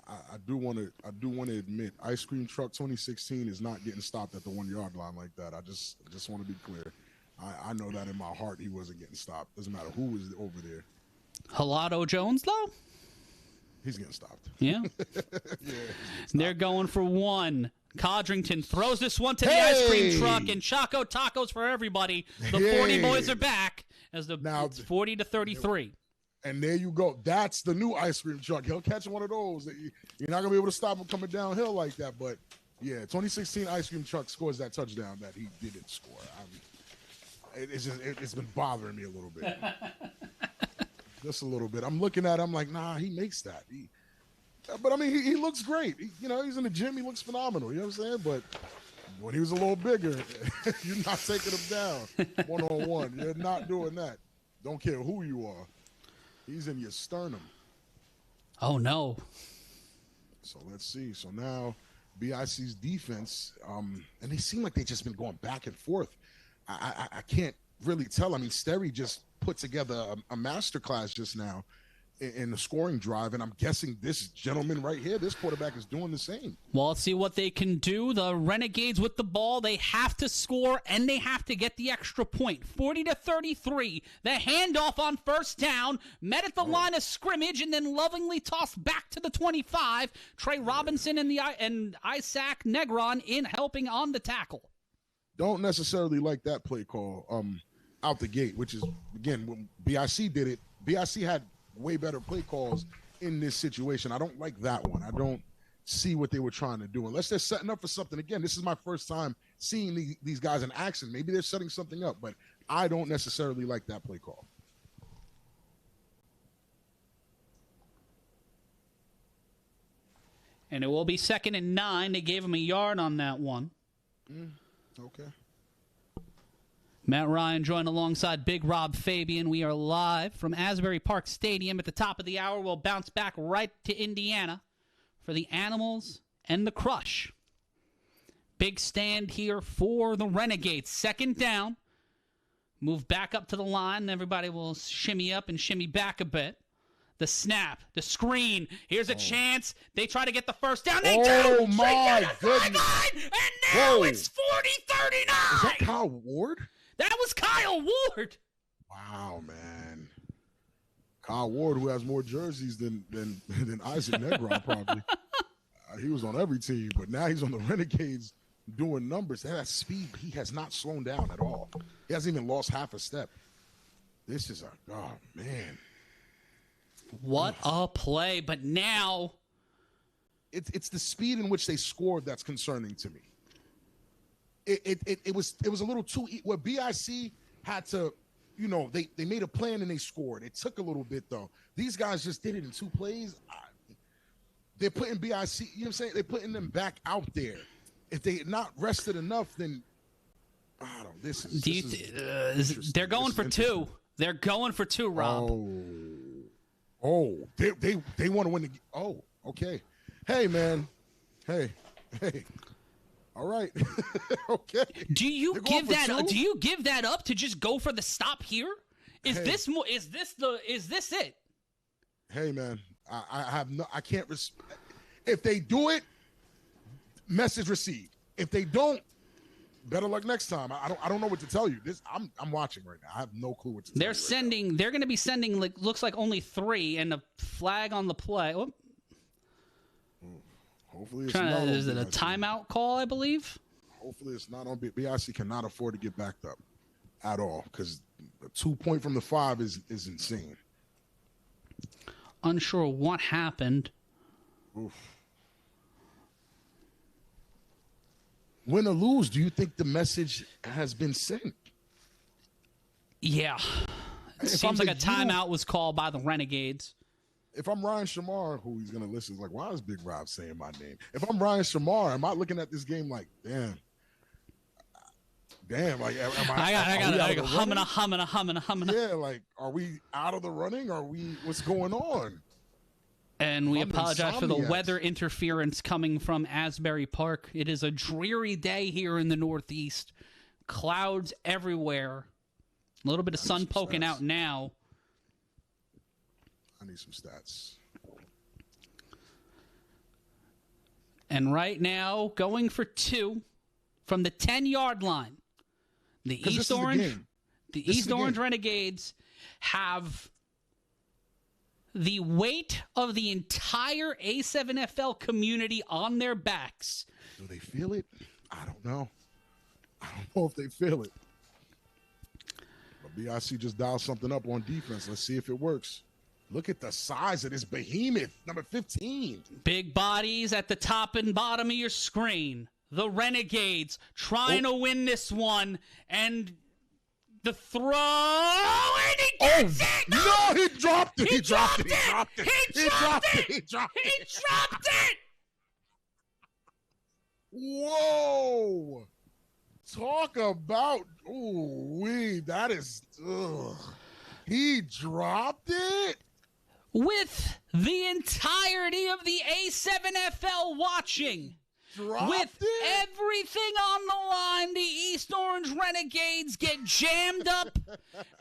I do want to admit, Ice Cream Truck 2016 is not getting stopped at the 1-yard line like that. I just want to be clear. I know that in my heart he wasn't getting stopped. Doesn't matter who was over there. Halado Jones, though? He's getting stopped. Yeah. They're going for one. Codrington throws this one to the ice cream truck, and Choco Tacos for everybody. The 40 boys are back as it's 40-33. And there you go. That's the new ice cream truck. He'll catch one of those. You're not going to be able to stop him coming downhill like that. But, yeah, 2016 ice cream truck scores that touchdown that he didn't score. It's been bothering me a little bit. Just a little bit. I'm looking at him, I'm like, nah, he makes that. But, I mean, he looks great. He's in the gym. He looks phenomenal. You know what I'm saying? But when he was a little bigger, you're not taking him down one-on-one. You're not doing that. Don't care who you are. He's in your sternum. Oh, no. So let's see. So now BIC's defense, and they seem like they've just been going back and forth. I can't really tell. I mean, Sterry just put together a masterclass just now in the scoring drive, and I'm guessing this gentleman right here, this quarterback, is doing the same. Well, let's see what they can do. The Renegades with the ball, they have to score, and they have to get the extra point. 40-33, the handoff on first down, met at the line of scrimmage, and then lovingly tossed back to the 25. Trey Robinson and Isaac Negron in helping on the tackle. Don't necessarily like that play call out the gate, which is, again, when BIC did it, BIC had way better play calls in this situation. I don't like that one. I don't see what they were trying to do. Unless they're setting up for something. Again, this is my first time seeing these guys in action. Maybe they're setting something up, but I don't necessarily like that play call. And it will be 2nd and 9. They gave him a yard on that one. Okay. Matt Ryan joined alongside Big Rob Fabian. We are live from Asbury Park Stadium. At the top of the hour, we'll bounce back right to Indiana for the Animals and the Crush. Big stand here for the Renegades. 2nd down. Move back up to the line. Everybody will shimmy up and shimmy back a bit. The snap, the screen. Here's a chance. They try to get the first down. They do. Oh, my goodness. And now it's 40-39. Is that Kyle Ward? That was Kyle Ward. Wow, man. Kyle Ward, who has more jerseys than Isaac Negron, probably. He was on every team, but now he's on the Renegades doing numbers. That speed, he has not slowed down at all. He hasn't even lost half a step. This is oh, man. What a play. But now it's the speed in which they scored that's concerning to me. It was a little too where BIC had to they made a plan and they scored. It took a little bit, though. These guys just did it in 2 plays. They're putting BIC, you know what I'm saying? They're putting them back out there. If they not rested enough, then I don't know. They're going for 2. They're going for 2, Rob. They want to win the. Oh, okay. Hey, man. Hey. All right. Okay. Do you give that up to just go for the stop here? Is this it? Hey, man. I can't. If they do it, message received. If they don't, better luck next time. I don't know what to tell you. I'm watching right now. I have no clue what to tell you. They're going to be sending looks like only 3 and a flag on the play. Oh. Hopefully it's not. Is it a timeout call, I believe? Hopefully it's not on. BIC cannot afford to get backed up at all because a 2 point from the 5 is insane. Unsure what happened. Oof. Win or lose, do you think the message has been sent? Yeah. It seems like a timeout was called by the Renegades. If I'm Ryan Shamar, who he's going to listen, is like, why is Big Rob saying my name? If I'm Ryan Shamar, am I looking at this game like, damn, like, I got humming. Yeah, like, are we out of the running? What's going on? And we apologize for the weather interference coming from Asbury Park. It is a dreary day here in the Northeast. Clouds everywhere. A little bit of sun poking out now. I need some stats. And right now, going for 2 from the 10-yard line. The East Orange Renegades have the weight of the entire A7FL community on their backs. Do they feel it? I don't know. I don't know if they feel it. But BIC just dialed something up on defense. Let's see if it works. Look at the size of this behemoth, number 15. Big bodies at the top and bottom of your screen. The Renegades trying to win this one, and the throw, and he gets it! No, he dropped it! He dropped it! Whoa! Talk about, that is, he dropped it? With the entirety of the A7FL watching. With everything on the line, the East Orange Renegades get jammed up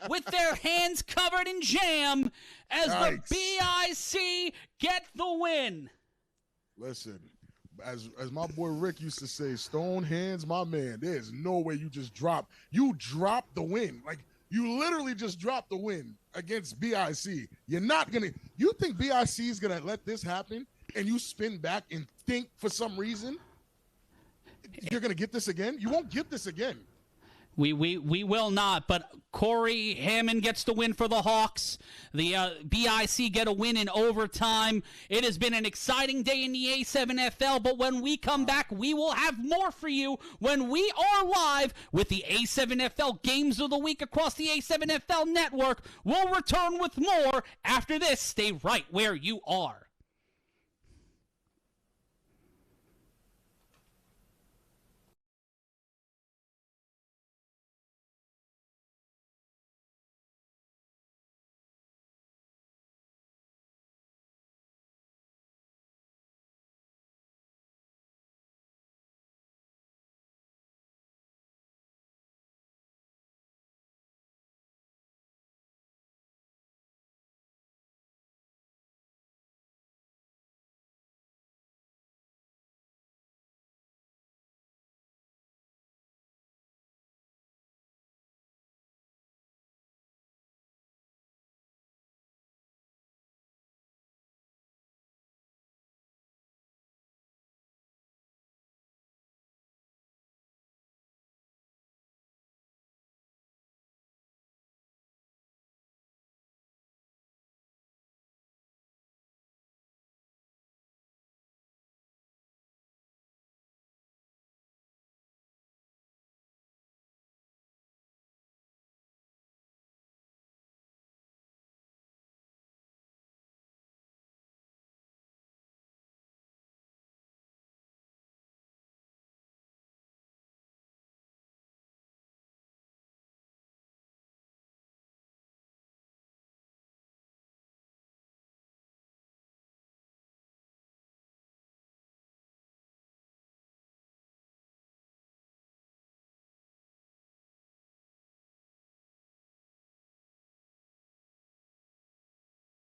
with their hands covered in jam as the BIC get the win. Listen, as my boy Rick used to say, stone hands, my man, there's no way you just drop. You drop the win. Like, you literally just dropped the win against BIC. You're not going to – you think BIC is going to let this happen and you spin back and think for some reason you're going to get this again? You won't get this again. We will not, but Corey Hammond gets the win for the Hawks. The BIC get a win in overtime. It has been an exciting day in the A7FL, but when we come back, we will have more for you when we are live with the A7FL Games of the Week across the A7FL network. We'll return with more after this. Stay right where you are.